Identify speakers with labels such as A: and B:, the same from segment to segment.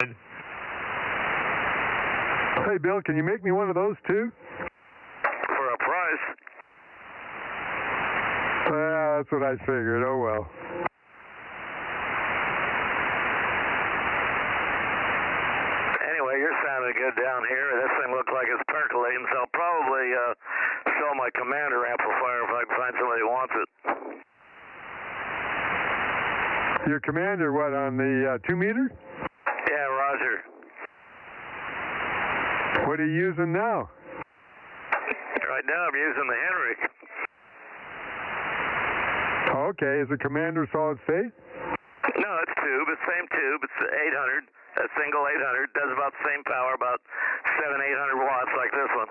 A: Hey, Bill, can you make me one of those too?
B: For a price.
A: That's what I figured. Oh, well.
B: Anyway, you're sounding good down here. This thing looks like it's percolating, so I'll probably sell my Commander amplifier if I can find somebody who wants it.
A: Your Commander, what, on the 2 meter?
B: Yeah, roger.
A: What are you using now?
B: Right now I'm using the Henry.
A: Okay, is the Commander solid state?
B: No, it's tube. It's same tube. It's 800. A single 800. Does about the same power, about 700-800 watts like this one.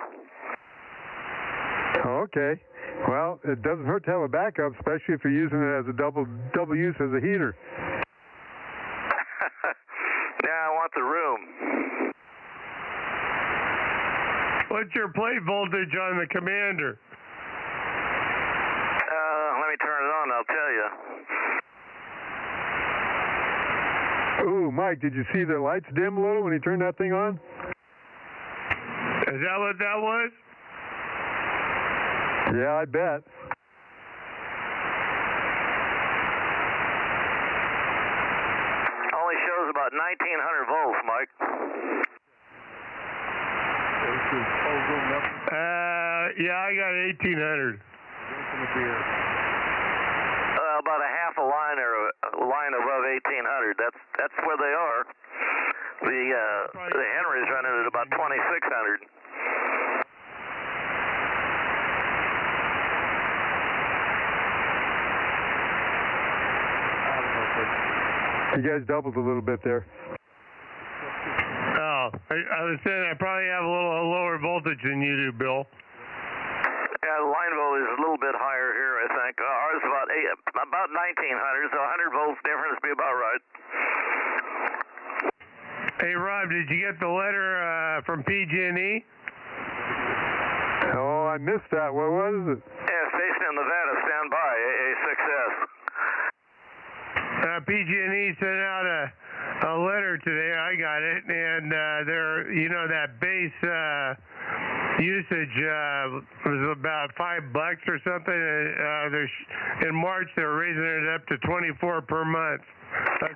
A: Okay. Well, it doesn't hurt to have a backup, especially if you're using it as a double use as a heater.
B: Yeah, I want the room.
C: What's your plate voltage on the Commander?
B: Let me turn it on, I'll tell you.
A: Ooh, Mike, did you see the lights dim a little when you turned that thing on?
C: Is that what that was?
A: Yeah, I bet.
B: Only shows about 1900 volts, Mike.
C: Yeah, I got 1800.
B: About a half a line or a line above 1800. That's where they are. The Henry's running at about 2600.
A: You guys doubled a little bit there.
C: Oh, I was saying I probably have a little lower voltage than you do, Bill.
B: Yeah, the line voltage is a little bit higher here, I think. Ours is about 1900, so 100 volts difference would be about right.
C: Hey, Rob, did you get the letter from PG&E?
A: Oh, I missed that. What was it?
B: Yeah, station in Nevada, stand by, AA6S.
C: PG&E sent out a letter today. I got it, and they're, that base usage was about $5 or something. In March they were raising it up to 24 per month.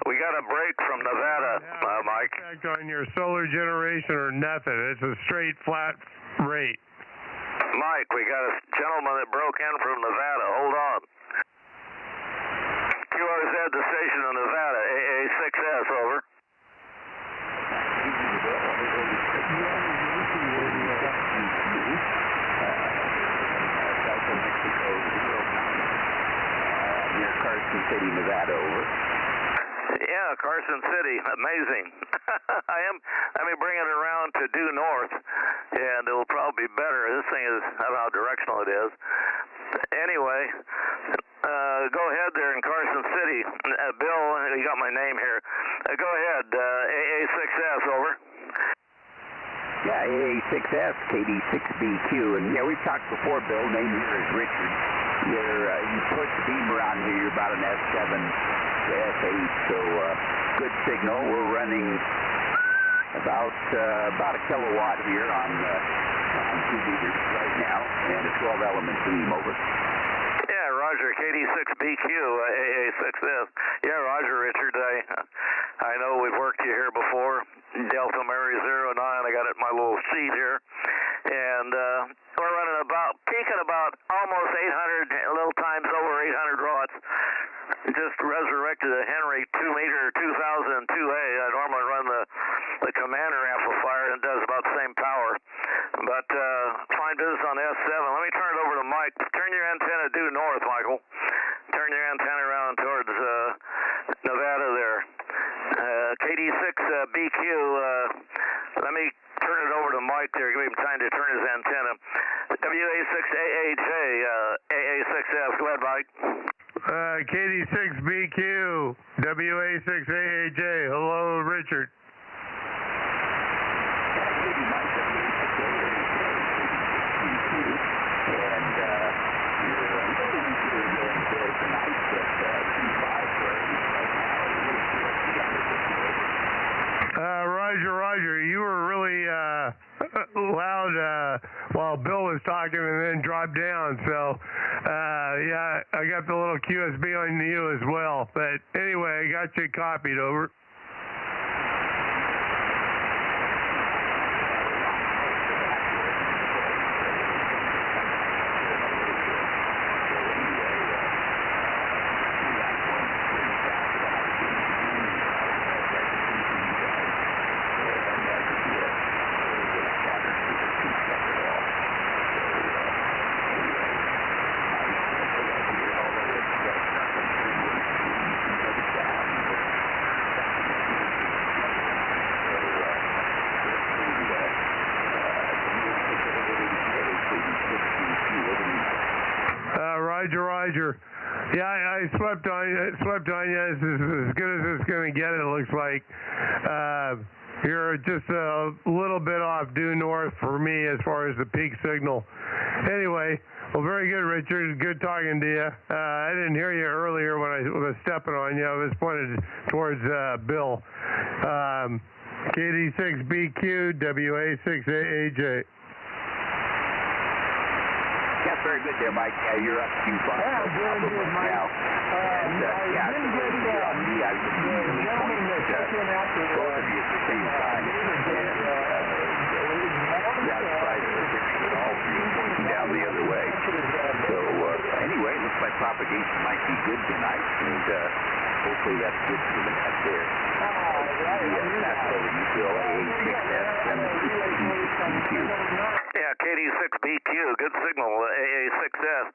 B: We got a break from Nevada, Mike.
C: Effect on your solar generation or nothing. It's a straight flat rate.
B: Mike, we got a gentleman that broke in from Nevada. Hold on. QRZ, the station in Nevada, AA6S, over.
D: Near Carson City, Nevada, over.
B: Yeah, Carson City, amazing. Let me bring it around to due north, and it'll probably be better. This thing is, I don't know how directional it is. Anyway, go ahead there in Carson City. Bill, you got my name here. Go ahead, AA6S, over.
D: Yeah, AA6S, KD6BQ, and yeah, we've talked before, Bill. Name here is Richard. You push the beam around here, you're about an S7 to S8, so good signal. We're running about a kilowatt here on 2 meters right now, and a 12-element beam, over.
B: Yeah, Roger, KD6BQ, AA6S. Yeah, Roger, Richard. I know we've worked you here before. Delta Mary 09, I got it in my little sheet here. And we're running peaking about almost 800, a little times over 800 watts. Just resurrected a Henry 2-meter 2002A. I normally run the Commander amplifier, and it does about the same power. But fine business on S7. Let me turn it over to Mike. Turn your antenna due north, Michael. Turn your antenna around towards Nevada there. KD6BQ, let me turn it over to Mike there. Give him time to turn his antenna. WA6AAJ, AA6F. Go ahead, Mike.
C: KD6BQ, WA6AAJ. Hello, Richard. Bill was talking and then dropped down. So, yeah, I got the little QSB on you as well. But anyway, I got you copied, over. Roger. Yeah, I slept on you. This is as good as it's going to get, it looks like. You're just a little bit off due north for me as far as the peak signal. Anyway, well, very good, Richard. Good talking to you. I didn't hear you earlier when I was stepping on you. I was pointed towards Bill. KD6BQ, WA6AJ.
D: That's very good there, Mike. Yeah, you're up to 5. Yeah, good, Mike. Now. And, yeah, so you're on me. I was usually pointing both of you at the same time. And, yeah, the price of all three pointing down the other way. So, anyway, it looks like propagation might be good tonight, and hopefully that's good for the net there. That's over you, Bill, AA6S and the KD6BQ.
B: Yeah, KD6BQ, good signal, AA6S.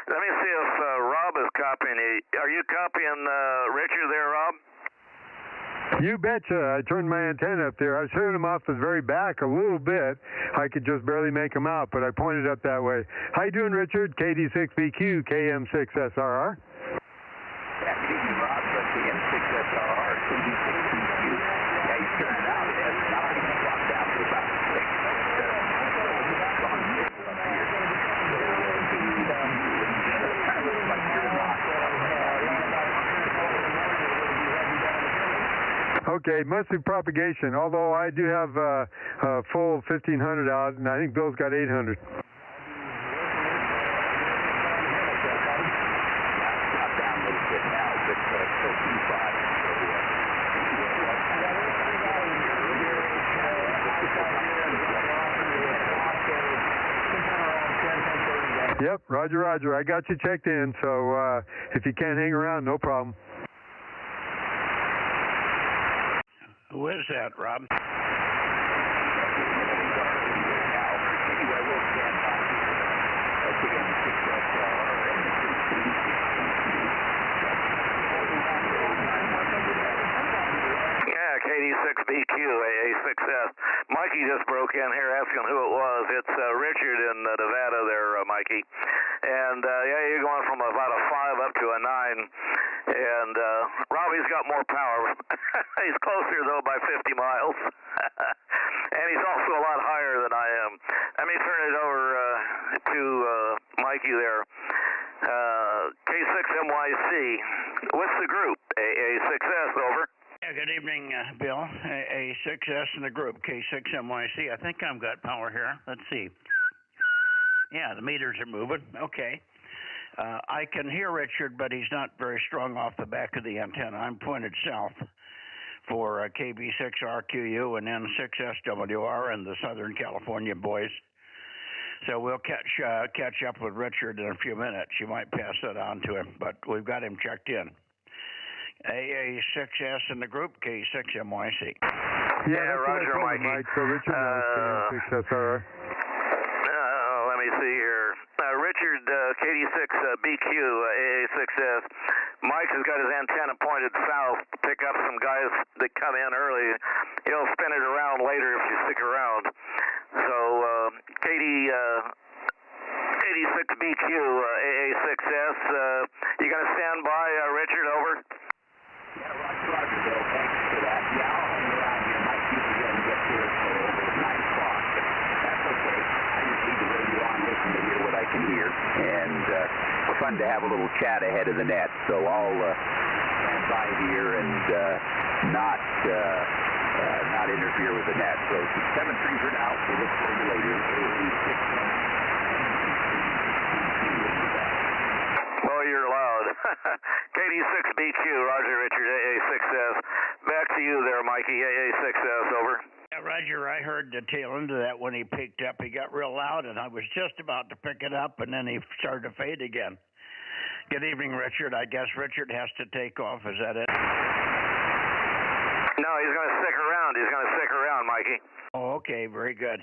B: Let me see if Rob is copying you. Are you copying Richard there, Rob?
A: You betcha. I turned my antenna up there. I was hearing him off the very back a little bit. I could just barely make him out, but I pointed up that way. How you doing, Richard? KD6BQ, KM6SRR.
D: Yeah, Rob, KM6SRR, KD6BQ. Yeah, he's turning out at S9. He dropped down to about 6.
A: Okay, must be propagation, although I do have a full 1,500 out, and I think Bill's got 800.
D: Not down a little bit now, but still pretty fine.
A: Yep, roger, roger. I got you checked in, so if you can't hang around, no problem.
E: Who is that, Rob?
B: KD6BQ, AA6S. Mikey just broke in here asking who it was. It's Richard in Nevada there, Mikey. And, yeah, you're going from about a 5 up to a 9. And Robbie's got more power. He's closer, though, by 50 miles. And he's also a lot higher than I am. Let me turn it over to Mikey there. K6MYC. What's the group? AA6S, over.
E: Yeah, good evening, Bill. A6S in the group, K6MYC. I think I've got power here. Let's see. Yeah, the meters are moving. Okay. I can hear Richard, but he's not very strong off the back of the antenna. I'm pointed south for KB6RQU and N6SWR and the Southern California boys. So we'll catch up with Richard in a few minutes. You might pass that on to him, but we've got him checked in. AA6S in the group, K6MYC.
B: Yeah, roger, Mikey.
A: Mike, so Richard knows KM6SRR.
B: Let me see here. Richard, KD6BQ, AA6S. Mike has got his antenna pointed south to pick up some guys that come in early. He'll spin it around later if you stick around. So, KD6BQ, AA6S, you going to stand by, Richard, over?
D: Yeah, roger, Bill. Thanks for that. Yeah, I'll hang around here. Mike usually doesn't get to us till over 9 o'clock, but that's okay. I just need the radio on, listen to hear what I can hear, and it's fun to have a little chat ahead of the net. So I'll stand by here and not interfere with the net. So 7-3 for now. We'll look for you later.
B: Mikey, AA6S, over.
E: Yeah, Roger, I heard the tail end of that when he picked up. He got real loud, and I was just about to pick it up, and then he started to fade again. Good evening, Richard. I guess Richard has to take off. Is that it?
B: No, he's going to stick around. He's going to stick around, Mikey.
E: Oh, okay, very good.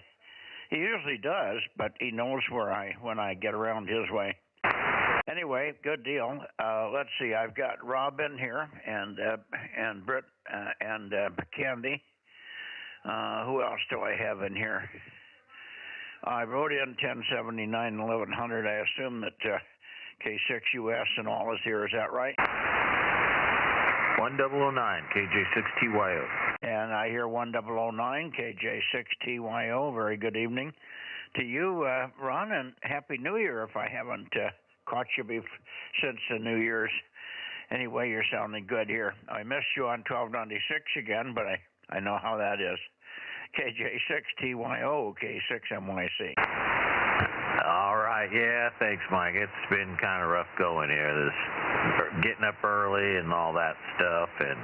E: He usually does, but he knows when I get around his way. Anyway, good deal. Let's see. I've got Rob in here, and Britt, and Candy. Who else do I have in here? I wrote in 1079 1100. I assume that K6US and all is here. Is that right?
F: 1009 KJ6TYO.
E: And I hear 1009 KJ6TYO. Very good evening to you, Ron, and Happy New Year if I haven't caught you since the New Year's. Anyway, you're sounding good here. I missed you on 1296 again, but I know how that is. KJ6TYO, K6MYC.
F: All right, yeah, thanks, Mike. It's been kind of rough going here. This getting up early and all that stuff, and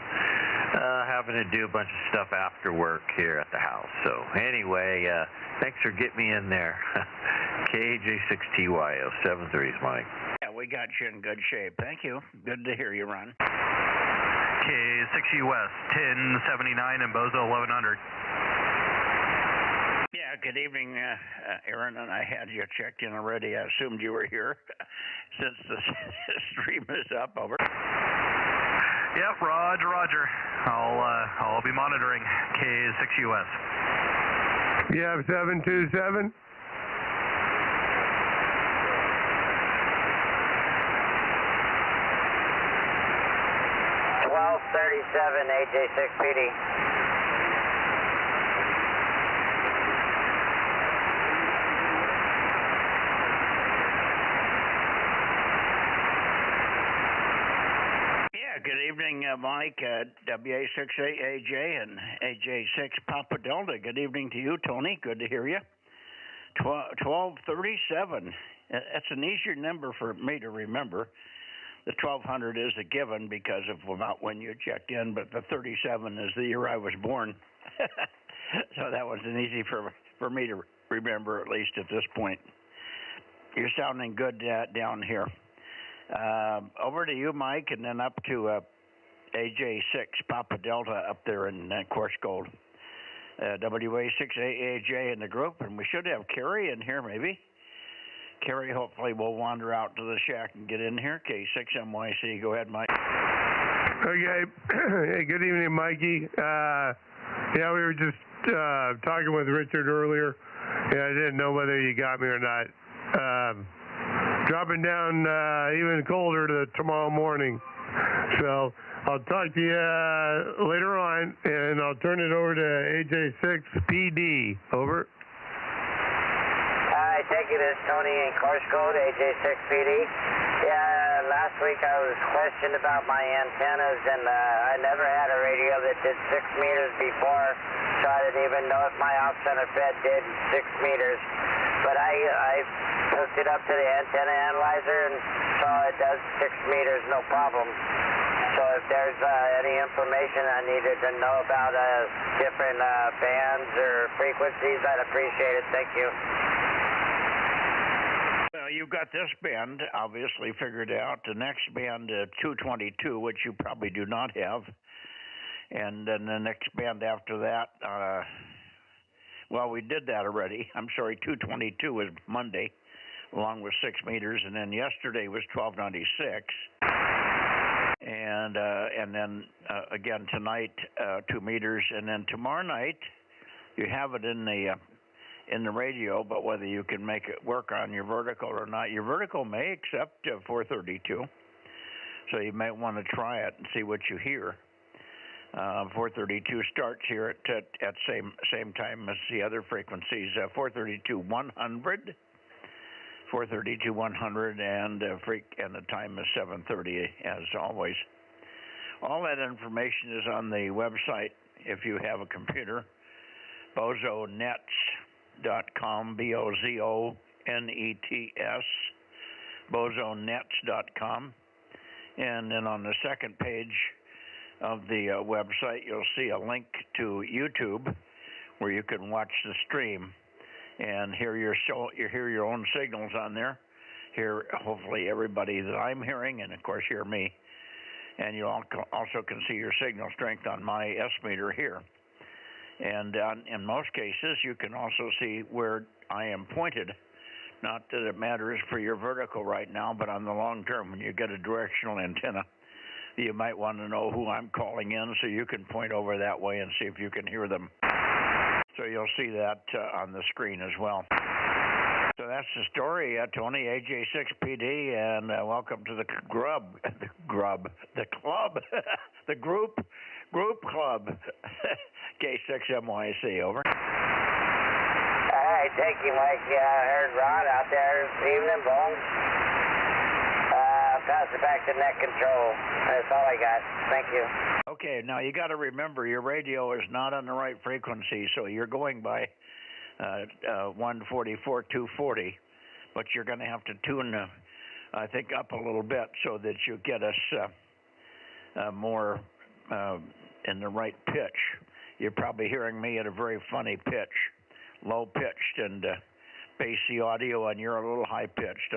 F: having to do a bunch of stuff after work here at the house. So anyway, thanks for getting me in there. KJ6TYO, 7-3s, Mike.
E: Yeah, we got you in good shape. Thank you. Good to hear you, Ron.
G: K6US, 1079 and Bozo 1100.
E: Yeah, good evening, Aaron, and I had you checked in already. I assumed you were here since the stream is up. Over.
G: Yep, Roger. I'll be monitoring K6US.
C: You have 727?
H: AJ6PD.
E: Yeah, good evening, Mike, WA68AJ and AJ6 Papa Delta. Good evening to you, Tony. Good to hear you. 1237. That's an easier number for me to remember. The 1200 is a given because of not when you checked in, but the 37 is the year I was born. So that was an easy for me to remember, at least at this point. You're sounding good down here. Over to you, Mike, and then up to AJ6 Papa Delta up there in Coarse Gold. WA6AAJ in the group, and we should have Kerry in here maybe. Kerry hopefully will wander out to the shack and get in here. K6MYC, go ahead, Mike.
C: Okay. Hey, good evening, Mikey. Yeah, we were just talking with Richard earlier. Yeah, I didn't know whether you got me or not. Dropping down even colder tomorrow morning. So I'll talk to you later on, and I'll turn it over to AJ6PD. Over.
H: I take it as Tony in Coarse Gold, AJ6PD. Yeah, last week I was questioned about my antennas, and I never had a radio that did 6 meters before, so I didn't even know if my off-center fed did 6 meters. But I hooked it up to the antenna analyzer and saw it does 6 meters, no problem. So if there's any information I needed to know about different bands or frequencies, I'd appreciate it. Thank you.
E: Well, you've got this band obviously figured out. The next band, 222, which you probably do not have. And then the next band after that, well, we did that already. I'm sorry, 222 was Monday, along with 6 meters. And then yesterday was 1296. And then again tonight, 2 meters. And then tomorrow night, you have it in the radio, but whether you can make it work on your vertical or not, your vertical may accept 432, so you might want to try it and see what you hear. 432 starts here at same time as the other frequencies. 432 100, 432 100, and the time is 7:30 as always. All that information is on the website if you have a computer. BozoNets.com, BOZONETS, BozoNets.com. And then on the second page, of the website, you'll see a link to YouTube where you can watch the stream and hear your own signals on there. Hear hopefully everybody that I'm hearing, and of course hear me. And you also can see your signal strength on my S meter here. And in most cases, you can also see where I am pointed. Not that it matters for your vertical right now, but on the long term, when you get a directional antenna, you might want to know who I'm calling in so you can point over that way and see if you can hear them. So you'll see that on the screen as well. So that's the story, Tony, AJ6PD, and welcome to the the group club, K6MYC, over.
H: Hey, thank you, Mike. I heard Rod out there this evening, Bones. Pass it back to net control. That's all I got. Thank you.
E: Okay, now you got to remember your radio is not on the right frequency, so you're going by 144, 240, but you're going to have to tune, I think, up a little bit so that you get us more in the right pitch. You're probably hearing me at a very funny pitch, low-pitched, and bassy audio, and you're a little high-pitched.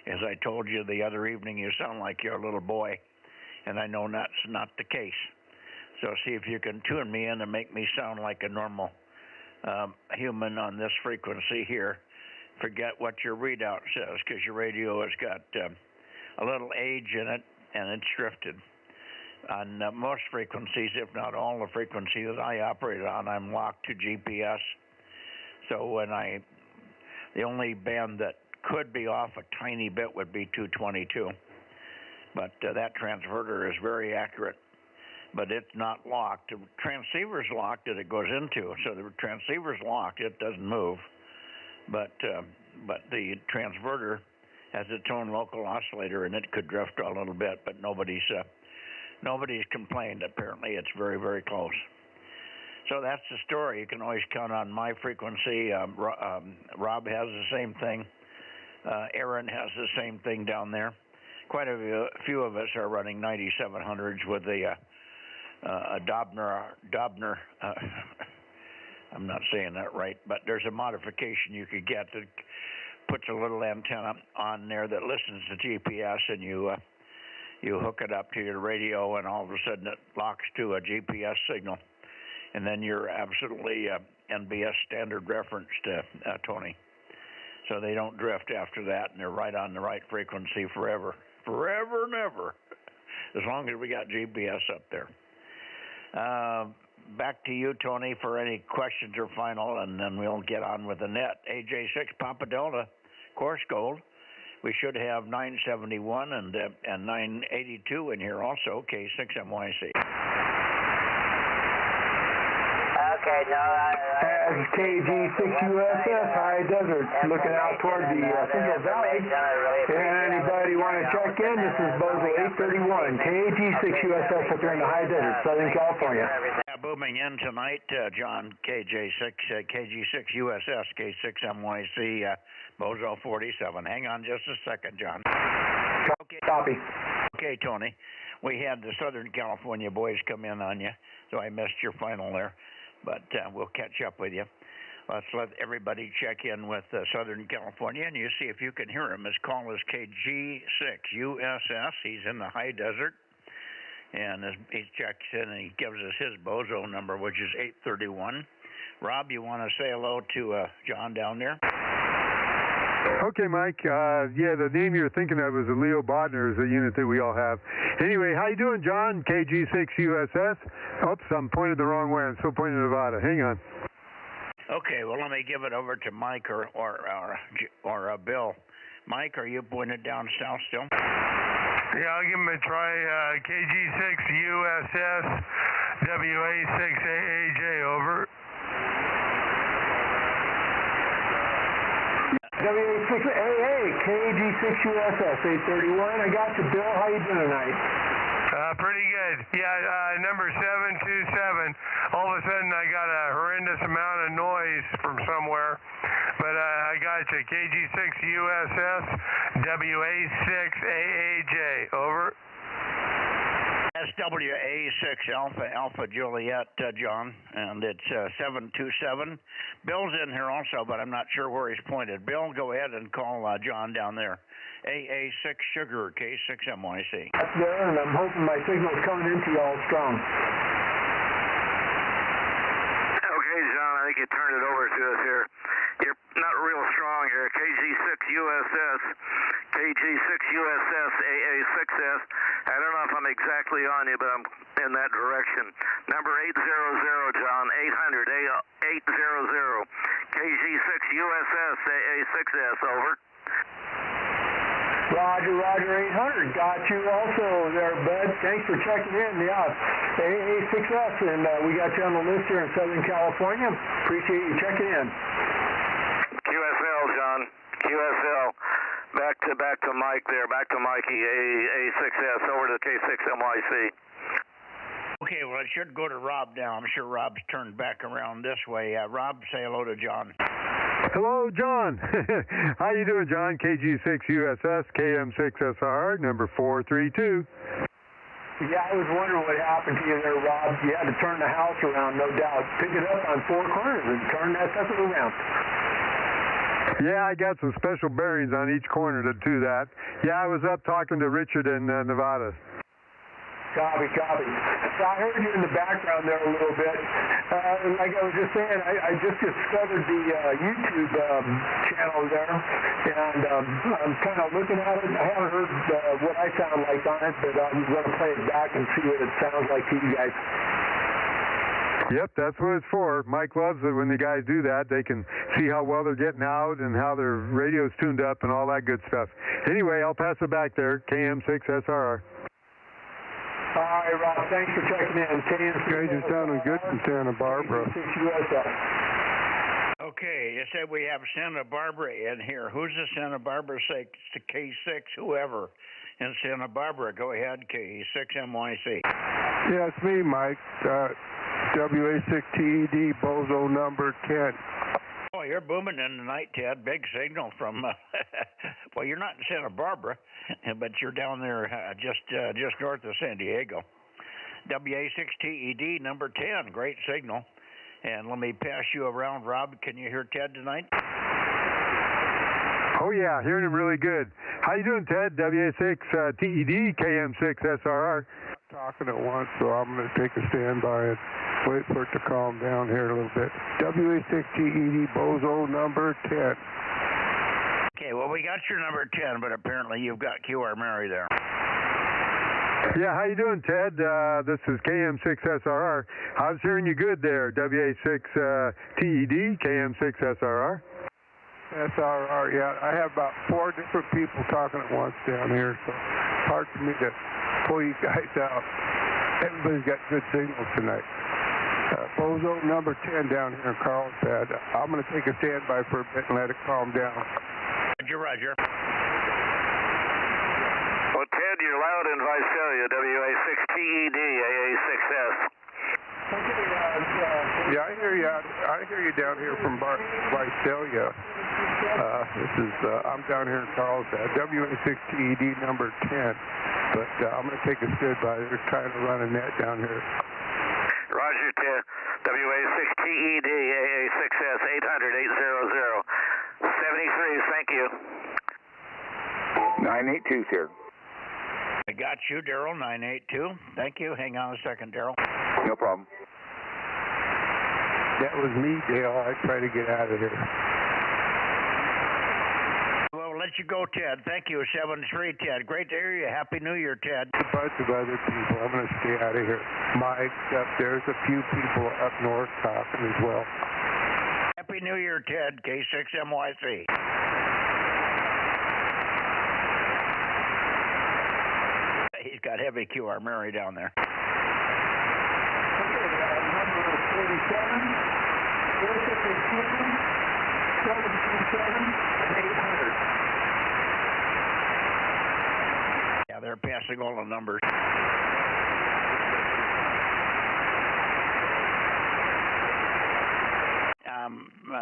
E: As I told you the other evening, you sound like you're a little boy, and I know that's not the case. So see if you can tune me in and make me sound like a normal human on this frequency here. Forget what your readout says, because your radio has got a little age in it, and it's drifted. On most frequencies, if not all the frequencies that I operate on, I'm locked to GPS. So when the only band that could be off a tiny bit would be 222. But that transverter is very accurate. But it's not locked. The transceiver's locked that it goes into. So the transceiver's locked, it doesn't move. But the transverter has its own local oscillator, and it could drift a little bit, but nobody's complained. Apparently it's very, very close. So that's the story. You can always count on my frequency. Rob has the same thing. Aaron has the same thing down there. Quite a few of us are running 9700s with a Dobner. I'm not saying that right, but there's a modification you could get that puts a little antenna on there that listens to GPS, and you hook it up to your radio, and all of a sudden it locks to a GPS signal. And then you're absolutely NBS standard referenced, Tony. So they don't drift after that, and they're right on the right frequency forever. Forever and ever, as long as we got GPS up there. Back to you, Tony, for any questions or final, and then we'll get on with the net. AJ6 Papa Delta, course gold. We should have 971 and 982 in here also, K6MYC.
H: Okay, no,
A: KG6USS, High Desert, looking out toward the Central Valley. And anybody want to check in, this is Bozo 831, KG6USS up there in the High Desert, Southern California.
E: Booming in tonight, John, KG6USS, K6MYC, Bozo 47. Hang on just a second, John.
A: Okay. Copy.
E: Okay, Tony. We had the Southern California boys come in on you, so I missed your final there. But we'll catch up with you. Let's let everybody check in with Southern California, and you see if you can hear him. His call is KG6USS. He's in the high desert, and he checks in, and he gives us his Bozo number, which is 831. Rob, you want to say hello to John down there?
A: Okay, Mike. Yeah, the name you're thinking of is a Leo Bodner, is a unit that we all have. Anyway, how you doing, John? KG6USS. Oops, I'm pointed the wrong way. I'm still pointing Nevada. Hang on.
E: Okay, well, let me give it over to Mike or Bill. Mike, are you pointed down south still?
C: Yeah, I'll give him a try. KG6USS, WA6AAJ, over.
A: WA6AA, KG6USS 831. I got you, Bill. How you doing tonight?
C: Pretty good. Yeah, number 727. All of a sudden, I got a horrendous amount of noise from somewhere. But I got you. KG6USS, WA6AAJ, over.
E: That's WA6 Alpha Juliet, John, and it's 727. Bill's in here also, but I'm not sure where he's pointed. Bill, go ahead and call John down there. AA6 Sugar, K6MYC.
I: That's there, and I'm hoping my signal's coming into you all strong.
B: Okay, John, I think you turned it over to us here. You're not real strong here. KG6USS, KG6USS, AA6S. I don't know if I'm exactly on you, but I'm in that direction. Number 800, John, 800, 800. KG6USS, AA6S, over.
I: Roger, 800. Got you also there, bud. Thanks for checking in. Yeah, AA6S, and we got you on the list here in Southern California. Appreciate you checking in.
B: QSL, John. QSL. Back to Mike there. Back to Mikey. AA6S over to K6MYC.
E: Okay, well, it should go to Rob now. I'm sure Rob's turned back around this way. Rob, say hello to John.
A: Hello, John. How you doing, John? KG6USS, KM6SR, number 432.
I: Yeah, I was wondering what happened to you there, Rob. You had to turn the house around, no doubt. Pick it up on four corners and turn that sucker around.
A: Yeah, I got some special bearings on each corner to do that. Yeah, I was up talking to Richard in Nevada.
I: Copy. So I heard you in the background there a little bit. Like I was just saying, I just discovered the YouTube channel there, and I'm kind of looking at it. I haven't heard what I sound like on it, but I'm going to play it back and see what it sounds like to you guys.
A: Yep, that's what it's for. Mike loves it when the guys do that. They can see how well they're getting out and how their radio's tuned up and all that good stuff. Anyway, I'll pass it back there, KM6SRR.
I: All right, Rob, thanks for checking in.
A: Guys are sounding good from Santa Barbara.
E: Okay, you said we have Santa Barbara in here. Who's the Santa Barbara K6, whoever in Santa Barbara? Go ahead, K6MYC.
J: Yeah, it's me, Mike. WA6TED, Bozo number 10.
E: Oh, you're booming in the night, Ted. Big signal from, well, you're not in Santa Barbara, but you're down there just north of San Diego. WA6TED, number 10, great signal. And let me pass you around, Rob. Can you hear Ted tonight?
A: Oh, yeah, hearing him really good. How you doing, Ted? WA6TED, KM6SRR.
J: Talking at once, so I'm going to take a standby and wait for it to calm down here a little bit. WA6TED, Bozo number 10.
E: Okay, well, we got your number 10, but apparently you've got QR Mary there.
A: Yeah, how you doing, Ted? This is KM6SRR. I was hearing you good there, WA6TED, KM6SRR.
J: SRR, yeah. I have about 4 different people talking at once down here, so it's hard for me to pull you guys out. Everybody's got good signals tonight. Bozo number 10 down here in Carlsbad. I'm going to take a standby for a bit and let it calm down.
E: Roger.
B: Well, Ted, you're loud in Visalia, WA6TED, AA6S.
J: Yeah, I hear you down here from Visalia. I'm down here in Carlsbad, WA6TED number 10. But I'm going to take a standby. They're trying to run a net down here.
B: Roger, Ted. WA6TED, AA6S, 800-800. 73, thank you.
D: 982, sir.
E: I got you, Daryl, 982. Thank you. Hang on a second, Daryl.
D: No problem.
J: That was me, Dale. I tried to get out of here.
E: Well, let you go, Ted. Thank you, 73, Ted. Great to hear you. Happy New Year, Ted.
J: A bunch of other people. I'm going to stay out of here. Mike, there's a few people up north talking as well.
E: Happy New Year, Ted. K6MYC. He's got heavy QR Mary down there.
I: Okay, number 47, 727, 800.
E: Yeah, they're passing all the numbers.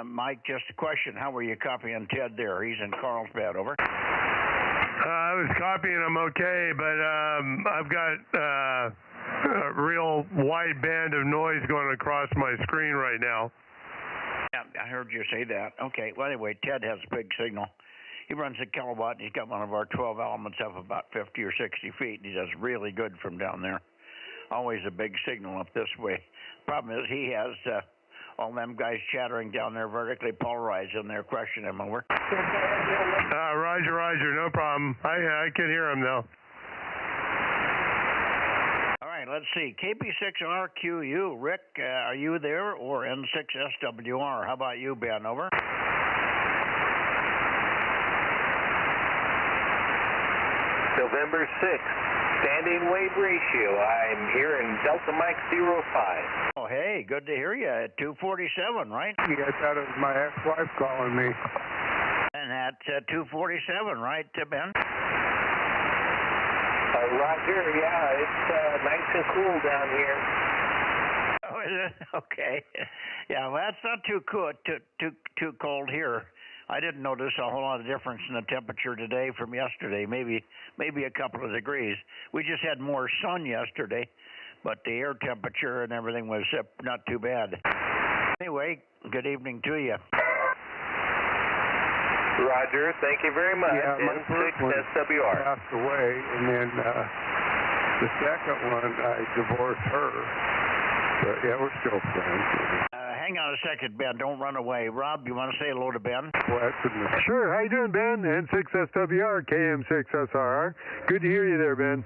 E: Mike, just a question. How were you copying Ted there? He's in Carlsbad, over.
C: I was copying them okay, but I've got a real wide band of noise going across my screen right now.
E: Yeah, I heard you say that. Okay. Well, anyway, Ted has a big signal. He runs a kilowatt, and he's got one of our 12 elements up about 50 or 60 feet, and he does really good from down there. Always a big signal up this way. Problem is he has all them guys chattering down there vertically polarized, and they're crushing him. Over.
C: Roger, no problem. I can hear him now.
E: All right, let's see. KP6RQU, Rick, are you there, or N6SWR? How about you, Ben? Over.
K: November 6th, standing wave ratio. I'm here in Delta Mike 05.
E: Oh, hey, good to hear you at 247, right?
J: Yeah, I thought it was my ex-wife calling me.
E: And at 247, right, Ben?
K: Roger, yeah, it's nice and cool down here.
E: Oh, is it? Okay. Yeah, well, that's not too cold here. I didn't notice a whole lot of difference in the temperature today from yesterday, maybe a couple of degrees. We just had more sun yesterday, but the air temperature and everything was not too bad. Anyway, good evening to you.
K: Roger, thank you very much.
J: Yeah, my first one
K: SWR.
J: passed away, and then the second one, I divorced her. But yeah, we're still friends.
E: Hang on a second, Ben. Don't run away. Rob, you want to say hello to Ben?
A: Sure. How you doing, Ben? N6SWR, KM6SRR. Good to hear you there, Ben.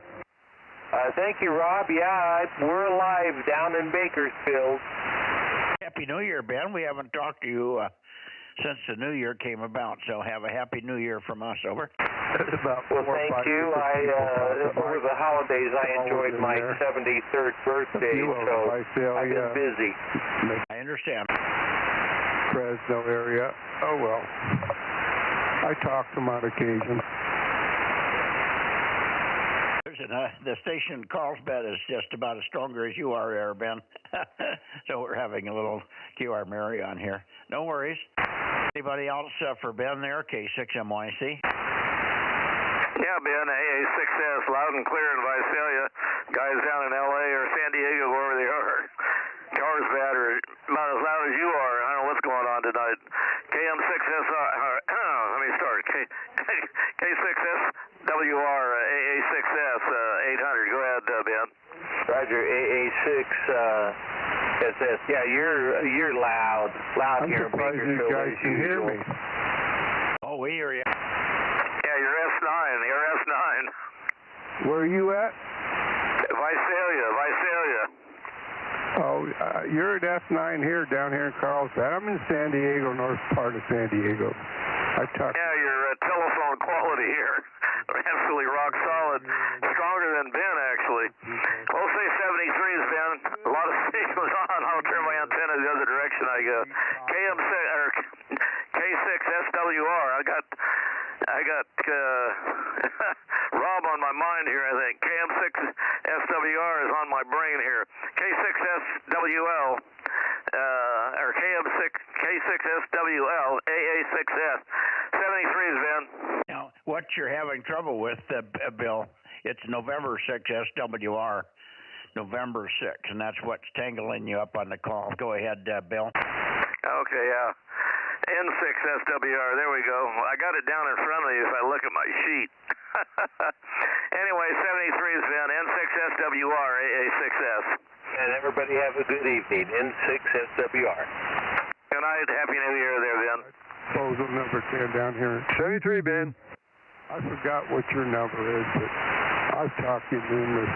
K: Thank you, Rob. Yeah, we're alive down in Bakersfield.
E: Happy New Year, Ben. We haven't talked to you since the New Year came about, so have a Happy New Year from us. Over.
K: Well, thank you. Over the holidays, I enjoyed my 73rd birthday, so I've been busy.
E: I understand.
J: Fresno area. Oh, well. I talk to them on occasion.
E: The station Carlsbad is just about as stronger as you are there, Ben. So we're having a little QR Mary on here. No worries. Anybody else for Ben there? K6MYC.
B: Yeah, Ben, AA6S, loud and clear in Visalia. Guys down in LA or San Diego, wherever they are. Carlsbad are about as loud as you are. I don't know what's going on tonight. KM6SR, let me start. K6SWR, AA6S, 800. Go ahead, Ben.
K: Roger, AA6 SS. Yeah, you're loud here in Bakersfield.
J: You guys can hear me.
E: Oh, we hear you.
B: Yeah, you're S9. You're S9.
J: Where are you at?
B: Visalia.
J: Oh, you're at F9 here, down here in Carlsbad. I'm in San Diego, north part of San Diego.
B: Yeah, your telephone quality here. Absolutely rock solid. Stronger than Ben, actually. We'll say 73s, Ben. A lot of signals on. I'll turn my antenna the other direction I go. K6SWR. I got Rob on my mind here, I think. KM6SWR is on my brain here. K6SWL, or K6SWL, AA6S. 73s, Ben.
E: Now, what you're having trouble with, Bill, it's November 6 SWR, November 6, and that's what's tangling you up on the call. Go ahead, Bill.
B: Okay, yeah. N6SWR, there we go. I got it down in front of me if I look at my sheet. Anyway, 73s, Ben, N6SWR, AA6S.
K: And everybody have a good evening, N6SWR.
B: Good night, Happy New Year there, Ben.
J: Bozo number 10 down here.
A: 73, Ben.
J: I forgot what your number is, but I've talked to you numerous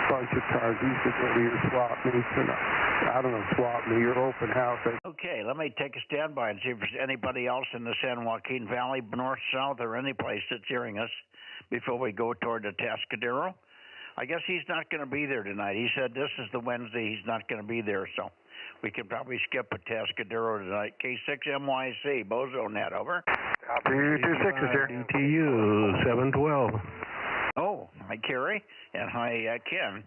J: bunch of times. You used to go to your swap meets, and I don't know, swap meet, your open house.
E: Okay, let me take a standby and see if there's anybody else in the San Joaquin Valley, north, south, or any place that's hearing us before we go toward the Tascadero. I guess he's not going to be there tonight. He said this is the Wednesday he's not going to be there, so we can probably skip a Tascadero tonight. K6MYC, Bozo Net, over.
C: 226 is here. DTU 712.
E: Oh, hi, Kerry, and hi, Ken.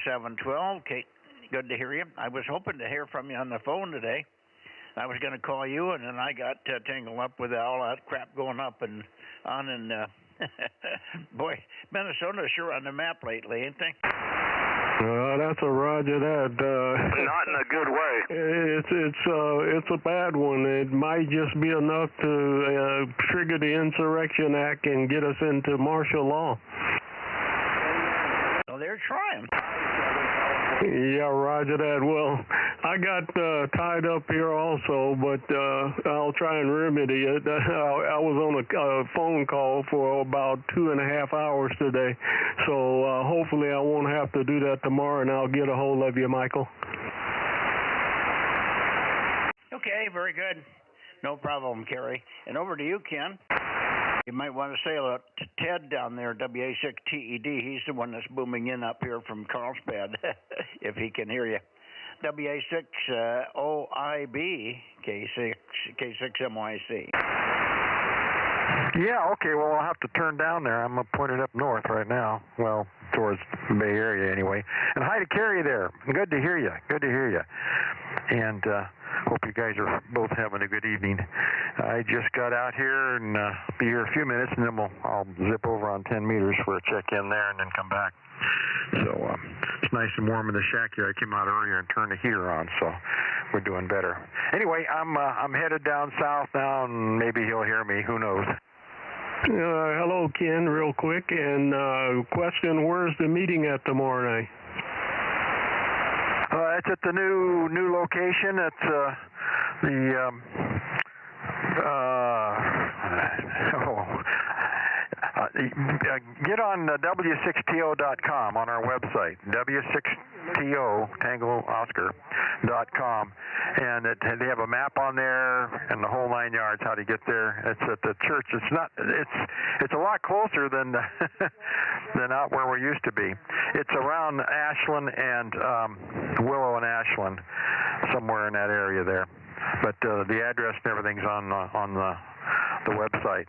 E: 712, Kate, good to hear you. I was hoping to hear from you on the phone today. I was going to call you, and then I got tangled up with all that crap going up and on in Boy, Minnesota's sure on the map lately, ain't they?
J: That's a roger that.
B: Not in a good way.
J: It's a bad one. It might just be enough to trigger the Insurrection Act and get us into martial law.
E: So they're trying.
J: Yeah, roger that. Well, I got tied up here also, but I'll try and remedy it. I was on a phone call for about 2.5 hours today, so hopefully I won't have to do that tomorrow, and I'll get a hold of you, Michael.
E: Okay, very good. No problem, Kerry. And over to you, Ken. You might want to say hello to Ted down there, WA6TED. He's the one that's booming in up here from Carlsbad, if he can hear you. WA6OIB, K6MYC.
L: Yeah, okay, well, I'll have to turn down there. I'm pointed up north right now. Well, towards the Bay Area anyway. And hi to Carrie there. Good to hear you. Good to hear you. And hope you guys are both having a good evening. I just got out here and be here a few minutes, and then I'll zip over on 10 meters for a check-in there and then come back. So it's nice and warm in the shack here. I came out earlier and turned the heater on, so we're doing better. Anyway, I'm headed down south now, and maybe he'll hear me. Who knows?
J: Hello, Ken, real quick. And question, where's the meeting at tomorrow night?
L: It's at the new location. It's get on W6TO.com on our website, W6TO, Tango Oscar.com, and they have a map on there and the whole 9 yards how to get there. It's at the church. It's a lot closer than than out where we used to be. It's around Ashland and Willow and Ashland, somewhere in that area there. But the address and everything's on the website.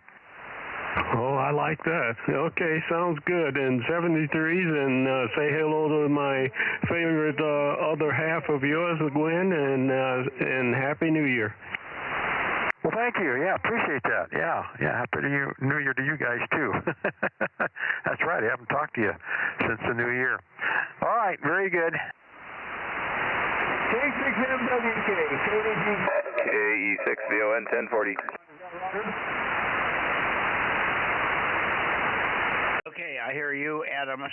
J: Oh, I like that. Okay, sounds good. And 73s, and say hello to my favorite other half of yours, Gwen, and Happy New Year.
L: Well, thank you. Yeah, appreciate that. Yeah, Happy New Year to you guys, too. That's right. I haven't talked to you since the new year. All right, very good.
I: K6MWK,
B: KE6VON 1040.
E: Okay, I hear you, Adam.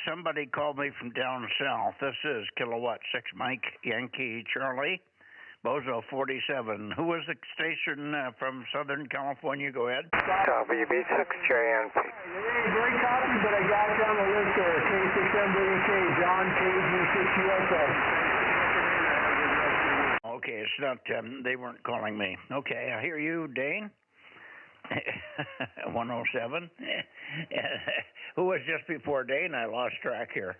E: Somebody called me from down south. This is Kilowatt 6 Mike Yankee Charlie, Bozo 47. Who was the station from Southern California? Go ahead.
I: Great
M: WB6JNP.
I: copy, but I got you on the list there. K6MWK, John KG6USA.
E: Okay, it's not, they weren't calling me. Okay, I hear you, Dane. 107. Who was just before Dane? I lost track here.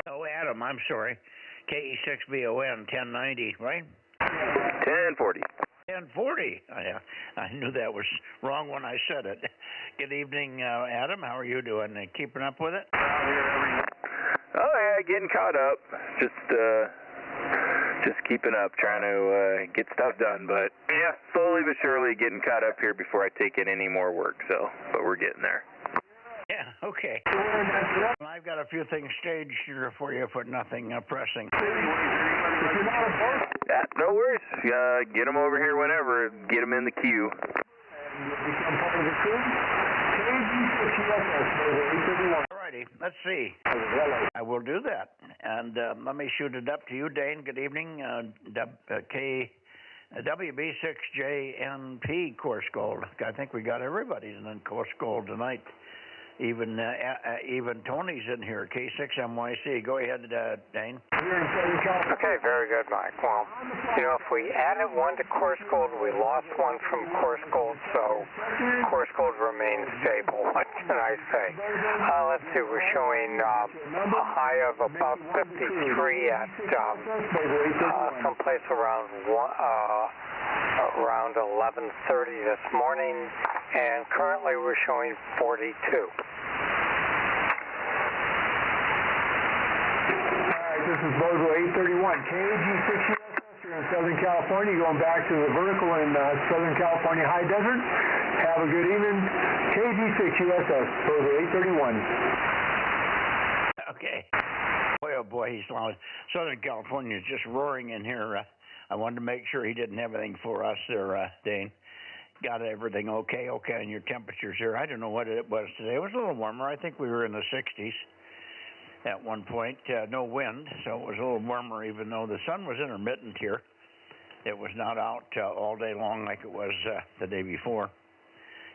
E: Oh, Adam, I'm sorry. KE6BON 1090, right?
B: 1040.
E: 1040. I knew that was wrong when I said it. Good evening, Adam. How are you doing? Keeping up with it?
B: Oh yeah, getting caught up. Just keeping up, trying to get stuff done. But yeah, slowly but surely getting caught up here before I take in any more work. But we're getting there.
E: Yeah, okay. I've got a few things staged here for you, but nothing pressing.
B: Yeah, no worries. Get them over here whenever. Get them in the queue.
E: Alrighty, let's see. I will do that. And let me shoot it up to you, Dane. Good evening. WB6JNP Course Gold. I think we got everybody's in Course Gold tonight. Even Tony's in here, K6MYC. Go ahead, Dane.
M: Okay, very good, Mike. Well, if we added one to Course Gold, we lost one from Course Gold, so Course Gold remains stable. What can I say? Let's see, we're showing a high of about 53 at someplace around 11:30 this morning, and currently we're showing 42.
I: This is Bozo 831, KG6 in Southern California, going back to the vertical in Southern California high desert. Have a good evening. KD6USS, Bozo 831.
E: Okay. Boy, oh boy, he's loud. Southern California is just roaring in here. I wanted to make sure he didn't have anything for us there, Dane. Got everything okay on your temperatures here. I don't know what it was today. It was a little warmer. I think we were in the 60s at one point. No wind, so it was a little warmer even though the sun was intermittent here. It was not out all day long like it was the day before.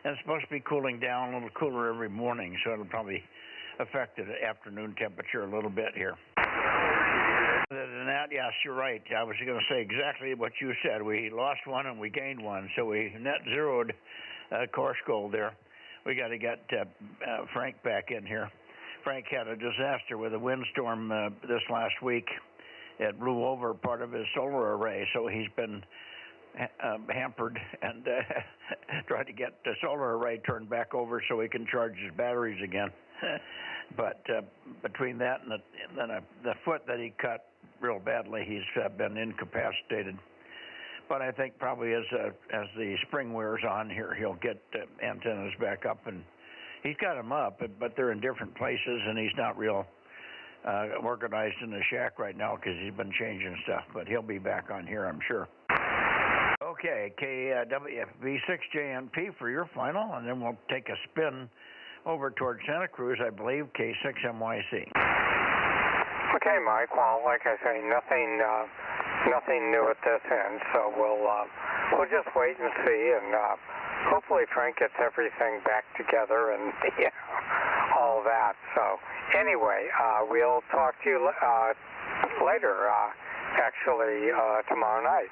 E: And it's supposed to be cooling down, a little cooler every morning, so it'll probably affect the afternoon temperature a little bit here. Other than that, yes, you're right. I was going to say exactly what you said. We lost one and we gained one, so we net zeroed course goal there. We got to get Frank back in here. Frank had a disaster with a windstorm this last week. It blew over part of his solar array, so he's been hampered and tried to get the solar array turned back over so he can charge his batteries again. But between that and the foot that he cut real badly, he's been incapacitated. But I think probably as the spring wears on here, he'll get antennas back up, and he's got them up, but they're in different places, and he's not real organized in the shack right now because he's been changing stuff. But he'll be back on here, I'm sure. Okay, KWFB6JNP for your final, and then we'll take a spin over towards Santa Cruz, I believe, K6MYC.
M: Okay, Mike. Well, like I say, nothing new at this end, so we'll just wait and see, and hopefully Frank gets everything back together and all that. So anyway, we'll talk to you later. Actually, tomorrow night.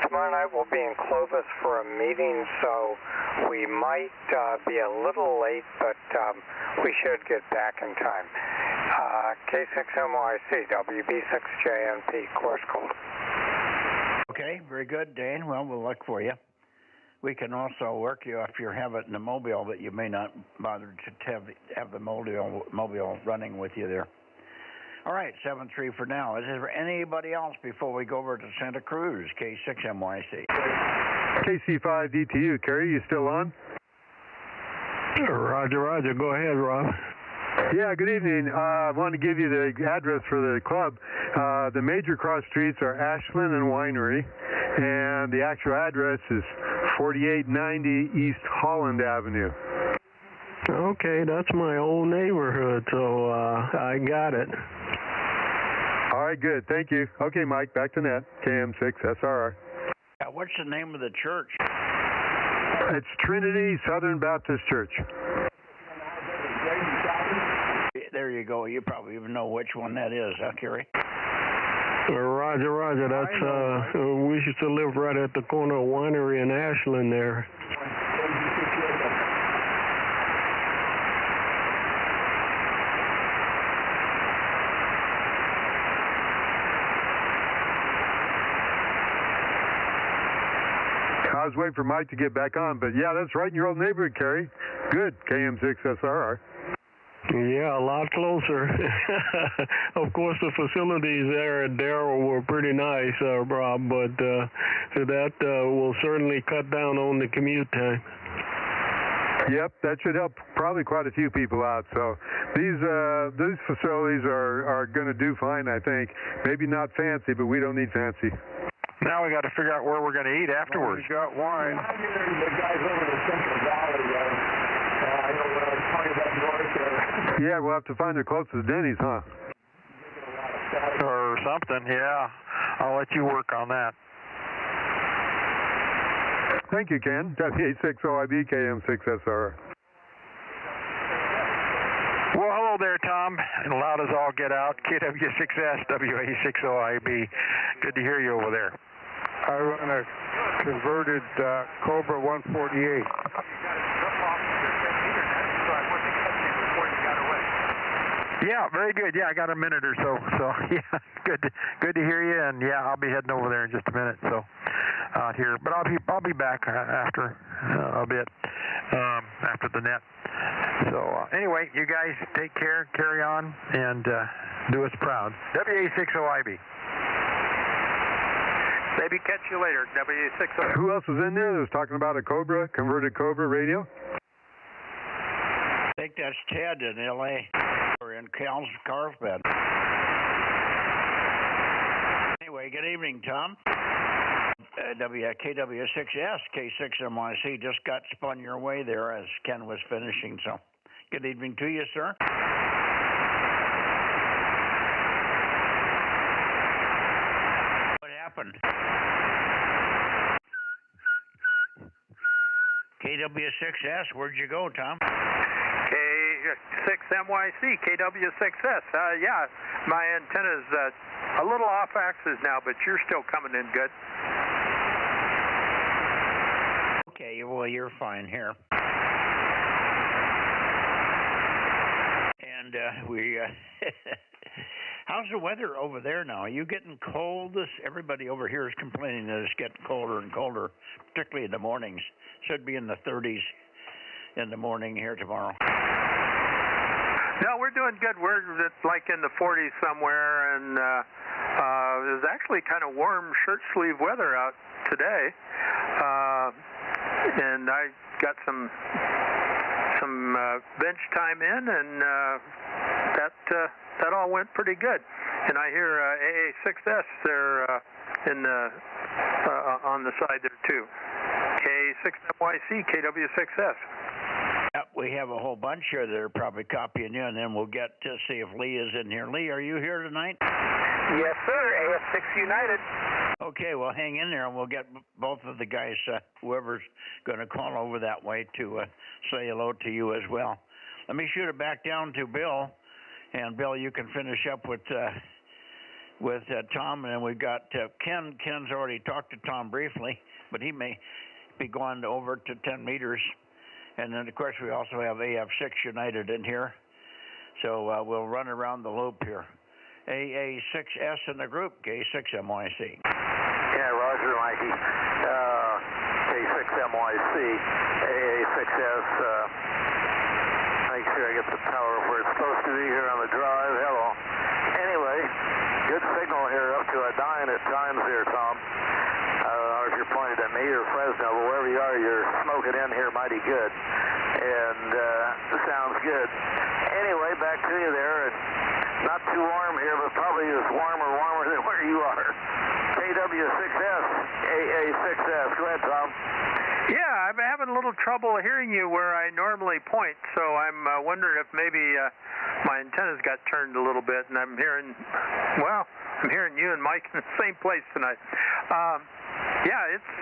M: Tomorrow night we'll be in Clovis for a meeting, so we might be a little late, but we should get back in time. K6MYC, WB6JNP, course code.
E: Okay, very good, Dane. Well, we'll look for you. We can also work you if you have it in the mobile, but you may not bother to have the mobile running with you there. All right, 7-3 for now. Is there anybody else before we go over to Santa Cruz, K6MYC?
A: KC5DTU, Kerry, you still on?
J: Roger. Go ahead, Rob.
A: Yeah, good evening. I want to give you the address for the club. The major cross streets are Ashland and Winery, and the actual address is 4890 East Holland Avenue.
J: Okay, that's my old neighborhood, so I got it.
A: All right, good. Thank you. Okay, Mike, back to net. KM6SRR.
E: What's the name of the church?
A: It's Trinity Southern Baptist Church.
E: There you go. You probably even know which one that is, huh, Kerry?
J: Roger. That's we used to live right at the corner of Winery and Ashland there.
A: I was waiting for Mike to get back on, but yeah, that's right in your old neighborhood, Kerry. Good, KM6SRR.
J: Yeah, a lot closer. Of course, the facilities there at Darrell were pretty nice, Rob, but that will certainly cut down on the commute time.
A: Yep, that should help probably quite a few people out. So these facilities are going to do fine, I think. Maybe not fancy, but we don't need fancy.
L: Now we got to figure out where we're going to eat afterwards.
J: We got wine.
I: The guys over in Central Valley, I know when I was talking about north there.
A: Yeah, we'll have to find the closest Denny's, huh?
L: Or something, yeah. I'll let you work on that.
A: Thank you, Ken. W86OIB, KM6SR.
L: Well, hello there, Tom. And loud as all get out. KW6S, WA6OIB. Good to hear you over there.
J: I run a converted Cobra 148.
L: Yeah, very good. Yeah, I got a minute or so. So yeah, good to hear you. And yeah, I'll be heading over there in just a minute. So out here, but I'll be back after a bit after the net. So anyway, you guys take care, carry on, and do us proud. WA6OIB.
N: Maybe catch you later, W60.
A: Who else was in there that was talking about a Cobra, converted Cobra radio?
E: I think that's Ted in L.A. or in Carlsbad. Anyway, good evening, Tom. KW6S, K6MYC just got spun your way there as Ken was finishing, so good evening to you, sir. What happened? KW6S, where'd you go, Tom?
N: K6MYC, KW6S. Yeah, my antenna's a little off axis now, but you're still coming in good.
E: Okay, well, you're fine here. And how's the weather over there now? Are you getting cold? Everybody over here is complaining that it's getting colder and colder, particularly in the mornings. Should be in the 30s in the morning here tomorrow.
N: No, we're doing good. We're like in the 40s somewhere, and it was actually kind of warm shirt sleeve weather out today. And I got some bench time in, and that all went pretty good. And I hear AA6S there on the side there too. K6MYC, KW6S.
E: Yep, we have a whole bunch here that are probably copying you, and then we'll get to see if Lee is in here. Lee, are you here tonight?
O: Yes, sir. AF6 United.
E: Okay, well, hang in there, and we'll get both of the guys, whoever's going to call over that way, to say hello to you as well. Let me shoot it back down to Bill, and Bill, you can finish up with Tom, and then we've got Ken. Ken's already talked to Tom briefly, but he may be going over to 10 meters. And then, of course, we also have AF6 United in here. So we'll run around the loop here. AA6S in the group, K6MYC.
B: Yeah, Roger, Mikey. K6MYC, AA6S. Make sure I get the power where it's supposed to be here on the drive. Hello. Anyway, good signal here up to a dime at times here, Tom. I don't know if you're pointed at me or Fresno, but wherever you are, you're smoking in here mighty good. And sounds good. Anyway, back to you there. It's not too warm here, but probably is warmer than where you are. KW6S, AA6S. Go ahead, Tom.
N: Yeah, I'm having a little trouble hearing you where I normally point, so I'm wondering if maybe my antennas got turned a little bit, and I'm hearing you and Mike in the same place tonight. Yeah, it's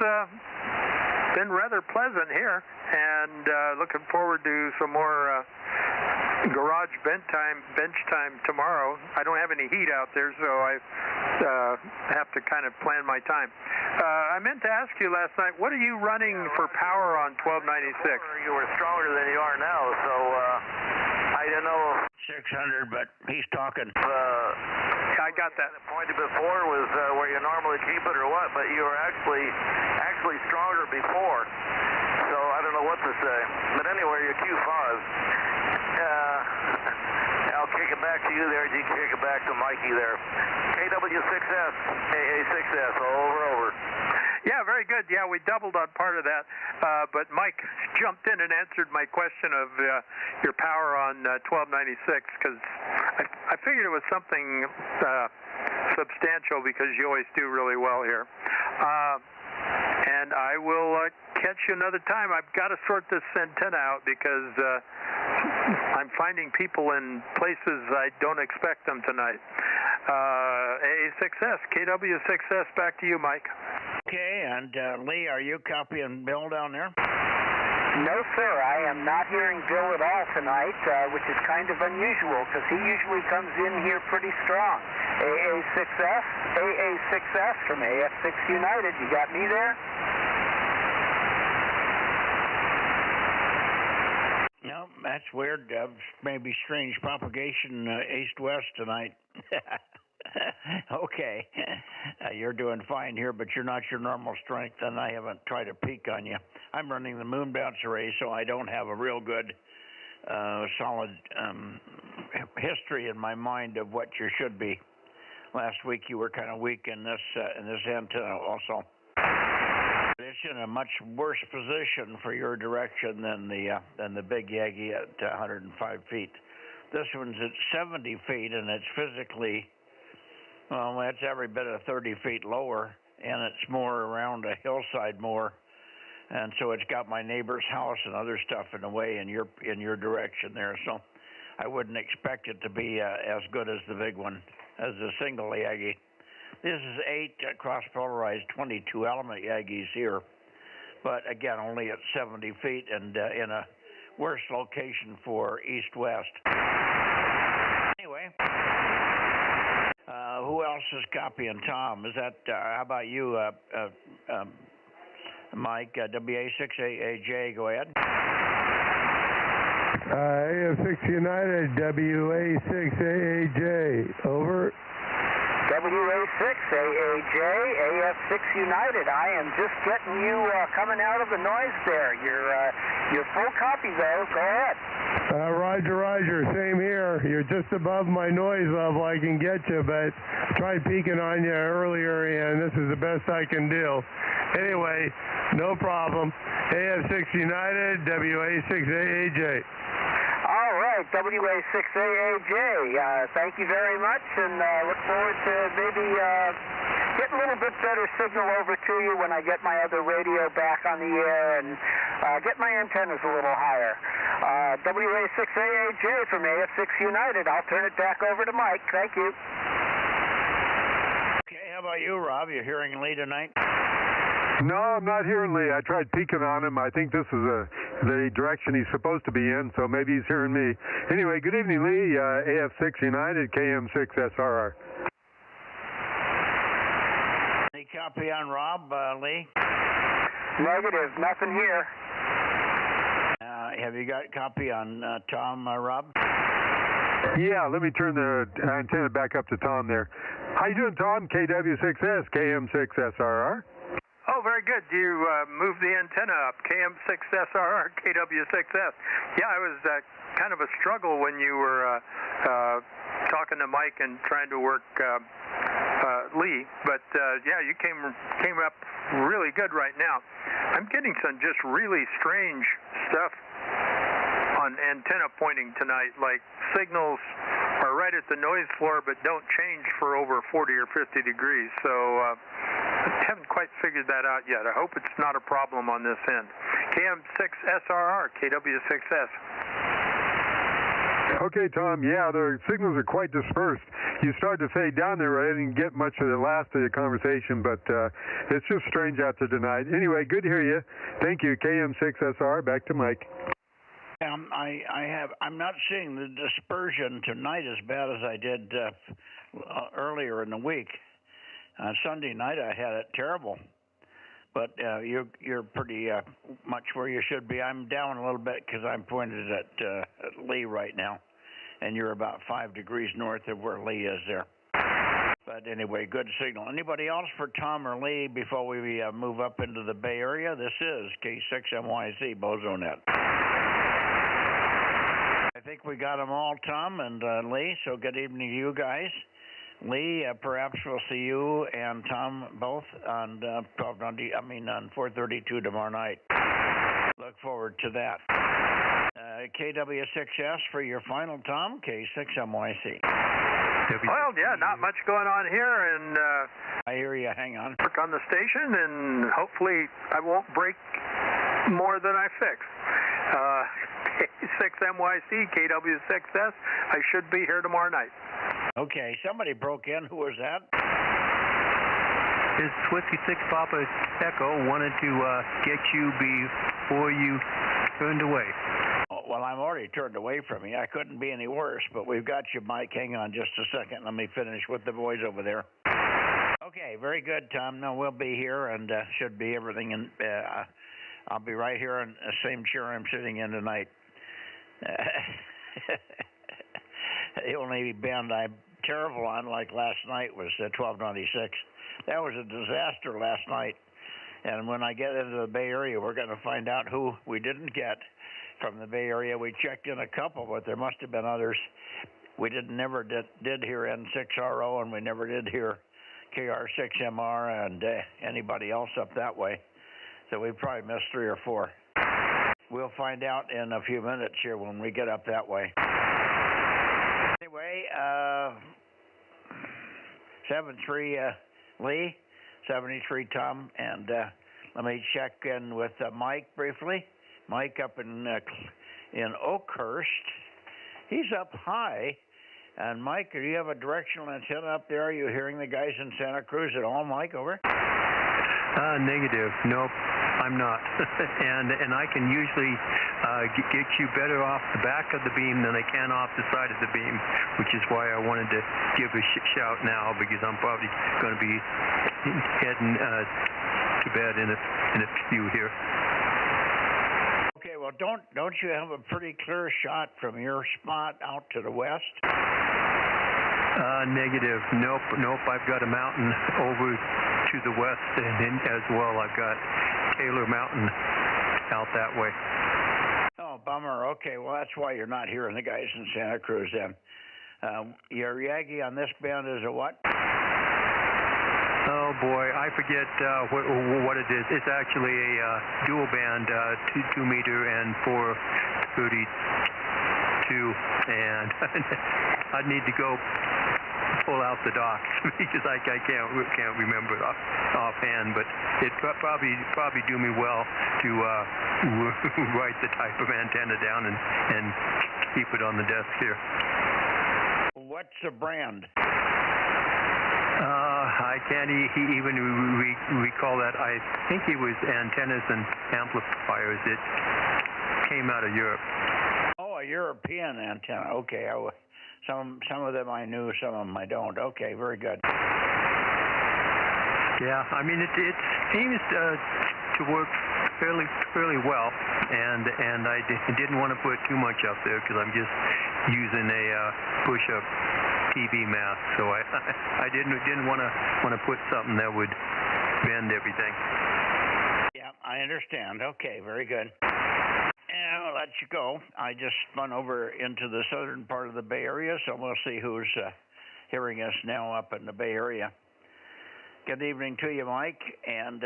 N: been rather pleasant here, and looking forward to some more garage bench time tomorrow. I don't have any heat out there, so I have to kind of plan my time. I meant to ask you last night, what are you running for power on 1296?
B: You were stronger than you are now, so I don't know.
E: 600, but he's talking.
N: I got that.
B: Pointed before was where you normally keep it or what, but you were actually stronger before. So I don't know what to say. But anyway, your Q5. I'll kick it back to you there. You kick it back to Mikey there. KW6S, AA6S, over.
N: Yeah, very good. Yeah, we doubled on part of that. But Mike jumped in and answered my question of your power on 1296, because I figured it was something substantial, because you always do really well here. And I will catch you another time. I've got to sort this antenna out, because I'm finding people in places I don't expect them tonight. AA6S, KW6S, back to you, Mike.
E: Okay, and Lee, are you copying Bill down there?
O: No, sir. I am not hearing Bill at all tonight, which is kind of unusual, because he usually comes in here pretty strong. AA6S from AF6 United. You got me there?
E: No, that's weird. Maybe strange propagation east-west tonight. Okay. You're doing fine here, but you're not your normal strength, and I haven't tried to peek on you. I'm running the moon bounce array, so I don't have a real good, solid history in my mind of what you should be. last week you were kind of weak in this antenna also. It's in a much worse position for your direction than the big Yagi at 105 feet. This one's at 70 feet, and it's physically, well, it's every bit of 30 feet lower, and it's more around a hillside more, and so it's got my neighbor's house and other stuff in the way in your direction there. So I wouldn't expect it to be as good as the big one, as the single Yagi. This is 8 cross-polarized 22-element Yagis here, but again, only at 70 feet and in a worse location for east-west. Anyway, who else is copying Tom? Is that, how about you, Mike, WA6AAJ, go ahead.
J: AF6 United, WA6AAJ, over.
O: WA6AAJ, AF6 United. I am just getting you coming out of the noise there. You're full copy though. Go ahead.
J: Roger. Same here. You're just above my noise level. I can get you, but tried peeking on you earlier, and this is the best I can do. Anyway, no problem. AF6 United, WA6AAJ.
O: All right, WA6AAJ, thank you very much, and look forward to maybe getting a little bit better signal over to you when I get my other radio back on the air and get my antennas a little higher. WA6AAJ from AF6 United. I'll turn it back over to Mike. Thank you.
E: Okay, how about you, Rob? You hearing Lee tonight?
A: No, I'm not hearing Lee. I tried peeking on him. I think this is the direction he's supposed to be in, so maybe he's hearing me. Anyway, good evening, Lee. AF6 United, KM6SRR.
E: Any copy on Rob, Lee?
O: Negative. Nothing here.
E: Have you got copy on Tom, Rob?
A: Yeah, let me turn the antenna back up to Tom there. How you doing, Tom? KW6S, KM6SRR.
N: Oh, very good. You moved the antenna up, KM6SRR, KW6S. Yeah, it was kind of a struggle when you were talking to Mike and trying to work Lee, but yeah, you came up really good right now. I'm getting some just really strange stuff on antenna pointing tonight, like signals are right at the noise floor but don't change for over 40 or 50 degrees, so I haven't quite figured that out yet. I hope it's not a problem on this end. KM6SRR, KW6S.
A: Okay, Tom, yeah, the signals are quite dispersed. You started to fade down there. I didn't get much of the last of the conversation, but it's just strange out there tonight. Anyway, good to hear you. Thank you, KM6SR. Back to Mike.
E: I'm not seeing the dispersion tonight as bad as I did earlier in the week. On Sunday night, I had it terrible. But you're pretty much where you should be. I'm down a little bit because I'm pointed at Lee right now, and you're about 5 degrees north of where Lee is there. But anyway, good signal. Anybody else for Tom or Lee before we move up into the Bay Area? This is K6MYC, Bozo Net. I think we got them all, Tom and Lee, so good evening to you guys. Lee, perhaps we'll see you and Tom both on 432 tomorrow night. Look forward to that. KW6S for your final, Tom. K6MYC.
N: Well, yeah, not much going on here, and
E: I hear you. Hang on.
N: Work on the station, and hopefully I won't break more than I fix. K6MYC, KW6S. I should be here tomorrow night.
E: Okay, somebody broke in. Who was that?
P: It's Whiskey 6 Papa Echo. Wanted to get you before you turned away.
E: Oh, well, I'm already turned away from you. I couldn't be any worse, but we've got you, Mike. Hang on just a second. Let me finish with the boys over there. Okay, very good, Tom. No, we'll be here and should be everything. And I'll be right here in the same chair I'm sitting in tonight. The only band I'm terrible on, like last night, was 1296. That was a disaster last night. And when I get into the Bay Area, we're going to find out who we didn't get from the Bay Area. We checked in a couple, but there must have been others. We never did hear N6RO, and we never did hear KR6MR and anybody else up that way. So we probably missed 3 or 4. We'll find out in a few minutes here when we get up that way. Anyway, 73 Lee, 73 Tom, and let me check in with Mike briefly. Mike up in Oakhurst. He's up high. And Mike, do you have a directional antenna up there? Are you hearing the guys in Santa Cruz at all, Mike? Over?
P: Negative. Nope, I'm not. and I can usually get you better off the back of the beam than I can off the side of the beam, which is why I wanted to give a shout now, because I'm probably going to be heading to bed in a few here.
E: Okay, well, don't you have a pretty clear shot from your spot out to the west?
P: Negative. Nope. I've got a mountain over to the west, and then as well I've got Taylor Mountain out that way.
E: Oh, bummer. Okay, well, that's why you're not hearing the guys in Santa Cruz then. Your Yagi on this band is a what?
P: Oh boy, I forget what it is. It's actually a dual band, 2 meter and 432, and I'd need to go pull out the docs because I can't remember it offhand. But it probably do me well to write the type of antenna down and keep it on the desk here.
E: What's the brand?
P: I can't even recall that. I think it was Antennas and Amplifiers. It came out of Europe.
E: Oh, a European antenna. Okay. Some of them I knew, some of them I don't. Okay, very good.
P: Yeah, I mean it seems to work fairly well, and I didn't want to put too much up there because I'm just using a push-up TV mask, so I didn't want to put something that would bend everything.
E: Yeah, I understand. Okay, very good. And I'll let you go. I just spun over into the southern part of the Bay Area, so we'll see who's hearing us now up in the Bay Area. Good evening to you, Mike, and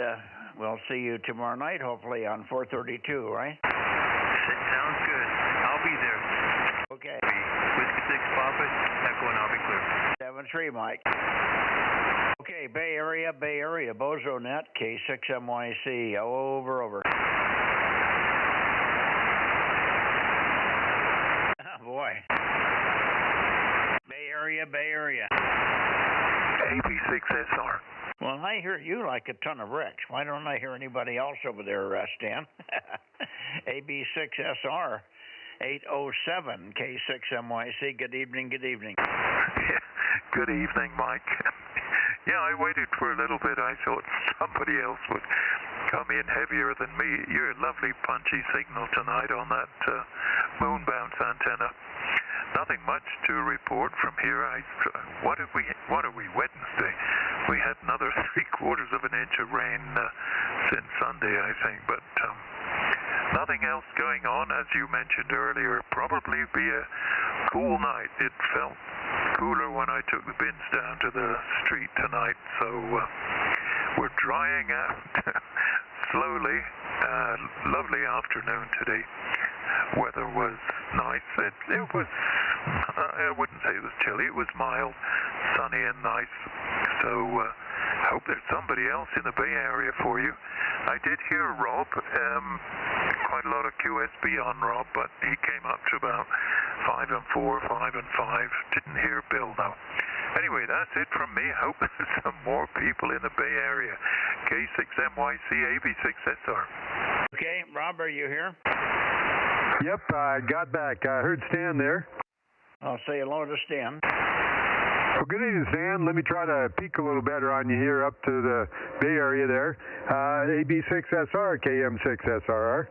E: we'll see you tomorrow night, hopefully on 432, right?
P: Sounds good. I'll be there.
E: Okay.
P: Whiskey 6 Papa, Echo, and I'll be clear.
E: 7-3, Mike. Okay, Bay Area, Bozo Net, K6MYC, over. Oh, boy. Bay Area.
Q: AB6SR.
E: Well, I hear you like a ton of wrecks. Why don't I hear anybody else over there, Stan? AB6SR, 807, K6MYC. Good evening.
Q: Good evening, Mike. Yeah, I waited for a little bit. I thought somebody else would come in heavier than me. You're a lovely punchy signal tonight on that moon bounce antenna. Nothing much to report from here. What are we, Wednesday? We had another 3/4 of an inch of rain since Sunday, I think, but nothing else going on. As you mentioned earlier, probably be a cool night. It felt cooler when I took the bins down to the street tonight, so we're drying out slowly. Lovely afternoon today. Weather was nice. It was, I wouldn't say it was chilly. It was mild, sunny and nice. So hope there's somebody else in the Bay Area for you. I did hear Rob, quite a lot of QSB on Rob, but he came up to about 5 and 4, 5 and 5. Didn't hear Bill though. Anyway, that's it from me. Hope there's some more people in the Bay Area. K6MYC, AB6SR.
E: Okay, Rob, are you here?
A: Yep, I got back. I heard Stan there.
E: I'll say hello to Stan.
A: Well, good evening, Stan. Let me try to peek a little better on you here up to the Bay Area there. AB6SR, KM6SRR.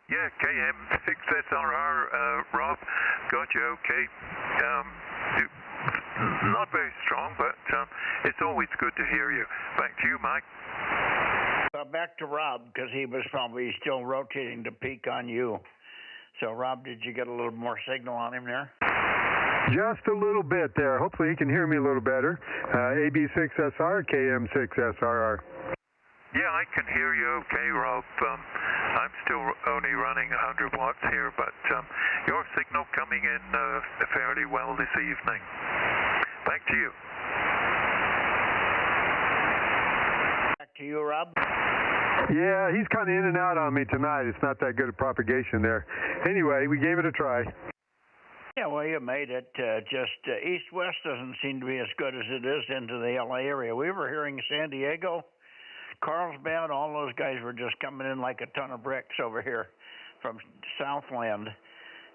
Q: Yeah, KM6SRR, Rob. Got you okay. Not very strong, but it's always good to hear you. Back to you, Mike.
E: Back to Rob, because he was probably still rotating to peek on you. So, Rob, did you get a little more signal on him there?
A: Just a little bit there. Hopefully you can hear me a little better. AB6SR, KM6SRR.
Q: Yeah, I can hear you okay, Rob. I'm still only running 100 watts here, but your signal coming in fairly well this evening. Back to you.
E: Back to you, Rob.
A: Yeah, he's kind of in and out on me tonight. It's not that good a propagation there. Anyway, we gave it a try.
E: Yeah, well, you made it. Just east-west doesn't seem to be as good as it is into the L.A. area. We were hearing San Diego, Carlsbad, all those guys were just coming in like a ton of bricks over here from Southland.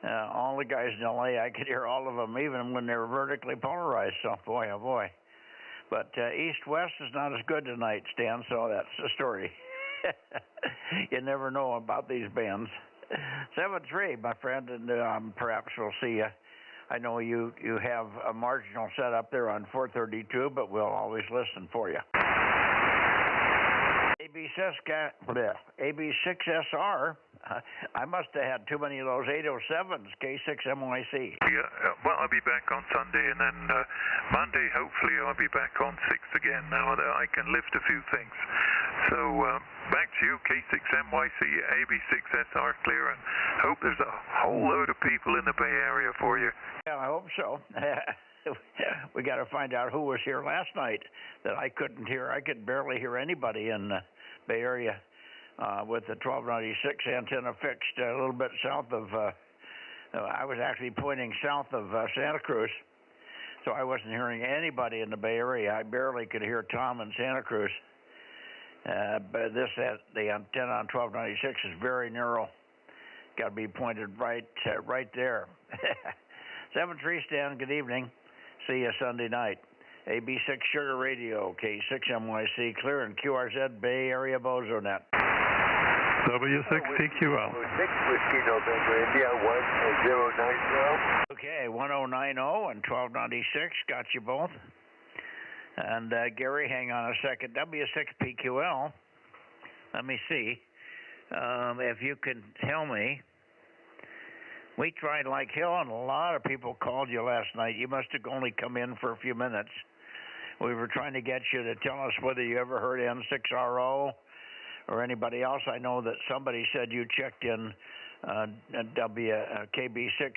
E: All the guys in L.A., I could hear all of them, even when they were vertically polarized. So, boy, oh boy. But east-west is not as good tonight, Stan, so that's the story. You never know about these bands. 7-3, my friend, and perhaps we'll see you. I know you have a marginal set up there on 432, but we'll always listen for you. AB6SR, I must have had too many of those 807s, K6MYC.
Q: Yeah, well, I'll be back on Sunday, and then Monday, hopefully, I'll be back on 6 again. Now that I can lift a few things. So, back to you, K6MYC, AB6SR clear, and hope there's a whole load of people in the Bay Area for you.
E: Yeah, I hope so. We got to find out who was here last night that I couldn't hear. I could barely hear anybody in the Bay Area with the 1296 antenna fixed a little bit south of, I was actually pointing south of Santa Cruz, so I wasn't hearing anybody in the Bay Area. I barely could hear Tom in Santa Cruz. But the antenna on 1296 is very narrow. Got to be pointed right there. 7-3, Stan, good evening. See you Sunday night. AB6 Sugar Radio, K6MYC, clear and QRZ Bay Area Bozo Net.
R: W6TQL.
S: 6 Whiskey November India 1090.
E: Okay, 1090 and 1296, got you both. And Gary, hang on a second. W6PQL, let me see if you can tell me. We tried like hell, and a lot of people called you last night. You must have only come in for a few minutes. We were trying to get you to tell us whether you ever heard N6RO or anybody else. I know that somebody said you checked in KB6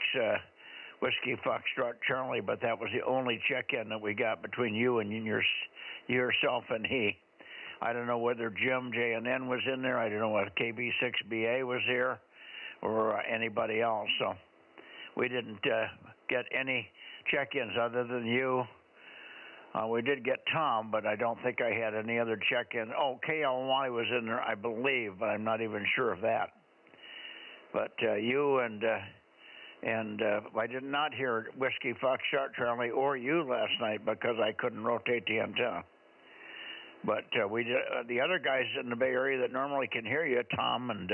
E: Whiskey Foxtrot Charlie, but that was the only check-in that we got between you and yourself and he. I don't know whether Jim J&N was in there. I don't know if KB6BA was here or anybody else. So we didn't get any check-ins other than you. We did get Tom, but I don't think I had any other check-in. Oh, KLY was in there, I believe, but I'm not even sure of that. But you and I did not hear Whiskey Foxtrot Charlie or you last night because I couldn't rotate the antenna. But we did, the other guys in the Bay Area that normally can hear you, Tom and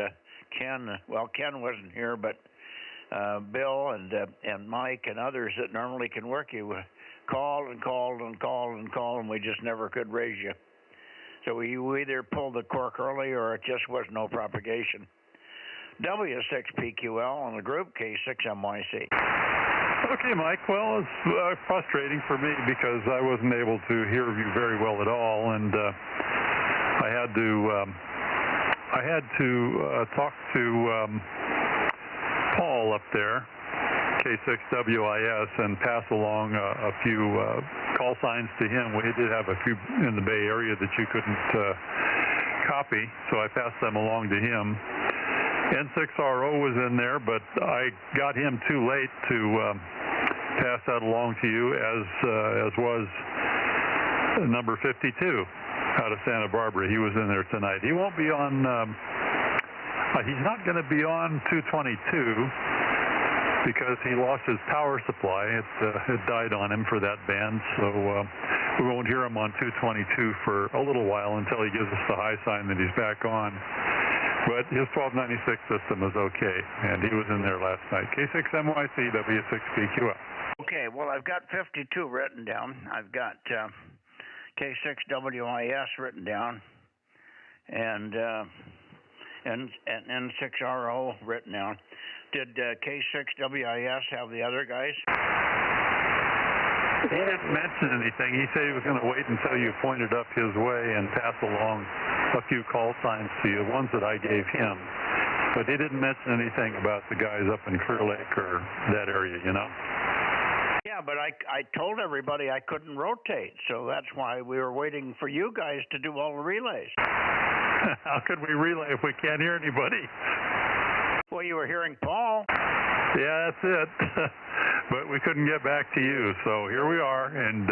E: Ken. Well, Ken wasn't here, but Bill and Mike and others that normally can work you called and called and called and called, and we just never could raise you. So you either pulled the cork early or it just was no propagation. W6PQL on the group, K6MYC.
R: Okay, Mike. Well, it's frustrating for me because I wasn't able to hear you very well at all, and I had to talk to Paul up there, K6WIS, and pass along a few call signs to him. We did have a few in the Bay Area that you couldn't copy, so I passed them along to him. N6RO was in there, but I got him too late to pass that along to you, as was number 52 out of Santa Barbara. He was in there tonight. He won't be on, he's not going to be on 222 because he lost his power supply. It died on him for that band, so we won't hear him on 222 for a little while until he gives us the high sign that he's back on. But his 1296 system is okay, and he was in there last night. K6MYC, W6PQL.
E: Okay, well, I've got 52 written down. I've got K6WIS written down, and N6RO written down. Did K6WIS have the other guys?
R: He didn't mention anything. He said he was going to wait until you pointed up his way and pass along a few call signs to you, ones that I gave him. But he didn't mention anything about the guys up in Clear Lake or that area, you know.
E: Yeah, but I told everybody I couldn't rotate, so that's why we were waiting for you guys to do all the relays.
R: How could we relay if we can't hear anybody?
E: Well, you were hearing Paul.
R: Yeah, that's it. But we couldn't get back to you, so here we are. And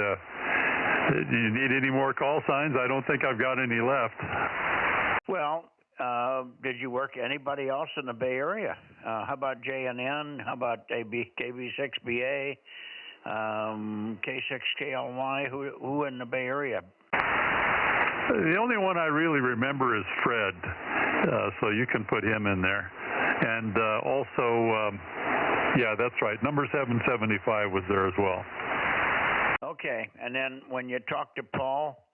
R: do you need any more call signs? I don't think I've got any left.
E: Well, did you work anybody else in the Bay Area? How about JNN? How about KB6BA? K6KLY? Who in the Bay Area?
R: The only one I really remember is Fred, so you can put him in there. And also, yeah, that's right, number 775 was there as well.
E: Okay, and then when you talked to Paul,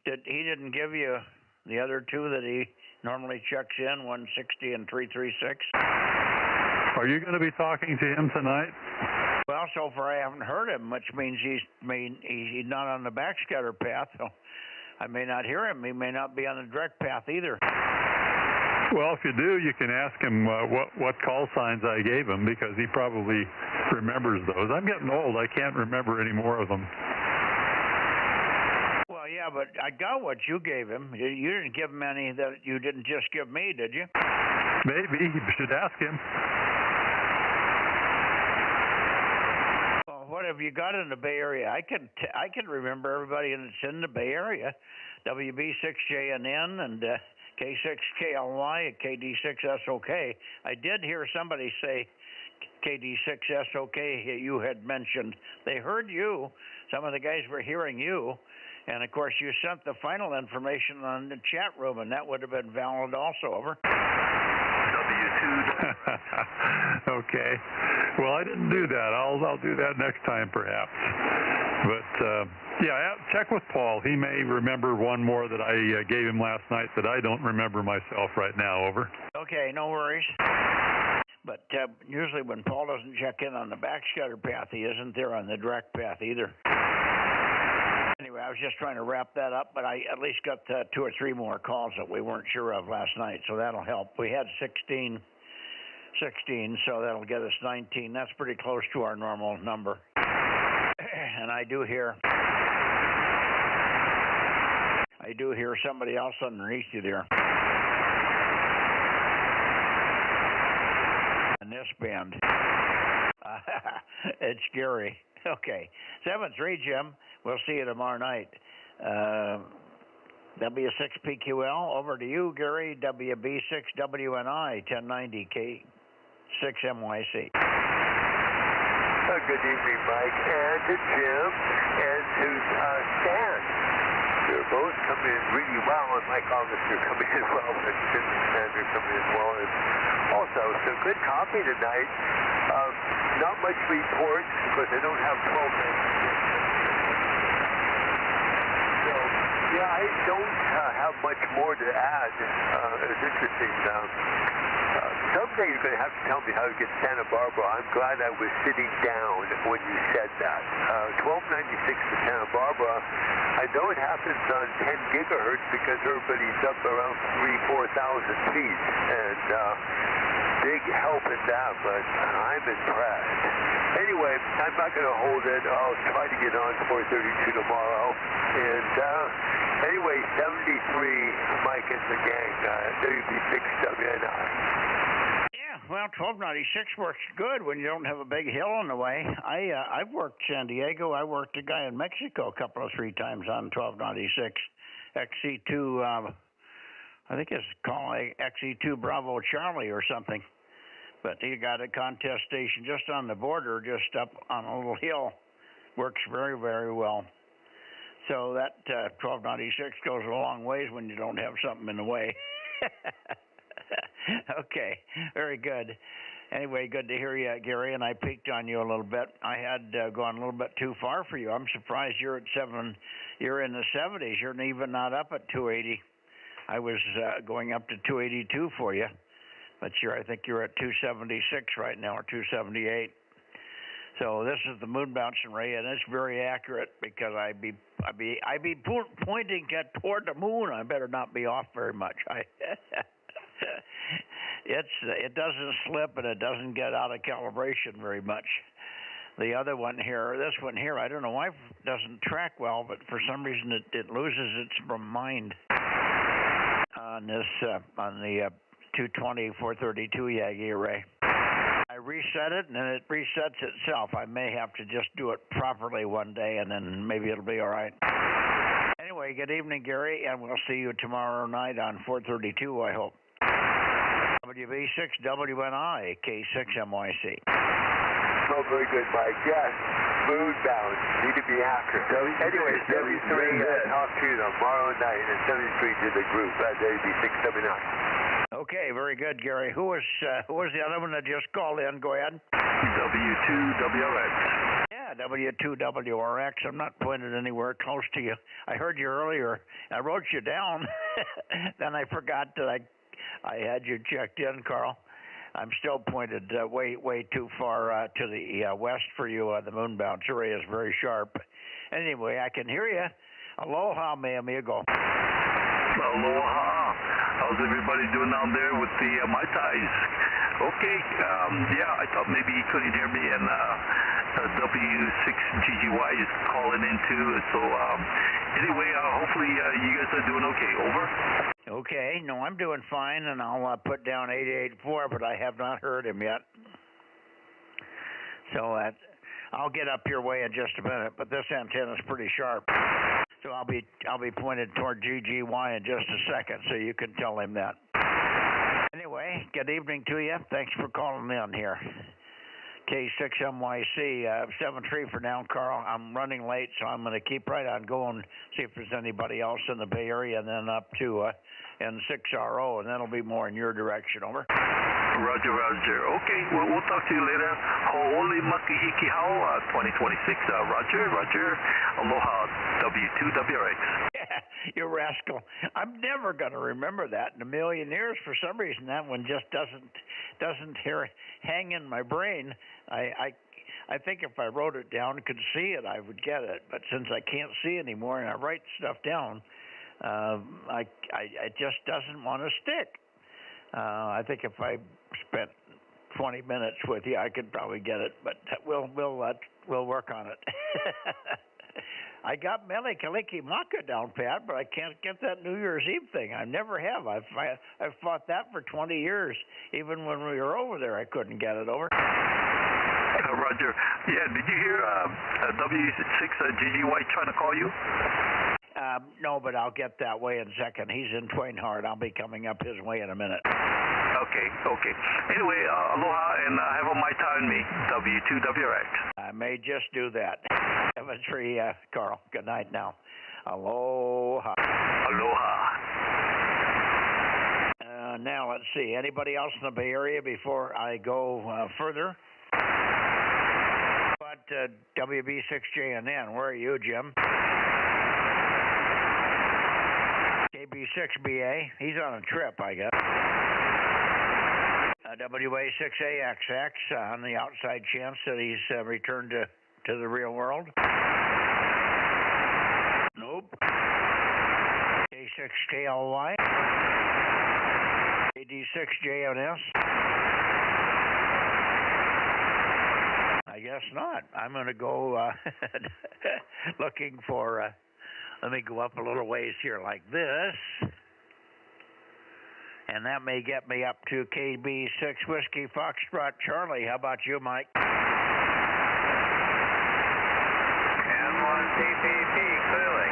E: he didn't give you the other two that he normally checks in, 160 and 336?
R: Are you going to be talking to him tonight?
E: Well, so far I haven't heard him, which means he's not on the backscatter path, so I may not hear him. He may not be on the direct path either.
R: Well, if you do, you can ask him what call signs I gave him, because he probably remembers those. I'm getting old. I can't remember any more of them.
E: Well, yeah, but I got what you gave him. You didn't give him any that you didn't just give me, did you?
R: Maybe. You should ask him.
E: Well, what have you got in the Bay Area? I can remember everybody that's in the Bay Area. WB6JNN and K6KLY and KD6SOK. I did hear somebody say KD6SOK you had mentioned. They heard you. Some of the guys were hearing you. And, of course, you sent the final information on the chat room, and that would have been valid also. Over.
R: W2. Okay. Well, I didn't do that. I'll do that next time, perhaps. But, yeah, check with Paul. He may remember one more that I gave him last night that I don't remember myself right now. Over.
E: Okay, no worries. But usually when Paul doesn't check in on the backscatter path, he isn't there on the direct path either. Anyway, I was just trying to wrap that up, but I at least got 2 or 3 more calls that we weren't sure of last night, so that'll help. We had 16, so that'll get us 19. That's pretty close to our normal number. And I do hear somebody else underneath you there. In this band. It's scary. Okay. 7-3, Jim. We'll see you tomorrow night. W6PQL, over to you, Gary. WB6WNI, 1090 K6MYC.
S: Good evening, Mike, and to Jim, and to Stan. They're both coming in really well, and Mike obviously are coming in well, but Jim and Stan are coming in well also. So good copy tonight. Not much reports, because they don't have 12 minutes. So, yeah, I don't have much more to add. It's interesting. Someday you're going to have to tell me how to get Santa Barbara. I'm glad I was sitting down when you said that. 1296 to Santa Barbara. I know it happens on 10 gigahertz because everybody's up around 3,000-4,000 feet. And big help in that, but I'm impressed. Anyway, I'm not going to hold it. I'll try to get on 432 tomorrow. And anyway, 73, Mike and the gang, WB6WNI.
E: Yeah, well, 1296 works good when you don't have a big hill in the way. I've worked San Diego. I worked a guy in Mexico a couple of 3 times on 1296. XC2, I think it's called XE2 Bravo Charlie or something. But he got a contest station just on the border, just up on a little hill. Works very, very well. So that 1296 goes a long ways when you don't have something in the way. Okay, very good. Anyway, good to hear you, Gary, and I peeked on you a little bit. I had gone a little bit too far for you. I'm surprised you're at 7. You're in the 70s. You're even not up at 280. I was going up to 282 for you, but I think you're at 276 right now, or 278. So this is the moon bouncing ray, and it's very accurate because I be pointing toward the moon. I better not be off very much. It doesn't slip and it doesn't get out of calibration very much. The other one here, this one here, I don't know why it doesn't track well, but for some reason it loses its mind on this on the 220 432 Yagi array. I reset it and then it resets itself. I may have to just do it properly one day and then maybe it'll be all right. Anyway, good evening, Gary, and we'll see you tomorrow night on 432, I hope. WB6WNI, K6MYC.
S: Oh, very good, Mike. Yes, moon bound. Need to be after. Anyway, 73, talk to you tomorrow night, and 73 to the group at WB6WNI.
E: Okay, very good, Gary. Who was the other one that just called in? Go ahead.
G: W2WRX.
E: Yeah, W2WRX. I'm not pointed anywhere close to you. I heard you earlier. I wrote you down. Then I forgot that I had you checked in, Carl. I'm still pointed way too far to the west for you. The moon bounce array is very sharp. Anyway, I can hear you. Aloha, mi amigo.
G: Aloha. How's everybody doing down there with the Mai Tais? Okay, yeah, I thought maybe you couldn't hear me, and W6GGY is calling in too. So anyway, hopefully you guys are doing okay. Over.
E: Okay, no, I'm doing fine, and I'll put down 884, but I have not heard him yet. So I'll get up your way in just a minute, but this antenna is pretty sharp. So I'll be pointed toward GGY in just a second, so you can tell him that. Anyway, good evening to you. Thanks for calling in here. K6MYC, 7-3 for now, Carl. I'm running late, so I'm going to keep right on going, see if there's anybody else in the Bay Area, and then up to N6RO, and that'll be more in your direction. Over.
G: Roger, Roger. Okay, we'll talk to you later. Ho'oli makihiki hao, 2026. Roger, Roger. Aloha, W2WRX.
E: Yeah, you rascal. I'm never going to remember that in a million years. For some reason, that one just doesn't hang in my brain. I think if I wrote it down and could see it, I would get it. But since I can't see anymore and I write stuff down, it just doesn't want to stick. I think if I spent 20 minutes with you, I could probably get it. But we'll work on it. I got Mele Kalikimaka down pat, but I can't get that New Year's Eve thing. I never have. I've fought that for 20 years. Even when we were over there, I couldn't get it. Over.
G: Roger. Yeah, did you hear W6GGY trying to call you?
E: No, but I'll get that way in a second. He's in Twainhard. I'll be coming up his way in a minute.
G: Okay. Anyway, aloha, and have a Mai Tai on me, W2WRX.
E: I may just do that. 7-3, Carl. Good night now. Aloha.
G: Aloha.
E: Now, let's see. Anybody else in the Bay Area before I go further? But WB6JNN, where are you, Jim? KB6BA, he's on a trip, I guess. WA6AXX, on the outside chance that he's returned to the real world. Nope. K6KLY. AD6JNS. I guess not. I'm going to go looking for... let me go up a little ways here like this. And that may get me up to KB6 Whiskey Foxtrot Charlie. How about you, Mike?
K: N1 PPP, clearly.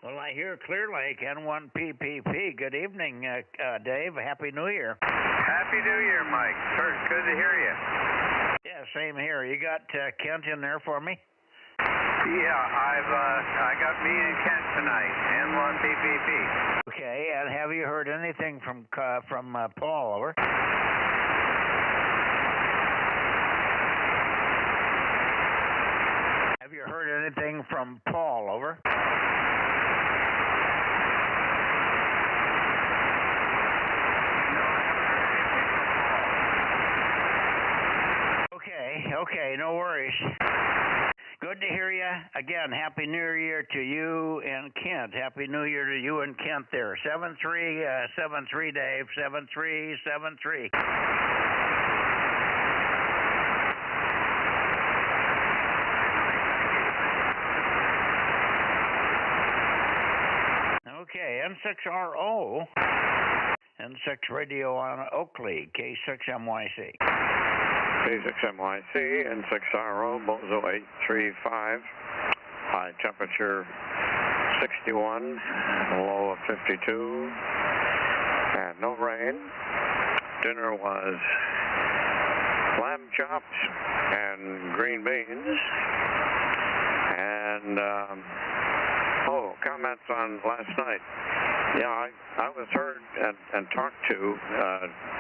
E: Well, I hear Clear Lake, N1 PPP. Good evening, Dave. Happy New Year.
K: Happy New Year, Mike. Good to hear you.
E: Yeah, same here. You got Kent in there for me?
K: Yeah, I got me and Kent tonight. N1 PPP.
E: Okay, and have you heard anything from Paul? Over. Have you heard anything from Paul? Over.
K: No, I haven't
E: Okay, no worries. Good to hear you. Again, Happy New Year to you and Kent. Happy New Year to you and Kent there. 7373 Dave, 7373. Okay, N6RO, N6 Radio on Oakley, K6MYC.
T: K6MYC, N6RO, Bozo 835, high temperature 61, low of 52, and no rain. Dinner was lamb chops and green beans, and comments on last night. Yeah, I was heard and talked to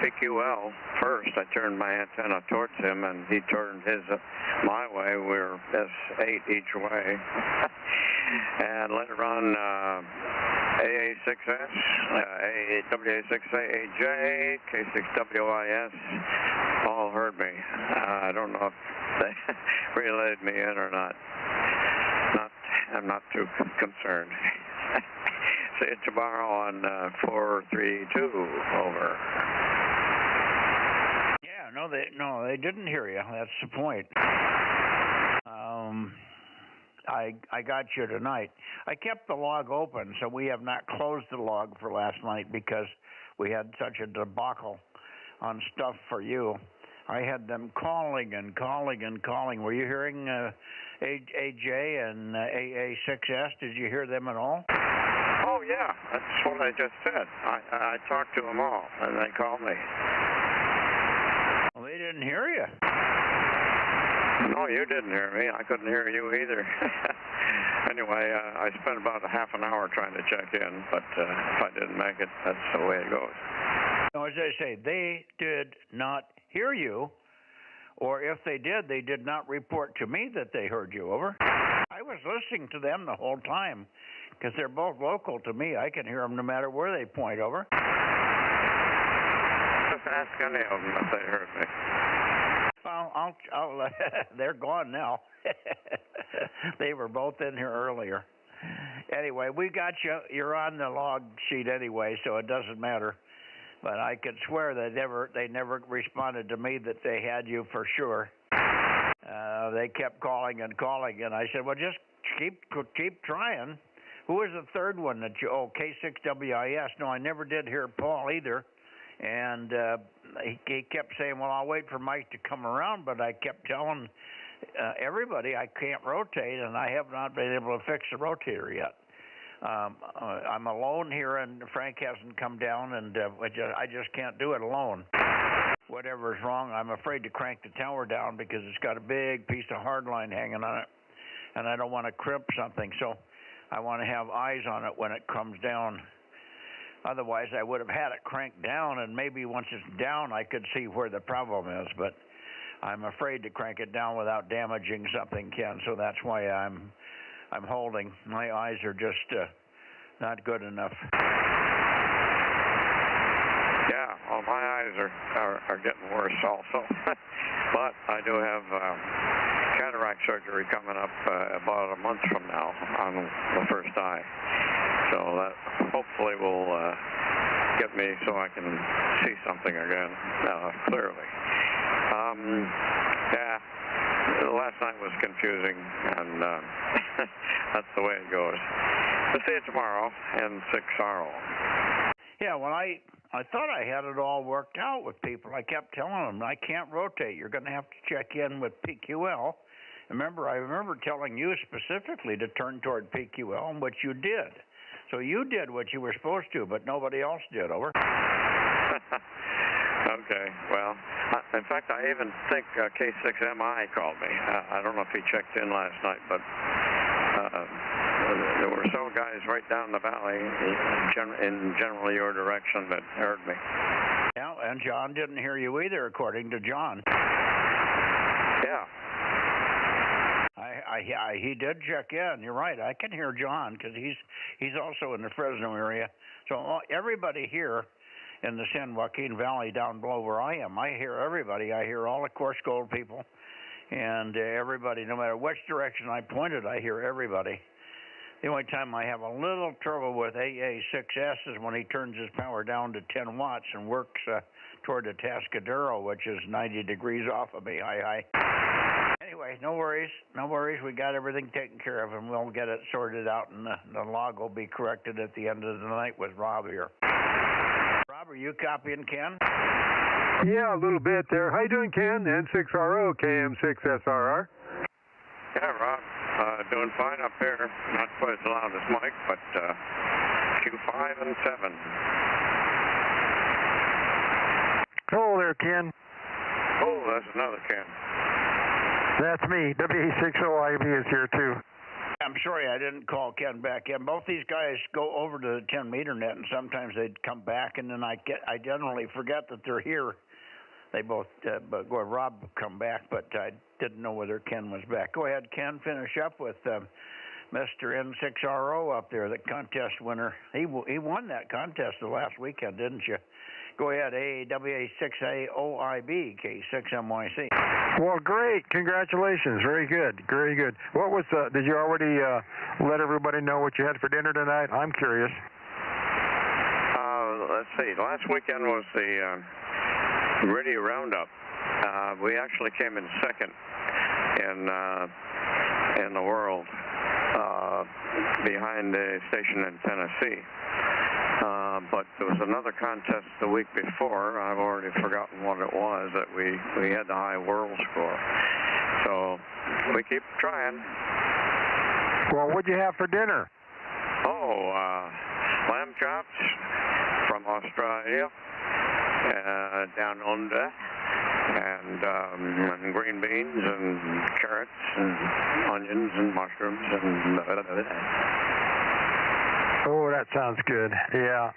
T: PQL first. I turned my antenna towards him, and he turned his my way. We're S8 each way. And later on, AA6S, WA6AAJ, K6WIS, all heard me. I don't know if they relayed me in or not. I'm not too concerned. See you tomorrow on 432, over.
E: Yeah, no, they didn't hear you. That's the point. I got you tonight. I kept the log open, so we have not closed the log for last night because we had such a debacle on stuff for you. I had them calling and calling and calling. Were you hearing AJ and AA6S? Did you hear them at all?
T: Oh, yeah. That's what I just said. I talked to them all, and they called me.
E: Well, they didn't hear you.
T: No, you didn't hear me. I couldn't hear you either. Anyway, I spent about a half an hour trying to check in, but if I didn't make it, that's the way it goes.
E: No, as I say, they did not hear you, or if they did not report to me that they heard you, over. I was listening to them the whole time, because they're both local to me. I can hear them no matter where they point, over.
T: Just ask any of them if they heard me.
E: Well, I'll they're gone now. They were both in here earlier. Anyway, we got you. You're on the log sheet anyway, so it doesn't matter. But I could swear they never responded to me that they had you for sure. They kept calling and calling, and I said, well, just keep trying. Who was the third one that you? Oh, K6WIS. No, I never did hear Paul either. And he kept saying, well, I'll wait for Mike to come around, but I kept telling everybody I can't rotate, and I have not been able to fix the rotator yet. I'm alone here, and Frank hasn't come down, and I just can't do it alone. Whatever's wrong, I'm afraid to crank the tower down because it's got a big piece of hardline hanging on it, and I don't want to crimp something, so I want to have eyes on it when it comes down. Otherwise, I would have had it cranked down, and maybe once it's down, I could see where the problem is, but I'm afraid to crank it down without damaging something, Ken, so that's why I'm holding. My eyes are just not good enough.
T: Yeah, well, my eyes are getting worse also. But I do have cataract surgery coming up about a month from now on the first eye. So that hopefully will get me so I can see something again clearly. Yeah. Last night was confusing, and that's the way it goes. We'll see you tomorrow in 6RO.
E: Yeah, well, I thought I had it all worked out with people. I kept telling them, I can't rotate. You're going to have to check in with PQL. I remember telling you specifically to turn toward PQL, which you did. So you did what you were supposed to, but nobody else did, over.
T: Okay, well, in fact, I even think K6MI called me. I don't know if he checked in last night, but there were several guys right down the valley in generally your direction that heard me.
E: Yeah, and John didn't hear you either, according to John.
T: Yeah.
E: He did check in. You're right. I can hear John because he's also in the Fresno area. So everybody here in the San Joaquin Valley down below where I am, I hear everybody. I hear all the Coarse Gold people, And everybody, no matter which direction I pointed, I hear everybody. The only time I have a little trouble with AA6S is when he turns his power down to 10 watts and works toward the Tascadero, which is 90 degrees off of me. Hi. Anyway, no worries. We got everything taken care of, and we'll get it sorted out, and the log will be corrected at the end of the night with Rob here. Rob, are you copying Ken?
A: Yeah, a little bit there. How you doing, Ken? N6RO, KM6SRR.
T: Yeah, Rob. Doing fine up here. Not quite as loud as Mike, but Q5 and 7.
L: Hello there, Ken.
T: Oh, that's another Ken.
L: That's me. WA60IB is here, too.
E: I'm sorry I didn't call Ken back in. Both these guys go over to the 10-meter net, and sometimes they'd come back, and then I generally forget that they're here. They both, Rob come back, but I didn't know whether Ken was back. Go ahead, Ken, finish up with Mr. N6RO up there, the contest winner. He won that contest the last weekend, didn't you? Go ahead, AWA6AOIB, K6MYC.
L: Well, great. Congratulations. Very good. Very good. What was did you already let everybody know what you had for dinner tonight? I'm curious.
T: Let's see. Last weekend was the Radio Roundup. We actually came in second in the world, behind the station in Tennessee. But there was another contest the week before. I've already forgotten what it was that we had the high world score. So we keep trying.
L: Well, what'd you have for dinner?
T: Oh, lamb chops from Australia, down under, and green beans and carrots and onions and mushrooms and
L: Oh, that sounds good. Yeah.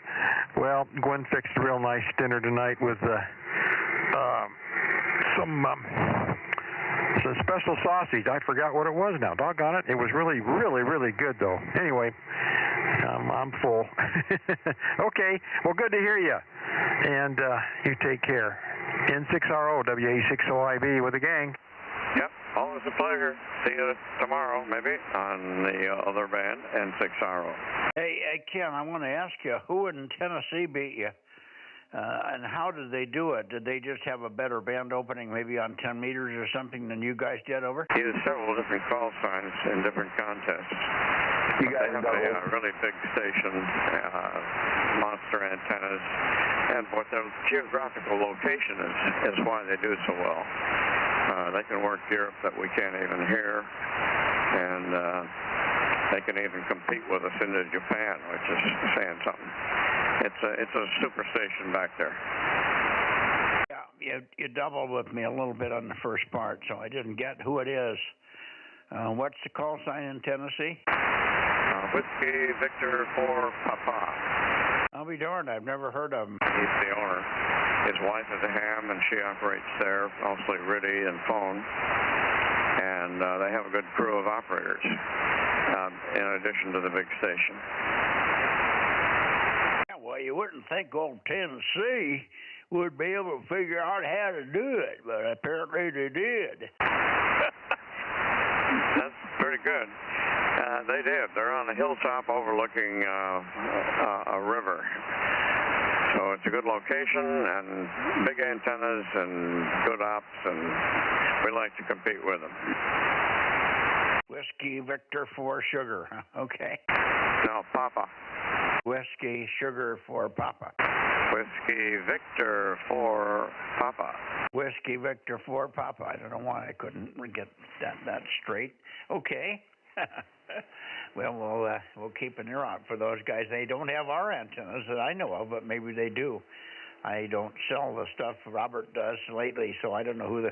L: Well, Gwen fixed a real nice dinner tonight with some special sausage. I forgot what it was now. Doggone it. It was really, really, really good, though. Anyway, I'm full. Okay. Well, good to hear you. And you take care. N6RO, WA60IB with the gang.
T: Yep. Always a pleasure. See you tomorrow, maybe, on the other band, N6RO.
E: Hey, Ken, I want to ask you, who in Tennessee beat you? And how did they do it? Did they just have a better band opening, maybe on 10 meters or something, than you guys did over?
T: Used several different call signs in different contests. You guys have a really big station, monster antennas, and what their geographical location is why they do so well. They can work Europe that we can't even hear, and they can even compete with us into Japan, which is saying something. It's a super station back there.
E: Yeah, you doubled with me a little bit on the first part, so I didn't get who it is. What's the call sign in Tennessee?
T: Whiskey Victor 4 Papa.
E: I'll be darned, I've never heard of him.
T: He's the owner. His wife is a ham, and she operates there, mostly RIDI and phone. And they have a good crew of operators, in addition to the big station.
E: Yeah, well, you wouldn't think old Tennessee would be able to figure out how to do it, but apparently they did.
T: That's pretty good. They did. They're on a hilltop overlooking a river. So it's a good location and big antennas and good ops, and we like to compete with them.
E: Whiskey Victor 4 Sugar. Okay.
T: No, Papa.
E: Whiskey Sugar for Papa.
T: Whiskey Victor 4 Papa.
E: Whiskey Victor 4 Papa. I don't know why I couldn't get that straight. Okay. Well, we'll keep an ear out for those guys. They don't have our antennas that I know of, but maybe they do. I don't sell the stuff Robert does lately, so I don't know who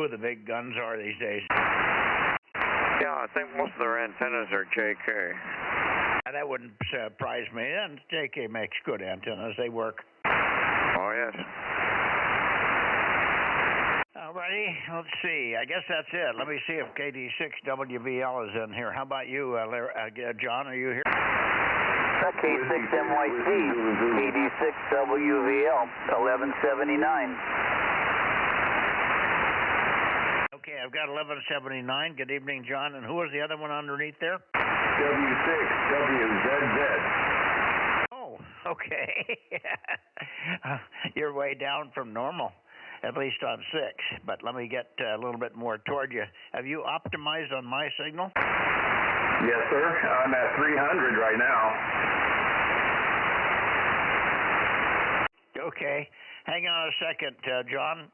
E: the big guns are these days.
T: Yeah, I think most of their antennas are JK.
E: That wouldn't surprise me. And JK makes good antennas. They work.
T: Oh, yes.
E: Alrighty, let's see. I guess that's it. Let me see if KD6WVL is in here. How about you, John? Are you here?
D: K6MYC, KD6WVL, 1179.
E: Okay, I've got 1179. Good evening, John. And who was the other one underneath there?
U: W6WZZ.
E: Oh, okay. You're way down from normal, at least on 6. But let me get a little bit more toward you. Have you optimized on my signal?
U: Yes, sir. I'm at 300 right now.
E: Okay. Hang on a second, John.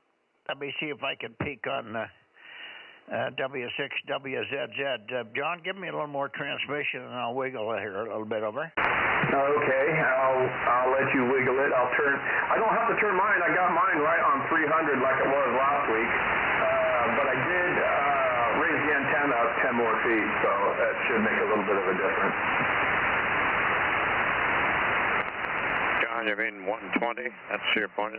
E: Let me see if I can peek on W6WZZ. John, give me a little more transmission, and I'll wiggle it here a little bit over.
U: Okay, I'll let you wiggle it. I don't have to turn mine. I got mine right on 300 like it was last week. But I did raise the antenna up 10 more feet, so that should make a little bit of a difference.
T: John, you mean 120? That's your point?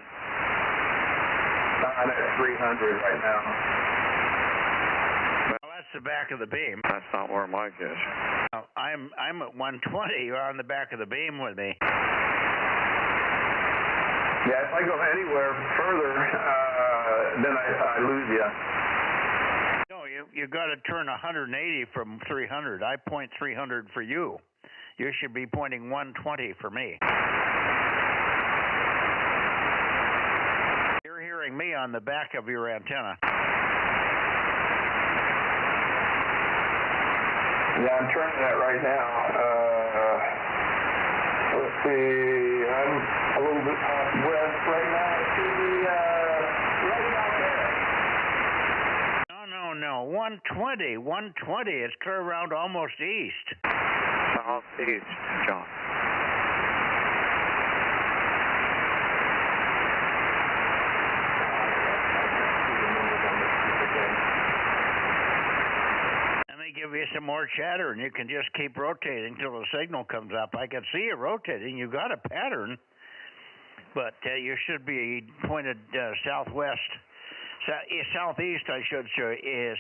U: I'm at 300 right now.
E: Well, that's the back of the beam.
T: That's not where Mike is.
E: I'm at 120. You're on the back of the beam with me.
U: Yeah, if I go anywhere further, then I lose you.
E: No, you got to turn 180 from 300. I point 300 for you. You should be pointing 120 for me. You're hearing me on the back of your antenna.
U: Yeah, I'm turning that right now. Let's see. I'm a little bit off west right now. It should be right about there.
E: No. 120. 120. It's clear around almost east.
T: Southeast, John.
E: Give you some more chatter, and you can just keep rotating till the signal comes up. I can see you rotating. You got a pattern, but you should be pointed southwest, southeast, I should say,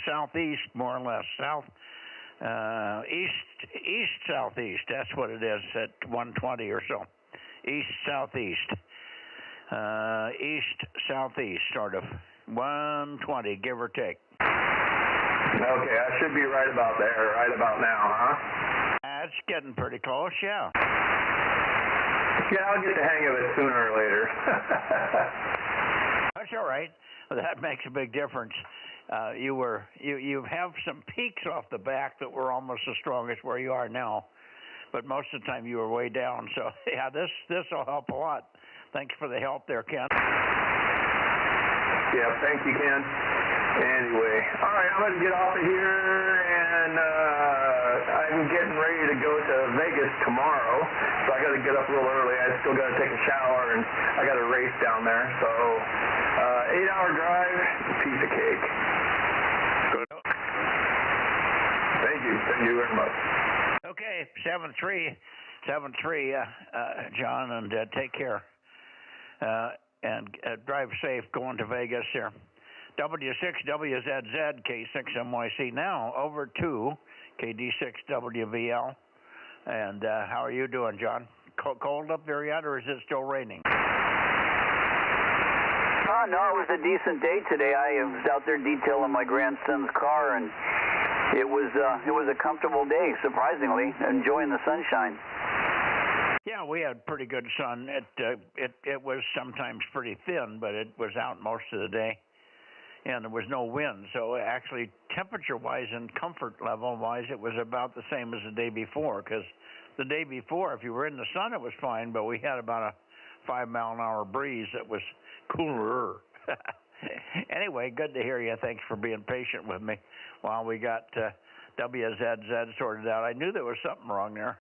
E: southeast, more or less, east southeast. That's what it is at 120 or so. East southeast, east southeast, sort of 120, give or take.
U: Okay, I should be right about there, right about now, huh?
E: That's getting pretty close, yeah.
U: Yeah, I'll get the hang of it sooner or later.
E: That's all right. That makes a big difference. You have some peaks off the back that were almost as strong as where you are now, but most of the time you were way down. So yeah, this will help a lot. Thanks for the help there, Ken.
U: Yeah, thank you, Ken. Anyway, all right, I'm going to get off of here, and I'm getting ready to go to Vegas tomorrow, so I got to get up a little early. I still got to take a shower, and I got to race down there. So, 8-hour drive, piece of cake.
T: Good.
U: Thank you very much.
E: Okay, 7-3, John, and take care, and drive safe going to Vegas here. W6WZZ, K6MYC. Now over to KD6WVL. And how are you doing, John? Cold up there yet, or is it still raining?
V: No, it was a decent day today. I was out there detailing my grandson's car, and it was a comfortable day, surprisingly, enjoying the sunshine.
E: Yeah, we had pretty good sun. It was sometimes pretty thin, but it was out most of the day. And there was no wind, so actually temperature-wise and comfort level-wise, it was about the same as the day before, because the day before, if you were in the sun, it was fine, but we had about a 5-mile-an-hour breeze that was cooler. Anyway, good to hear you. Thanks for being patient with me while we got WZZ sorted out. I knew there was something wrong there.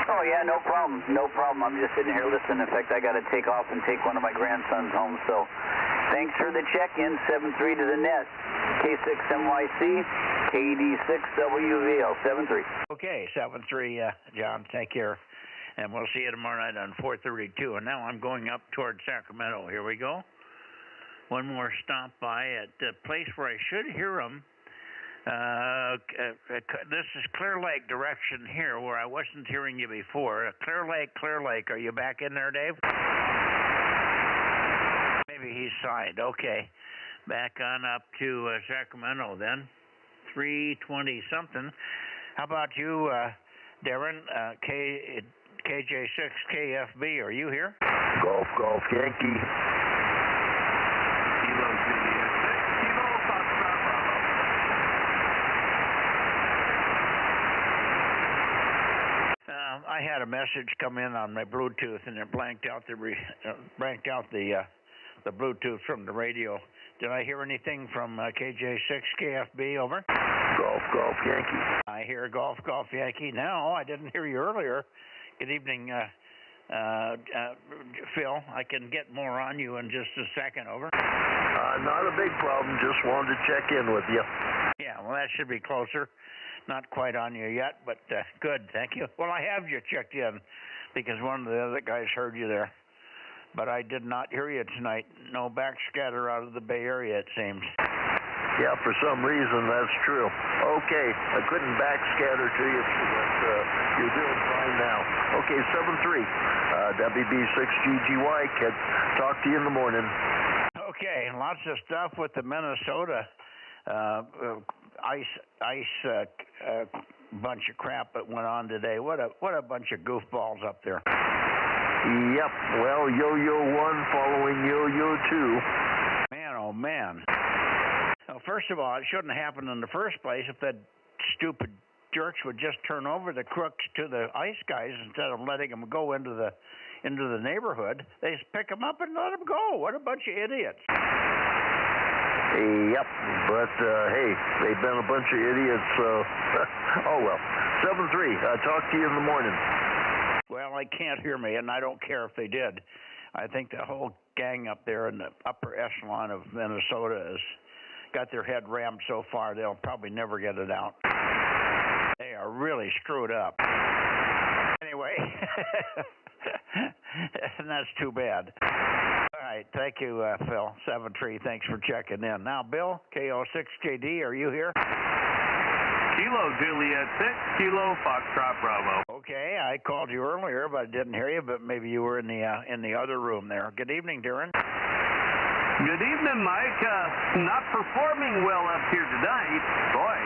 V: Oh, yeah, no problem. I'm just sitting here listening. In fact, I got to take off and take one of my grandsons home, so... Thanks for the check-in, 7-3 to the net. K6MYC, KD6WVL, 7-3.
E: Okay, 7-3, John, take care. And we'll see you tomorrow night on 432. And now I'm going up toward Sacramento. Here we go. One more stop by at the place where I should hear them. This is Clear Lake direction here, where I wasn't hearing you before. Clear Lake. Are you back in there, Dave? Maybe he's signed. Okay. Back on up to Sacramento then. 320-something. How about you, Darren? KJ6KFB, are you here?
G: Golf, Yankee. Kilo Juliet 6, Kilo Foxtrot Bravo.
E: I had a message come in on my Bluetooth, and it blanked out the Bluetooth from the radio. Did I hear anything from KJ6KFB? Over.
G: Golf, Yankee.
E: I hear Golf, Yankee. No, I didn't hear you earlier. Good evening, Phil. I can get more on you in just a second. Over.
G: Not a big problem. Just wanted to check in with you.
E: Yeah, well, that should be closer. Not quite on you yet, but good. Thank you. Well, I have you checked in because one of the other guys heard you there. But I did not hear you tonight. No backscatter out of the Bay Area, it seems.
G: Yeah, for some reason, that's true. Okay, I couldn't backscatter to you, but you're doing fine now. Okay, 7-3, WB6GGY, talk to you in the morning.
E: Okay, lots of stuff with the Minnesota ice bunch of crap that went on today. What a bunch of goofballs up there.
G: Yep, well, Yo-Yo 1 following Yo-Yo 2.
E: Man, oh man. Well, first of all, it shouldn't have happened in the first place if that stupid jerks would just turn over the crooks to the ice guys instead of letting them go into the neighborhood. They just pick them up and let them go. What a bunch of idiots.
G: Yep, but hey, they've been a bunch of idiots, so oh well. 7-3, talk to you in the morning.
E: Well, they can't hear me, and I don't care if they did. I think the whole gang up there in the upper echelon of Minnesota has got their head rammed so far they'll probably never get it out. They are really screwed up. Anyway, and that's too bad. All right, thank you, Phil. 7-3, thanks for checking in. Now, Bill, KO6KD, are you here?
F: Kilo Juliet 6, Kilo Foxtrot Bravo.
E: Okay, I called you earlier, but I didn't hear you. But maybe you were in the other room there. Good evening, Darren.
F: Good evening, Mike. Not performing well up here tonight. Boy,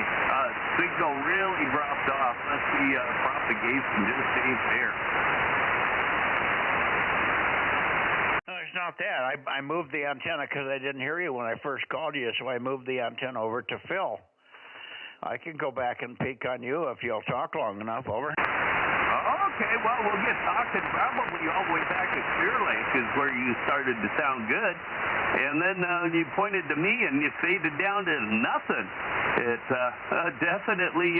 F: signal really dropped off. Must be propagation just ain't there.
E: No, it's not that. I moved the antenna because I didn't hear you when I first called you, so I moved the antenna over to Phil. I can go back and peek on you if you'll talk long enough. Over.
F: Okay, well, we'll get talking probably all the way back to Clear Lake is where you started to sound good. And then you pointed to me and you faded down to nothing. It's definitely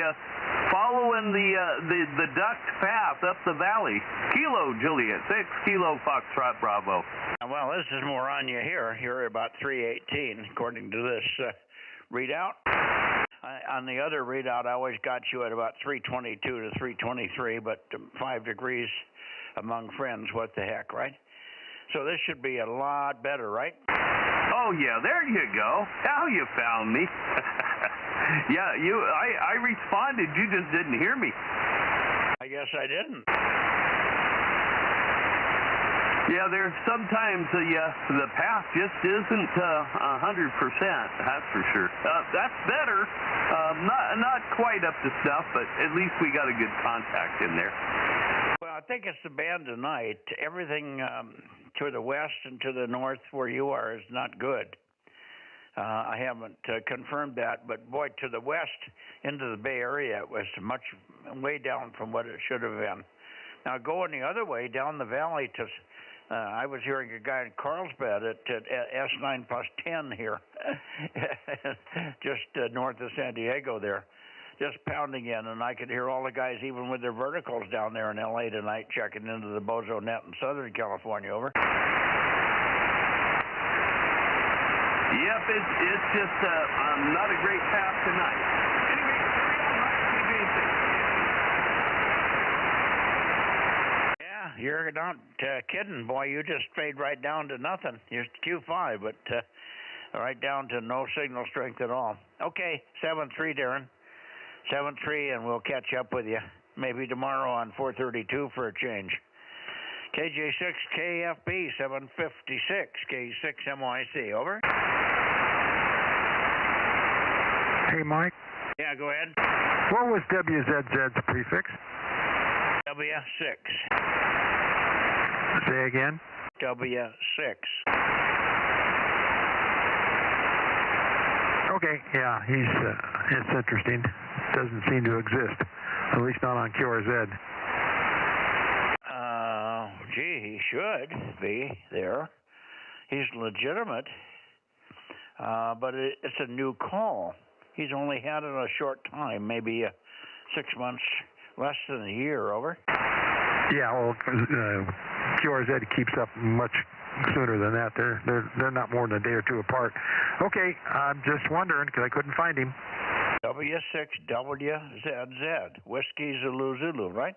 F: following the ducked path up the valley. Kilo Juliet 6, Kilo Foxtrot Bravo.
E: Well, this is more on you here. You're about 318, according to this readout. On the other readout, I always got you at about 322 to 323, but 5 degrees among friends, what the heck, right? So this should be a lot better, right?
F: Oh, yeah, there you go. Now you found me. Yeah, I responded. You just didn't hear me.
E: I guess I didn't.
F: Yeah, there's sometimes the path just isn't 100%. That's for sure. That's better. Not quite up to snuff, but at least we got a good contact in there.
E: Well, I think it's the band tonight. Everything to the west and to the north where you are is not good. I haven't confirmed that, but boy, to the west into the Bay Area, it was much way down from what it should have been. Now, going the other way down the valley to I was hearing a guy in Carlsbad at S9 plus 10 here, just north of San Diego there, just pounding in, and I could hear all the guys, even with their verticals down there in L.A. tonight, checking into the Bozo Net in Southern California. Over.
F: Yep, it's just not a great path tonight. Anyway,
E: you're not kidding, boy. You just fade right down to nothing. You're Q5, but right down to no signal strength at all. Okay, 7-3, Darren. 7-3, and we'll catch up with you maybe tomorrow on 432 for a change. KJ6KFB 756 K6MYC. Over.
L: Hey, Mike.
E: Yeah, go ahead.
L: What was WZZ's prefix?
E: W6.
L: Say again?
E: W6.
L: Okay, yeah, it's interesting. Doesn't seem to exist, at least not on QRZ.
E: Gee, he should be there. He's legitimate, but it's a new call. He's only had it a short time, maybe 6 months, less than a year, over.
L: Yeah, well, QRZ keeps up much sooner than that. They're not more than a day or two apart. Okay, I'm just wondering because I couldn't find him.
E: W6WZZ, Whiskey Zulu Zulu, right?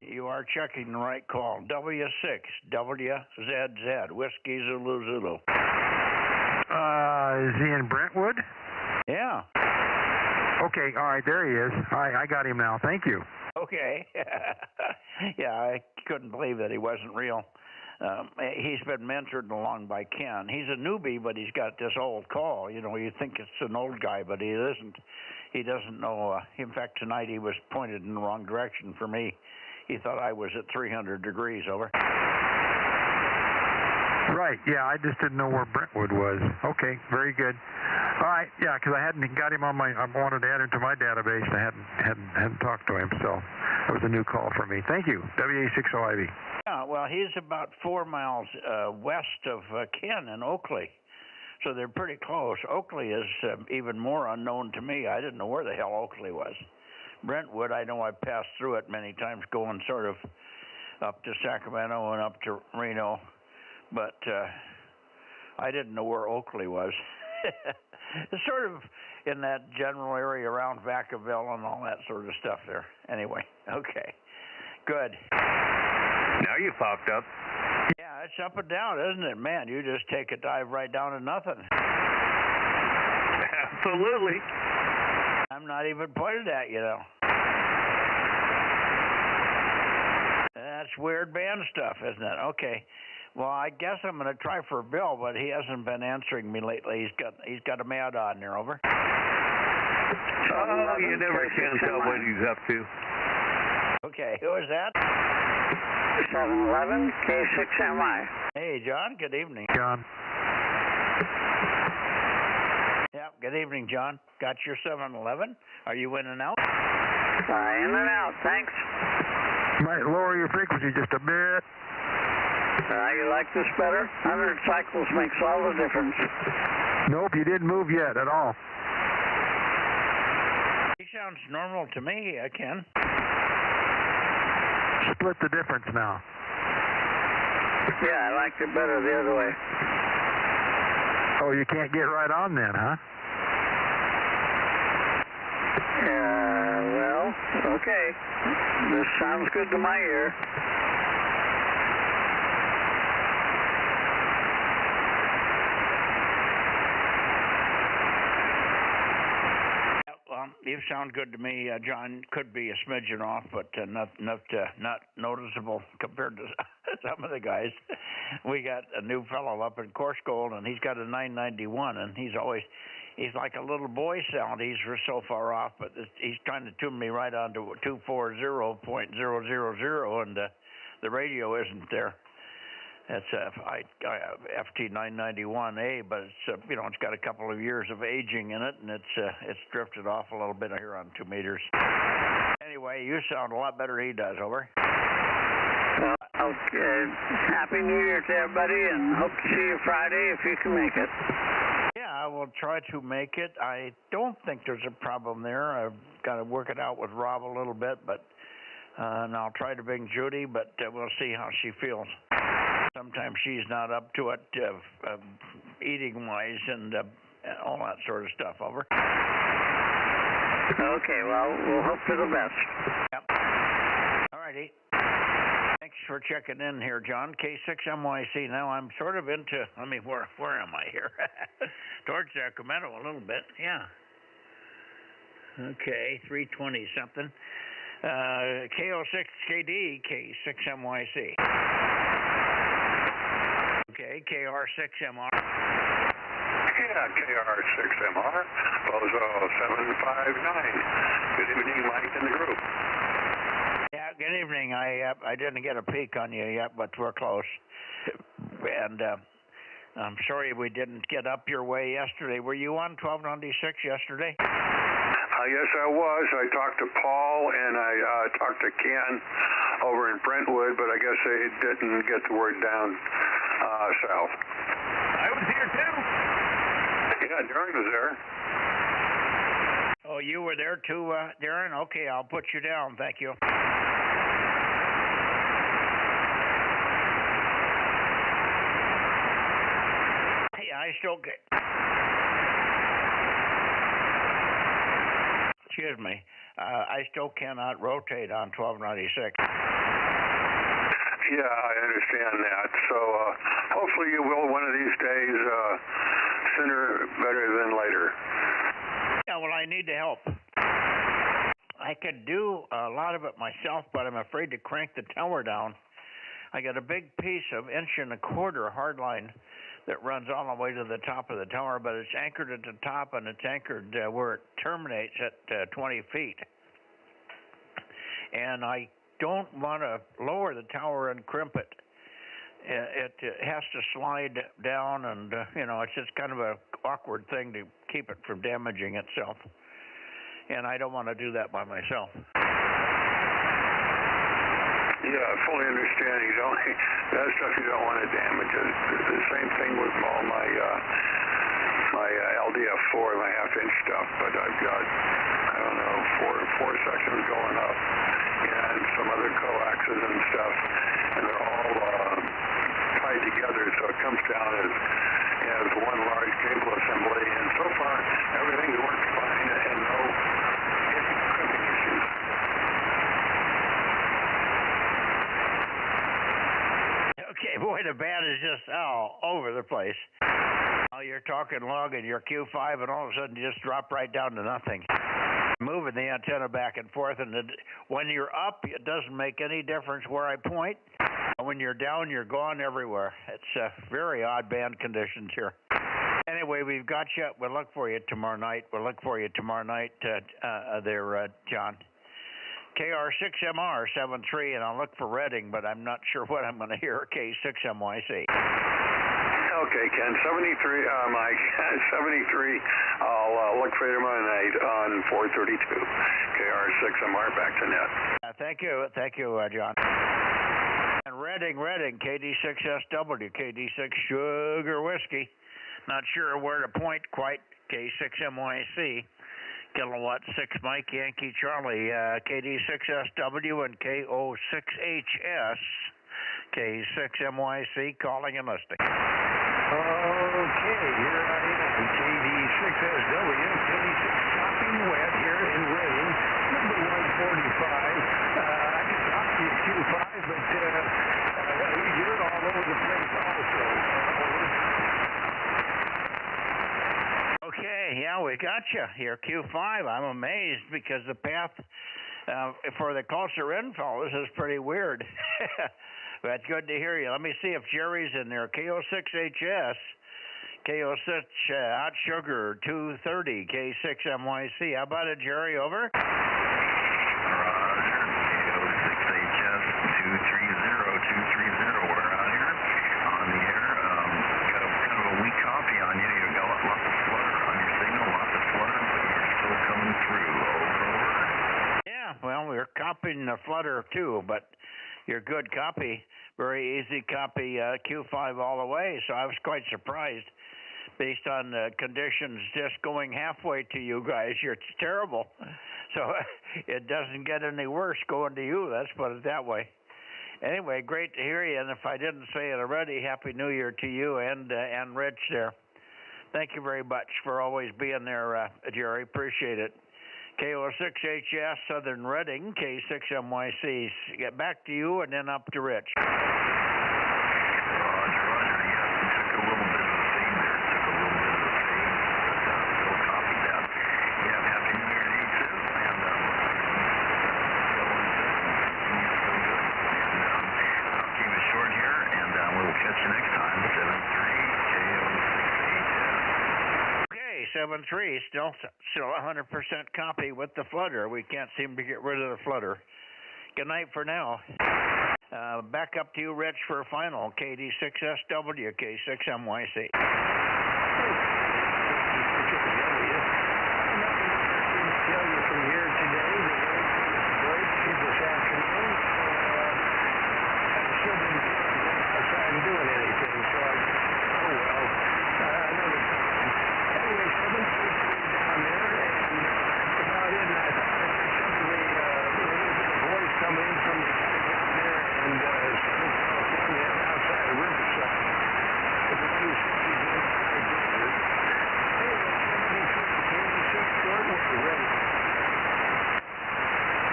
E: You are checking the right call. W6WZZ, Whiskey Zulu Zulu.
L: Is he in Brentwood?
E: Yeah.
L: Okay, all right, there he is. All right, I got him now. Thank you.
E: Okay. Yeah, I couldn't believe that he wasn't real. He's been mentored along by Ken. He's a newbie, but he's got this old call. You know, you think it's an old guy, but he isn't. He doesn't know. In fact, tonight he was pointed in the wrong direction for me. He thought I was at 300 degrees, over.
L: Right, yeah, I just didn't know where Brentwood was. Okay, very good. All right, yeah, because I hadn't got him on I wanted to add him to my database. I hadn't talked to him, so it was a new call for me. Thank you, WA60IV.
E: Yeah, well, he's about 4 miles west of Ken in Oakley, so they're pretty close. Oakley is even more unknown to me. I didn't know where the hell Oakley was. Brentwood, I know I've passed through it many times, going sort of up to Sacramento and up to Reno, but I didn't know where Oakley was. It's sort of in that general area around Vacaville and all that sort of stuff there. Anyway, okay, good.
F: Now you popped up.
E: Yeah, it's up and down, isn't it? Man, you just take a dive right down to nothing.
F: Absolutely.
E: I'm not even pointed at, you know. That's weird band stuff, isn't it? Okay. Well, I guess I'm going to try for Bill, but he hasn't been answering me lately. He's got a mad on there, over.
F: Oh, you never can tell what he's up to.
E: Okay, who is that?
O: 711 K6MI.
E: Hey, John. Good evening.
L: John.
E: Yeah, good evening, John. Got your 711? Are you in and out?
O: In and out, thanks.
L: Might lower your frequency just a bit.
O: You like this better? 100 cycles makes all the difference.
L: Nope, you didn't move yet at all.
E: He sounds normal to me, Ken.
L: Split the difference now.
O: Yeah, I liked it better the other way.
L: Oh, you can't get right on then, huh?
O: Well, okay. This sounds good to my ear.
E: You sound good to me, John. Could be a smidgen off, but not noticeable compared to some of the guys. We got a new fellow up in Course Gold, and he's got a 991, and he's like a little boy sound. He's so far off, but he's trying to tune me right onto 240.000, and the radio isn't there. That's FT991A, but it's it's got a couple of years of aging in it, and it's drifted off a little bit here on 2 meters. Anyway, you sound a lot better than he does, over.
O: Okay. Happy New Year to everybody, and hope to see you Friday if you can make it.
E: Yeah, I will try to make it. I don't think there's a problem there. I've got to work it out with Rob a little bit, but and I'll try to bring Judy, but we'll see how she feels. Sometimes she's not up to it eating-wise and all that sort of stuff, over.
O: Okay, well, we'll hope for the best.
E: Yep. All righty. Thanks for checking in here, John. K6MYC. Now I'm sort of into, where am I here? Towards Sacramento a little bit, yeah. Okay, 320-something. KO6KD, K6MYC. Okay, KR6MR.
Q: Yeah, KR6MR, Bozo 759. Good evening, Mike and the group.
E: Yeah, good evening. I didn't get a peek on you yet, but we're close. And I'm sorry we didn't get up your way yesterday. Were you on 1296 yesterday?
Q: Yes, I was. I talked to Paul and I talked to Ken over in Brentwood, but I guess they didn't get the word down south.
F: I was here too.
Q: Yeah, Darren was there.
E: Oh, you were there too, Darren? Okay, I'll put you down. Thank you. Hey, I still get... Excuse me. I still cannot rotate on 1296.
Q: Yeah, I understand that. So hopefully you will one of these days, sooner better than later.
E: Yeah, well, I need the help. I could do a lot of it myself, but I'm afraid to crank the tower down. I got a big piece of 1.25 inch hardline that runs all the way to the top of the tower, but it's anchored at the top and it's anchored where it terminates at 20 feet. And I don't want to lower the tower and crimp it. It has to slide down, and it's just kind of a awkward thing to keep it from damaging itself. And I don't want to do that by myself.
Q: Yeah, I fully understand. That stuff you don't want to damage. It's the same thing with all my LDF4, my half-inch stuff, but I've got, I don't know, four sections going up and some other coaxes and stuff, and they're all tied together, so it comes down as one large cable assembly, and so far everything's worked fine and no crimping issues.
E: Okay, boy, the band is just all over the place. You're talking long in your Q5, and all of a sudden you just drop right down to nothing. Moving the antenna back and forth, and when you're up, it doesn't make any difference where I point. When you're down, you're gone everywhere. It's very odd band conditions here. Anyway, we've got you. We'll look for you tomorrow night. There, John. KR6MR 73, and I'll look for Reading, but I'm not sure what I'm going to hear. K6MYC.
Q: Okay, Ken, 73, Mike, 73, I'll look for you tomorrow night on 432. KR6MR, back to net.
E: Thank you, John. And Reading, KD6SW, KD6 Sugar Whiskey. Not sure where to point quite. K6MYC, Kilowatt 6 Mike Yankee Charlie, KD6SW and KO6HS. K6MYC calling and listening.
C: Okay, here I am, KD6SW, KD6 Shopping Wet here in Reading, number 145. I can talk to you Q5, but you're all over the place also.
E: Okay, yeah, we got you here, Q5. I'm amazed because the path for the closer in fellows is pretty weird. That's good to hear you. Let me see if Jerry's in there. KO6HS, KO6 Hot Sugar 230, K6MYC. How about it, Jerry? Over.
H: Roger. KO6HS 230, we're out here on the air. Got kind of a weak copy on you. You've got lots of flutter on your signal, lots of flutter, but you're still coming through. Over.
E: Yeah, well, we're copying the flutter too, but your good copy, very easy copy, Q5 all the way. So I was quite surprised based on the conditions just going halfway to you guys. It's terrible. So it doesn't get any worse going to you. Let's put it that way. Anyway, great to hear you. And if I didn't say it already, Happy New Year to you and Rich there. Thank you very much for always being there, Jerry. Appreciate it. KO6HS Southern Reading, K6MYC. Get back to you and then up to Rich.
H: Roger. Yes, it took a little bit of a fade there. But still copied that. Yeah, Happy New Year to you too. And still
E: K73, still 100% copy with the flutter. We can't seem to get rid of the flutter. Good night for now. Back up to you, Rich, for a final. KD6SW, K6MYC.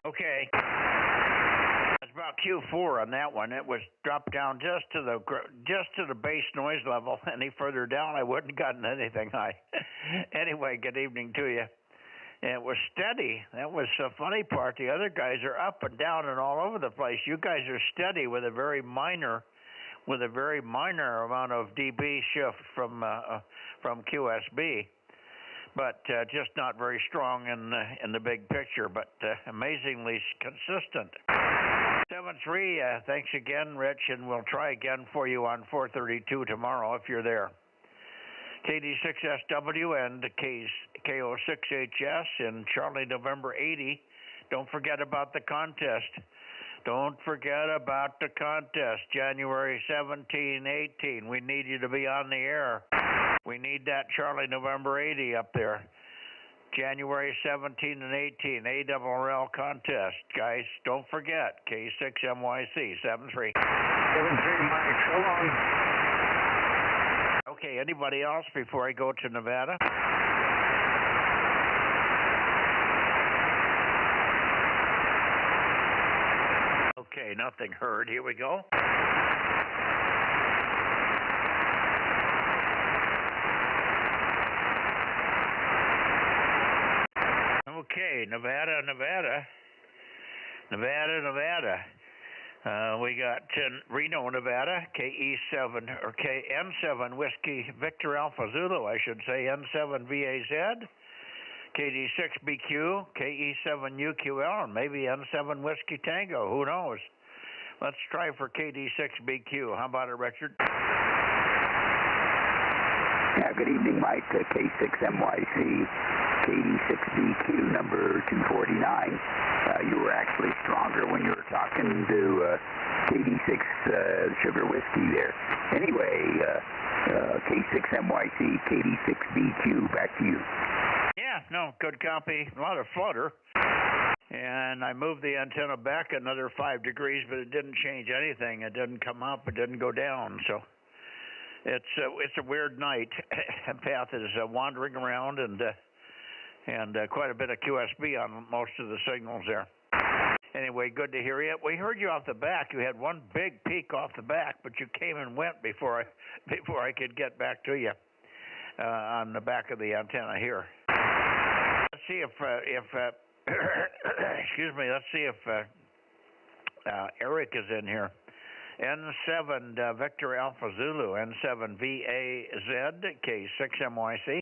E: Okay. That's about Q4 on that one. It was dropped down just to the base noise level. Any further down, I wouldn't have gotten anything high. Anyway, good evening to you. It was steady. That was the funny part. The other guys are up and down and all over the place. You guys are steady with a very minor amount of dB shift from QSB. But just not very strong in the big picture, but amazingly consistent. 7-3, thanks again, Rich, and we'll try again for you on 432 tomorrow if you're there. KD6SW and KO6HS in Charlie November 80. Don't forget about the contest. Don't forget about the contest, January 17, 18. We need you to be on the air. We need that Charlie November 80 up there. January 17 and 18, ARRL contest. Guys, don't forget, K6MYC, 7-3.
U: 7-3, Mike, so long.
E: Okay, anybody else before I go to Nevada? Okay, nothing heard. Here we go. Okay, Nevada. We got Reno, Nevada, KE7 or KN7 Whiskey Victor Alpha Zulu, I should say, N7 VAZ, KD6BQ, KE7 UQL, and maybe N7 Whiskey Tango. Who knows? Let's try for KD6BQ. How about it, Richard?
D: Yeah, good evening, Mike. K6MYC, KD6BQ, number 249. You were actually stronger when you were talking to KD6 Sugar Whiskey there. Anyway, K6MYC, KD6BQ, back to you.
E: Yeah, no, good copy. A lot of flutter. And I moved the antenna back another 5 degrees, but it didn't change anything. It didn't come up. It didn't go down. So it's a weird night. Path is wandering around and quite a bit of QSB on most of the signals there. Anyway, good to hear you. We heard you off the back. You had one big peak off the back, but you came and went before I could get back to you on the back of the antenna here. Let's see if excuse me. Let's see if Eric is in here. N7 Victor Alpha Zulu, N7 VAZ, K6MYC.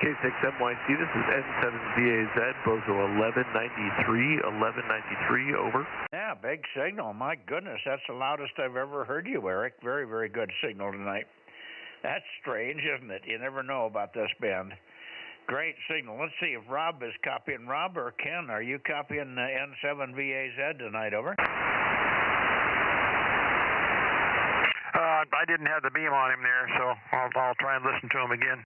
I: K6MYC, this is N7VAZ, Bozo 1193, over.
E: Yeah, big signal. My goodness, that's the loudest I've ever heard you, Eric. Very, very good signal tonight. That's strange, isn't it? You never know about this band. Great signal. Let's see if Rob is copying. Rob or Ken, are you copying N7VAZ tonight, over?
L: I didn't have the beam on him there, so I'll try and listen to him again.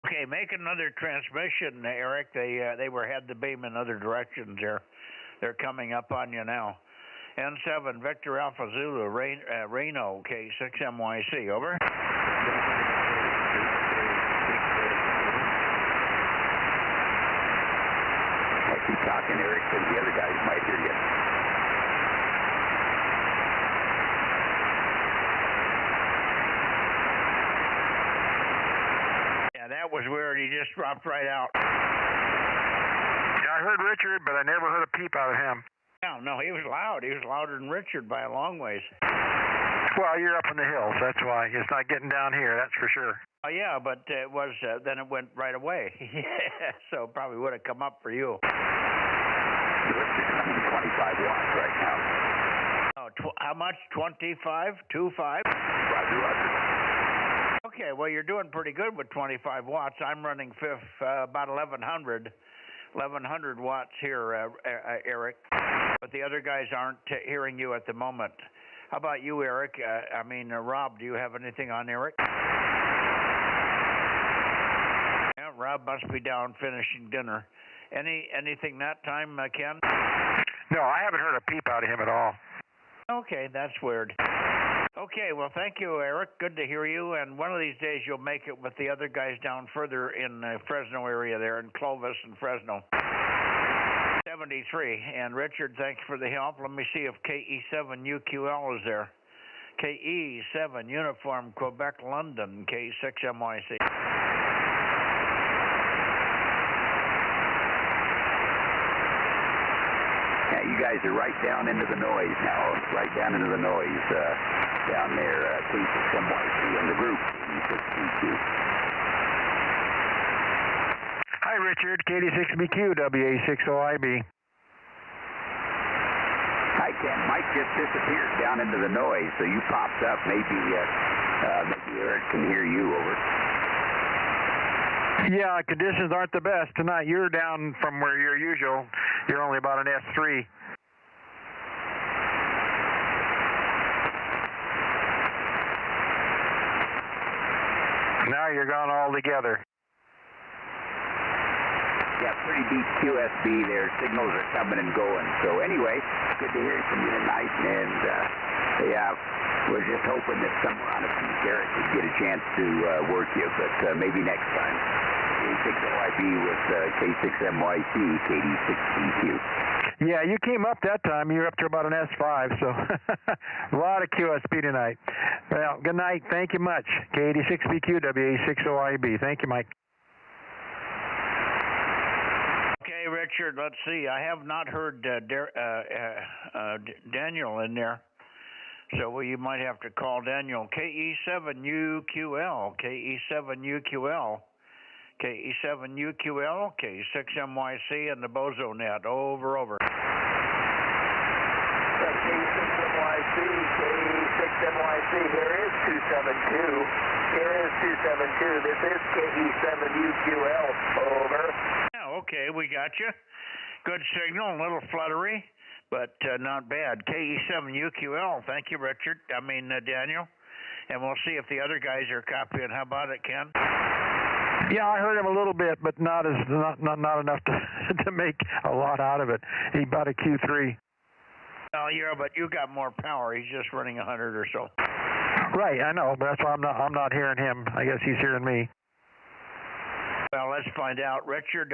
E: Okay, make another transmission, Eric. They had the beam in other directions there. They're coming up on you now. N7 Victor Alpha Zulu, Reno, K6MYC, over.
D: I keep talking, Eric, because the other guys might hear you.
E: That was weird. He just dropped right out.
L: Yeah, I heard Richard, but I never heard a peep out of him.
E: No, he was loud. He was louder than Richard by a long ways.
L: Well, you're up in the hills. That's why. It's not getting down here, that's for sure.
E: Oh, yeah, but it was, then it went right away. So probably would have come up for you.
D: 25 watts right now.
E: Oh, how much? 25? 25?
D: Roger.
E: Okay, well, you're doing pretty good with 25 watts. I'm running about 1,100 watts here, Eric. But the other guys aren't hearing you at the moment. How about you, Eric? Rob, do you have anything on Eric? Yeah, Rob must be down finishing dinner. Anything that time, Ken?
L: No, I haven't heard a peep out of him at all.
E: Okay, that's weird. Okay, well, thank you, Eric. Good to hear you. And one of these days you'll make it with the other guys down further in the Fresno area there, in Clovis and Fresno. 73. And Richard, thanks for the help. Let me see if KE7UQL is there. KE7 Uniform Quebec London, K6MYC.
D: Yeah, you guys are right down into the noise now. Right down into the noise down there. K6MYC in the group.
L: Hi, Richard. KD6BQ, WA60IB.
D: Hi, Ken. Mike just disappeared down into the noise, so you popped up. Maybe Eric can hear you. Over.
L: Yeah, conditions aren't the best tonight. You're down from where you're usual. You're only about an S3. Now you're gone altogether.
D: Yeah, pretty deep QSB there. Signals are coming and going. So anyway, good to hear from you tonight. And we're just hoping that somewhere on a few carrots would get a chance to work you, but maybe next time. K6OIB with K6MYC, KD6BQ.
L: Yeah, you came up that time. You're up to about an S5, so a lot of QSB tonight. Well, good night. Thank you much. K86BQ, WA60IB. Thank you, Mike.
E: Okay, Richard, let's see. I have not heard Daniel in there. So you might have to call Daniel. KE7UQL, KE7UQL. KE7UQL, K6MYC, and the Bozo Net. Over.
U: K6MYC, K6MYC, here is 272. Here is 272. This is KE7UQL. Over.
E: Yeah, okay, we got you. Good signal, a little fluttery, but not bad. KE7UQL. Thank you, Daniel. And we'll see if the other guys are copying. How about it, Ken?
L: Yeah, I heard him a little bit, but not enough to make a lot out of it. He about a Q3.
E: Oh, yeah, but you got more power. He's just running 100 or so.
L: Right, I know, but that's why I'm not hearing him. I guess he's hearing me.
E: Well, let's find out. Richard,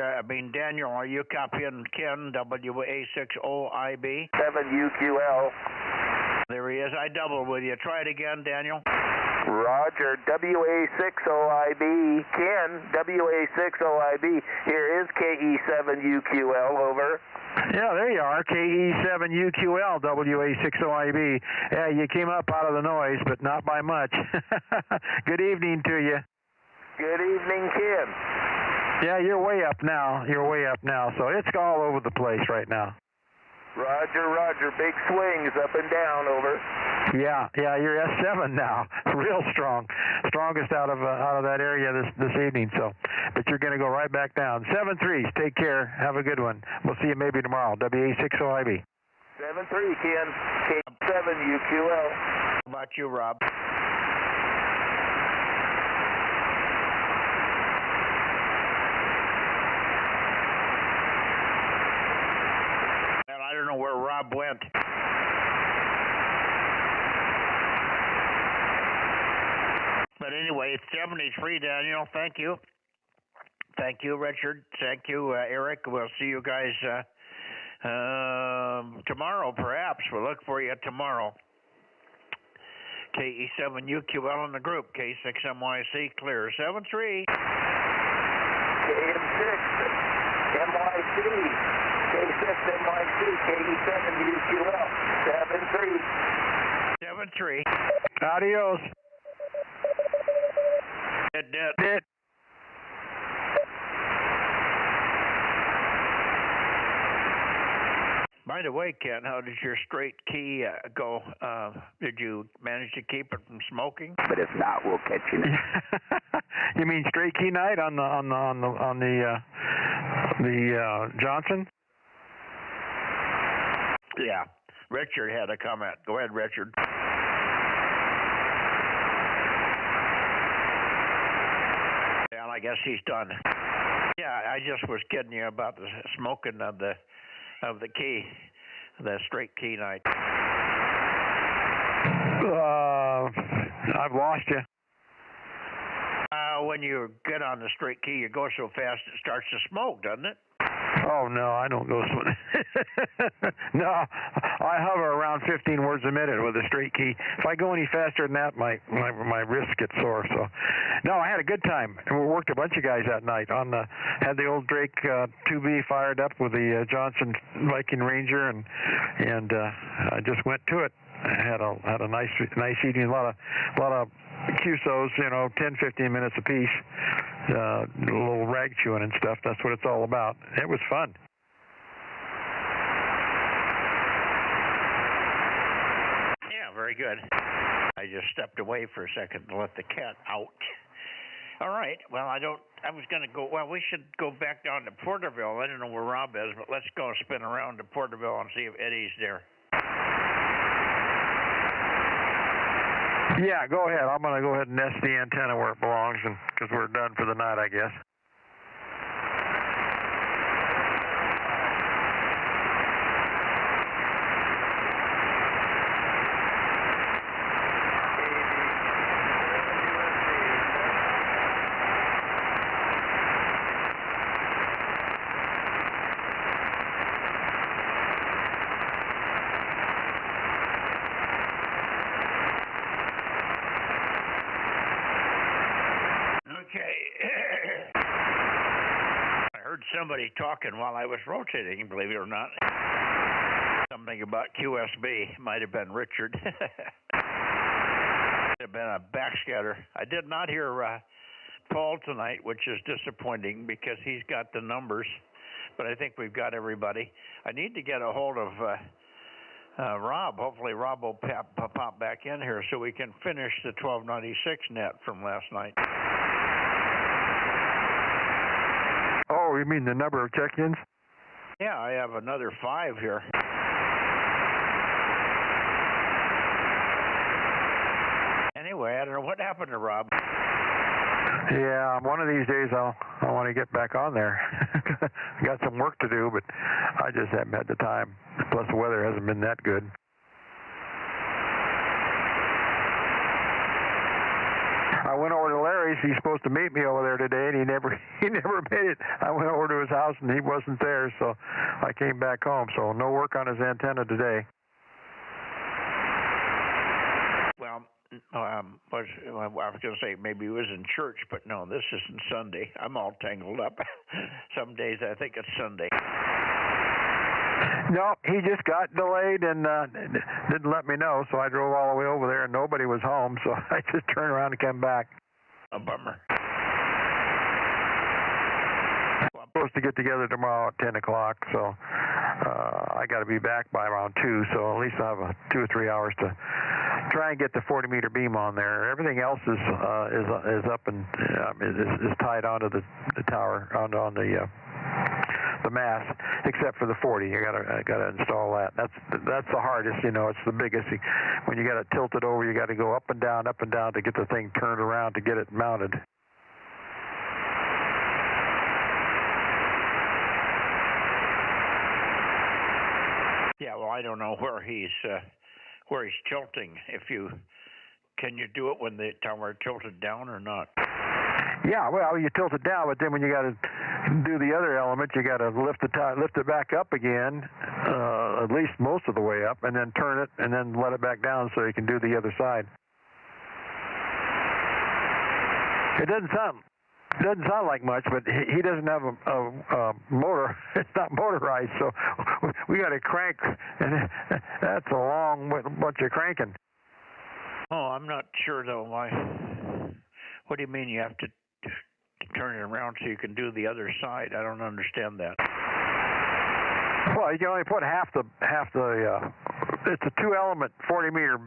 E: Daniel, are you copying Ken, WA60IB?
U: 7UQL.
E: There he is. I doubled with you. Try it again, Daniel.
U: Roger, WA60IB, Ken, WA60IB, here is KE7UQL, over.
L: Yeah, there you are, KE7UQL, WA60IB. Yeah, you came up out of the noise, but not by much. Good evening to you.
U: Good evening, Ken.
L: Yeah, you're way up now, so it's all over the place right now.
U: Roger, big swings up and down, over.
L: Yeah, you're S7 now, real strong, strongest out of that area this evening. So, but you're going to go right back down. 7-3s, take care, have a good one. We'll see you maybe tomorrow. WA60IB.
U: 7-3, Ken. K7UQL.
E: How about you, Rob? I don't know where Rob went. But anyway, it's 73, Daniel. Thank you. Thank you, Richard. Thank you, Eric. We'll see you guys tomorrow, perhaps. We'll look for you tomorrow. KE7UQL in the group. K6MYC clear. 7-3.
U: KM6 MYC. K6MYC, KE7UQL, 7-3.
E: 7-3.
L: Adios.
E: Dead. By the way, Ken, how did your straight key go? Did you manage to keep it from smoking?
D: But if not, we'll catch you next.
L: You mean straight key night on the Johnson?
E: Yeah. Richard had a comment. Go ahead, Richard. Well, I guess he's done. Yeah, I just was kidding you about the smoking of the key, the straight key night.
L: I've lost you.
E: When you get on the straight key, you go so fast it starts to smoke, doesn't it?
L: Oh, no, I don't go so... No, I hover around 15 words a minute with a straight key. If I go any faster than that, my wrists get sore. So, no, I had a good time. We worked a bunch of guys that night. Had the old Drake 2B fired up with the Johnson Viking Ranger, and I just went to it. I had a nice evening. A lot of QSOs, 10, 15 minutes apiece. A little rag chewing and stuff. That's what it's all about. It was fun.
E: Yeah, very good. I just stepped away for a second to let the cat out. All right. Well, I was going to go. Well, we should go back down to Porterville. I don't know where Rob is, but let's go spin around to Porterville and see if Eddie's there.
L: Yeah, go ahead. I'm going to go ahead and nest the antenna where it belongs, because we're done for the night, I guess.
E: Somebody talking while I was rotating, believe it or not. Something about QSB. Might have been Richard. Might have been a backscatter. I did not hear Paul tonight, which is disappointing because he's got the numbers, but I think we've got everybody. I need to get a hold of Rob. Hopefully Rob will pop back in here so we can finish the 1296 net from last night.
L: Oh, you mean the number of check-ins?
E: Yeah, I have another 5 here. Anyway, I don't know what happened to Rob.
L: Yeah, one of these days I want to get back on there. Got some work to do, but I just haven't had the time. Plus the weather hasn't been that good. I went over to Larry's. He's supposed to meet me over there today, and he never made it. I went over to his house, and he wasn't there, so I came back home. So no work on his antenna today.
E: Well, I was going to say maybe he was in church, but no, this isn't Sunday. I'm all tangled up. Some days I think it's Sunday.
L: No, he just got delayed and didn't let me know, so I drove all the way over there, and nobody was home, so I just turned around and came back.
E: A bummer.
L: I'm supposed to get together tomorrow at 10 o'clock, so I got to be back by around 2, so at least I'll have 2 or 3 hours to try and get the 40-meter beam on there. Everything else is up and is tied onto the tower, on the mast, except for the 40. I gotta install that. That's the hardest, it's the biggest. When you got it tilted over, you got to go up and down to get the thing turned around to get it mounted.
E: Yeah, well, I don't know where he's tilting. Can you do it when the tower tilted down or not?
L: Yeah, well, you tilt it down, but then when you got to do the other element, you got to lift it back up again, at least most of the way up, and then turn it, and then let it back down so you can do the other side. It doesn't sound like much, but he doesn't have a motor. It's not motorized, so we got to crank, and that's a long bunch of cranking.
E: Oh, I'm not sure though. What do you mean you have to turn it around so you can do the other side? I don't understand that.
L: Well, you can only put half the. It's a 2-element 40-meter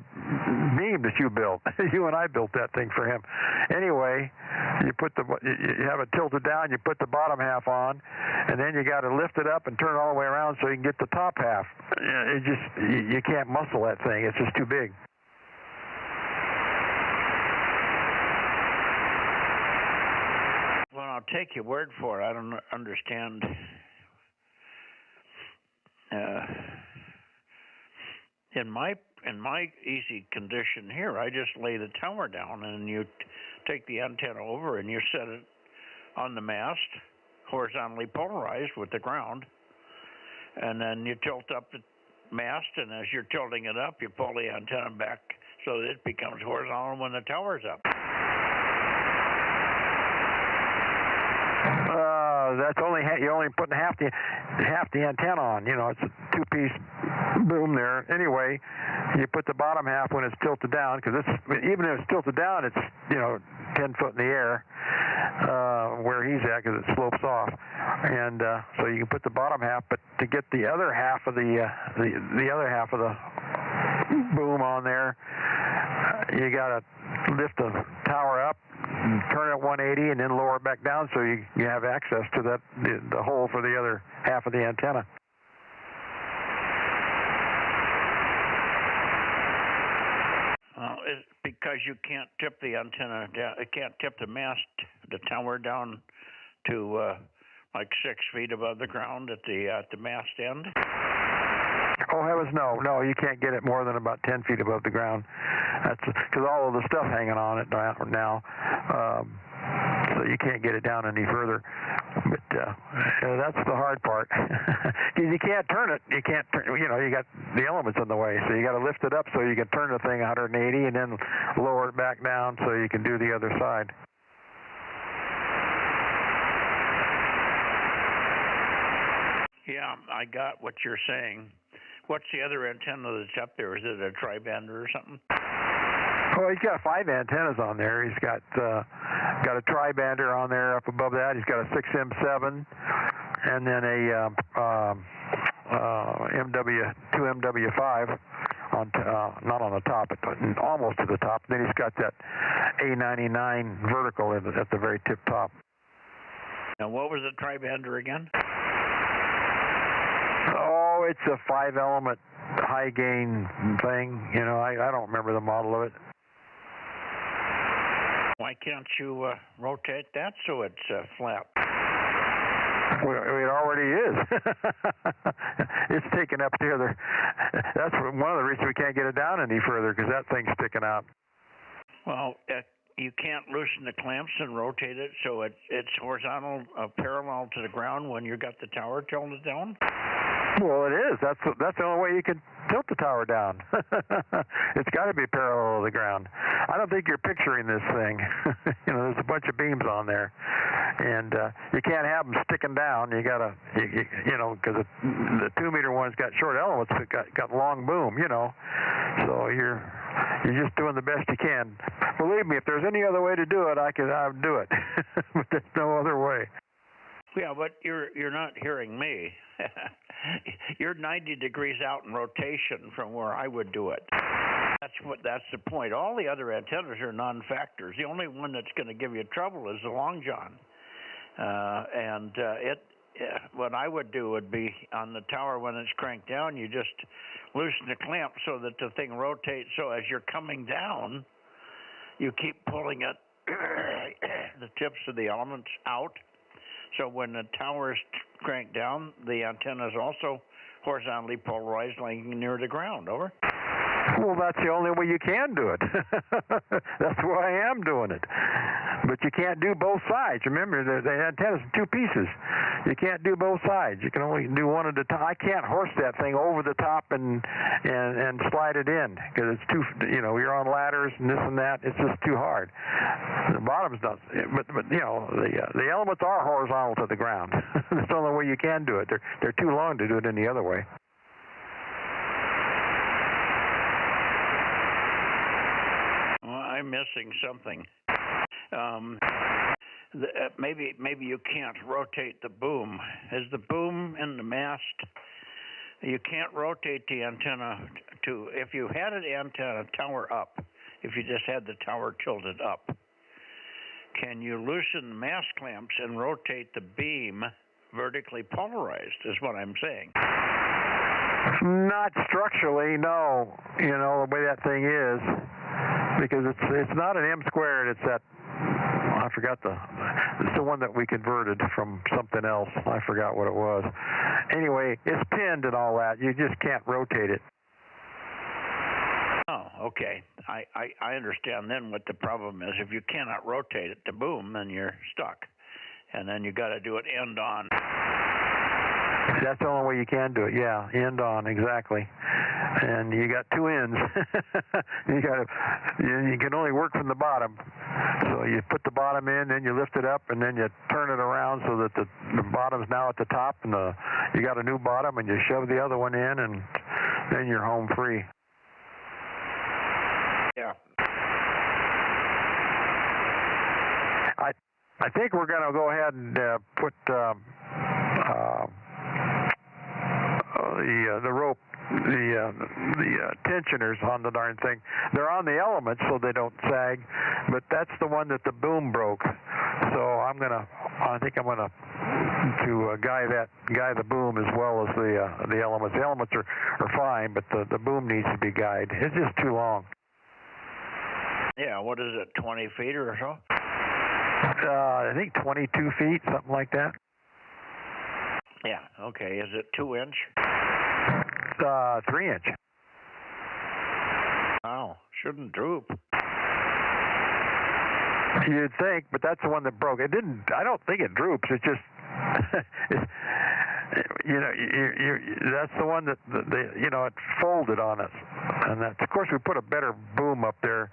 L: beam that you built. You and I built that thing for him. Anyway, you have it tilted down. You put the bottom half on, and then you got to lift it up and turn it all the way around so you can get the top half. You can't muscle that thing. It's just too big.
E: Well, I'll take your word for it. I don't understand. In my easy condition here, I just lay the tower down and you take the antenna over and you set it on the mast, horizontally polarized with the ground, and then you tilt up the mast, and as you're tilting it up, you pull the antenna back so that it becomes horizontal when the tower's up.
L: That's you're only putting half the antenna on. You know, it's a 2-piece boom there. Anyway, you put the bottom half when it's tilted down, because even if it's tilted down, it's 10 foot in the air where he's at, because it slopes off, and so you can put the bottom half. But to get the other half of the boom on there, you got to lift the tower up, turn it 180, and then lower it back down so you have access to the hole for the other half of the antenna.
E: Because you can't tip the antenna down, it can't tip the tower down to like 6 feet above the ground at the mast end.
L: Oh heavens, no! You can't get it more than about 10 feet above the ground. That's because all of the stuff hanging on it now, so you can't get it down any further. But that's the hard part. You can't turn it. You can't. You got the elements in the way, so you got to lift it up so you can turn the thing 180, and then lower it back down so you can do the other side.
E: Yeah, I got what you're saying. What's the other antenna that's up there? Is it a tri-bander or something?
L: Well, he's got 5 antennas on there. He's got a tri-bander on there up above that. He's got a 6M7, and then a two MW5 not on the top, but almost to the top. Then he's got that A99 vertical at the very tip top.
E: Now, what was the tri-bander again?
L: Oh, it's a 5-element high gain thing. I don't remember the model of it.
E: Why can't you rotate that so it's flat?
L: Well, it already is. It's taken up the other. That's one of the reasons we can't get it down any further, because that thing's sticking out.
E: Well, you can't loosen the clamps and rotate it so it's horizontal, parallel to the ground when you got the tower tilted down?
L: Well, it is. That's the only way you can tilt the tower down. It's got to be parallel to the ground. I don't think you're picturing this thing. There's a bunch of beams on there, and you can't have them sticking down. You gotta, because the 2-meter one's got short elements, that got long boom. So you're just doing the best you can. Believe me, if there's any other way to do it, I'd do it. But there's no other way.
E: Yeah, but you're not hearing me. You're 90 degrees out in rotation from where I would do it. That's the point. All the other antennas are non-factors. The only one that's going to give you trouble is the long john. What I would do would be on the tower when it's cranked down, you just loosen the clamp so that the thing rotates. So as you're coming down, you keep pulling it, the tips of the elements out. So when the tower is cranked down, the antenna is also horizontally polarized, laying near the ground. Over.
L: Well, that's the only way you can do it. That's why I am doing it. But you can't do both sides. Remember, the antenna's in 2 pieces. You can't do both sides. You can only do one at a time. I can't horse that thing over the top and slide it in, because it's too. You're on ladders and this and that. It's just too hard. The bottom's not. But the elements are horizontal to the ground. That's the only way you can do it. They're too long to do it any other way.
E: missing something. Maybe you can't rotate the boom. Is the boom in the mast? You can't rotate the antenna to, if you had an antenna tower up, if you just had the tower tilted up, can you loosen the mast clamps and rotate the beam vertically polarized, is what I'm saying.
L: Not structurally, no. You know, the way that thing is, because it's not an M squared, it's that, I forgot it's the one that we converted from something else. I forgot what it was. Anyway, it's pinned and all that. You just can't rotate it.
E: Oh, okay. I understand then what the problem is. If you cannot rotate it to boom, then you're stuck. And then you got to do it end on.
L: That's the only way you can do it, yeah, end on, exactly. And you got two ends. You can only work from the bottom. So you put the bottom in, then you lift it up, and then you turn it around so that the bottom's now at the top, and you got a new bottom, and you shove the other one in, and then you're home free.
E: Yeah.
L: I think we're going to go ahead and put the rope, the tensioners on the darn thing. They're on the elements so they don't sag, but that's the one that the boom broke. So I think I'm gonna guy the boom as well as the elements. The elements are fine, but the boom needs to be guyed. It's just too long.
E: Yeah, what is it, 20 feet or so?
L: I think 22 feet, something like that.
E: Yeah, okay. Is it 2-inch?
L: 3-inch.
E: Wow, shouldn't droop.
L: You'd think, but that's the one that broke. It didn't. I don't think it droops. It just, that's the one that it folded on us. And that's, of course, we put a better boom up there.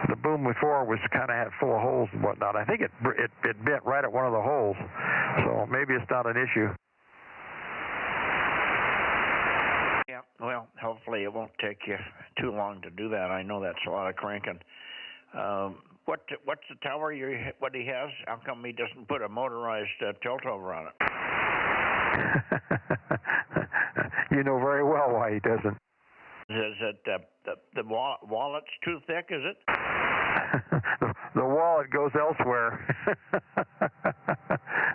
L: The boom before was kind of had full of holes and whatnot. I think it bent right at one of the holes. So maybe it's not an issue.
E: Yeah, well, hopefully it won't take you too long to do that. I know that's a lot of cranking. What's the tower what he has? How come he doesn't put a motorized tilt over on it?
L: You know very well why he doesn't.
E: Is it the wallet's too thick, is it?
L: The wallet goes elsewhere.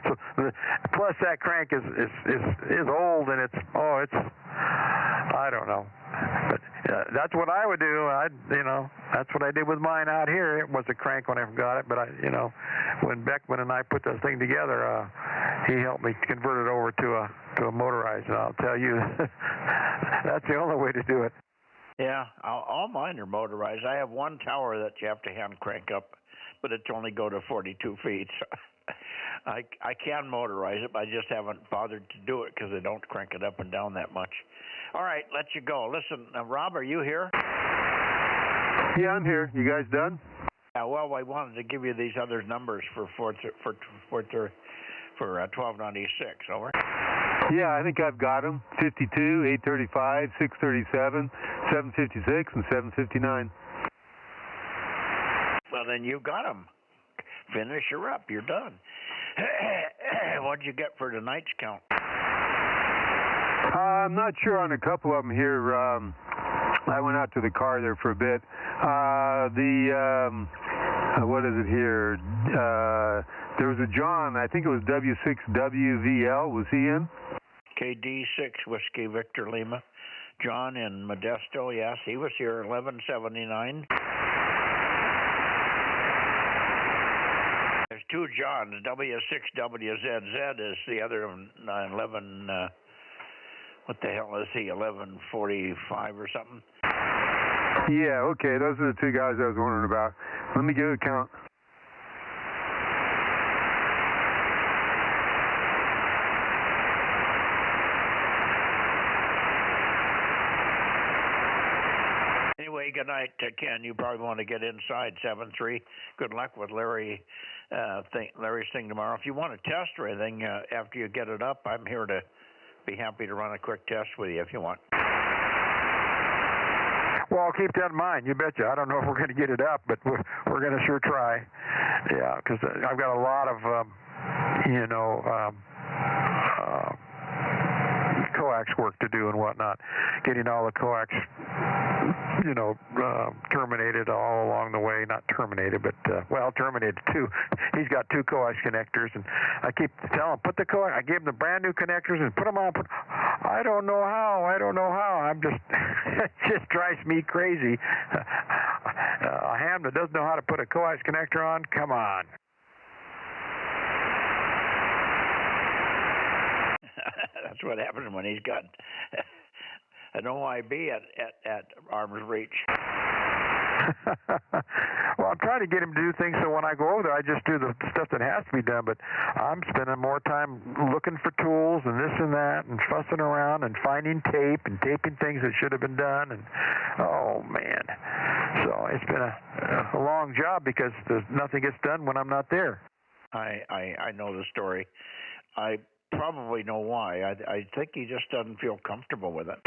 L: So, plus that crank is old, and it's I don't know. But that's what I would do. That's what I did with mine out here. It was a crank when I got it, but when Beckman and I put this thing together, he helped me convert it over to a motorized, and I'll tell you, that's the only way to do it.
E: Yeah, all mine are motorized. I have one tower that you have to hand crank up, but it's only go to 42 feet. So I can motorize it, but I just haven't bothered to do it because I don't crank it up and down that much. All right, let you go. Listen, Rob, are you here?
A: Yeah, I'm here. You guys done?
E: Yeah, well, I wanted to give you these other numbers for 1296. Over.
A: Yeah, I think I've got them. 52, 835, 637, 756, and 759.
E: Well, then you got them. Finish her up. You're done. What'd you get for tonight's count?
A: I'm not sure on a couple of them here. I went out to the car there for a bit. What is it here? There was a John, I think it was W6WVL. Was he in?
E: KD6 Whiskey Victor Lima. John in Modesto, yes. He was here 1179. There's two Johns. W6WZZ is the other 11. What the hell is he? 1145 or something?
A: Yeah, okay. Those are the two guys I was wondering about. Let me give a count.
E: Anyway, good night, Ken. You probably want to get inside 7-3. Good luck with Larry's thing tomorrow. If you want to test or anything after you get it up, I'm here to be happy to run a quick test with you if you want.
L: Well, I'll keep that in mind. You betcha. I don't know if we're going to get it up, but we're going to sure try. Yeah, because I've got a lot of, coax work to do and whatnot, getting all the coax, terminated all along the way. Not terminated, but, terminated too. He's got 2 coax connectors, and I keep telling him, put the coax, I gave him the brand new connectors and put them on. I don't know how. I'm just, it just drives me crazy. A ham that doesn't know how to put a coax connector on, come on.
E: That's what happens when he's got an OIB at arm's reach.
L: Well, I'm trying to get him to do things so when I go over there, I just do the stuff that has to be done, but I'm spending more time looking for tools and this and that and fussing around and finding tape and taping things that should have been done, and oh, man. So it's been a long job because nothing gets done when I'm not there.
E: I know the story. I probably know why. I think he just doesn't feel comfortable with it.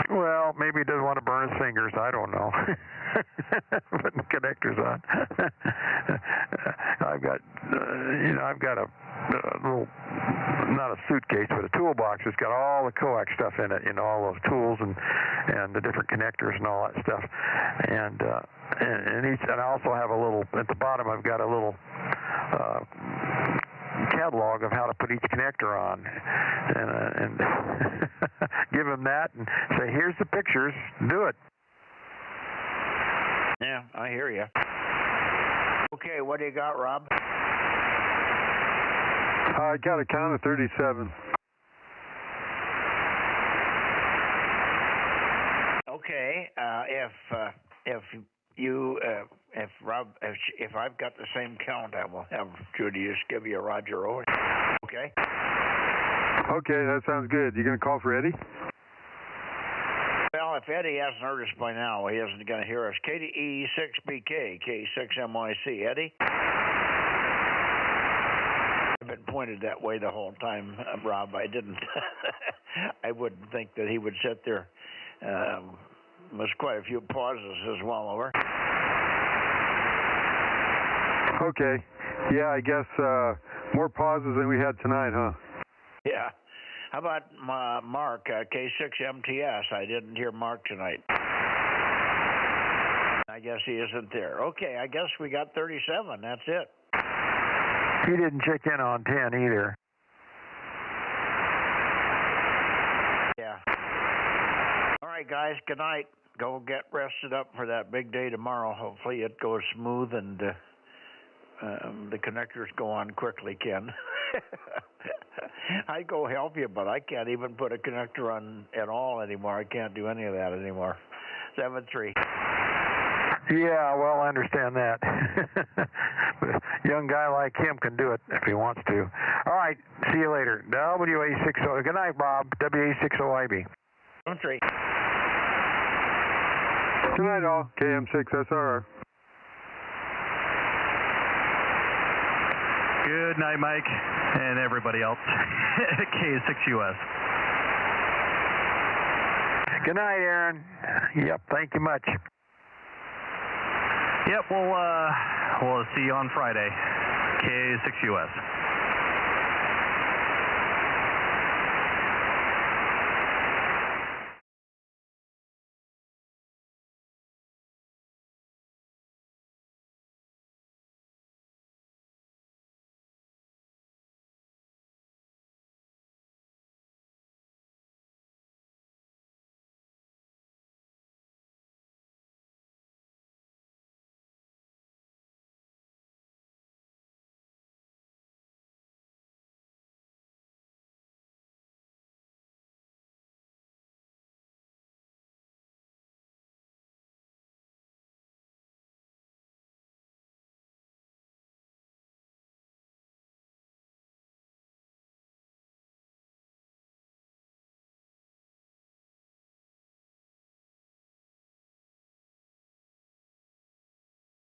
L: Well, maybe he doesn't want to burn his fingers. I don't know. Putting connectors on. I've got a little, not a suitcase, but a toolbox that's got all the coax stuff in it. All those tools and the different connectors and all that stuff. And I also have a little at the bottom. I've got a little catalog of how to put each connector on, and give him that and say, here's the pictures, do it.
E: Yeah, I hear you. Okay, what do you got, Rob?
A: I got a count of 37.
E: Okay, if I've got the same count, I will have Judy just give you a Roger over. Okay?
A: Okay, that sounds good. You going to call for Eddie?
E: Well, if Eddie hasn't heard us by now, he isn't going to hear us. KDE6BK, K6MYC. Eddie? I've been pointed that way the whole time, Rob. I didn't. I wouldn't think that he would sit there. There's quite a few pauses as well, over.
A: Okay. Yeah, I guess more pauses than we had tonight, huh?
E: Yeah. How about Mark, K6MTS? I didn't hear Mark tonight. I guess he isn't there. Okay, I guess we got 37. That's it.
L: He didn't check in on 10 either.
E: Yeah. All right, guys, good night. Go get rested up for that big day tomorrow. Hopefully it goes smooth and the connectors go on quickly, Ken. I'd go help you, but I can't even put a connector on at all anymore. I can't do any of that anymore. 7-3.
L: Yeah, well, I understand that. But a young guy like him can do it if he wants to. All right, see you later. WA60. Good night, Bob. WA60IB.
E: 7-3.
A: Good night, all. KM6SR.
B: Good night, Mike, and everybody else. K6US.
L: Good night, Aaron. Yep, thank you much.
B: Yep, we'll see you on Friday. K6US.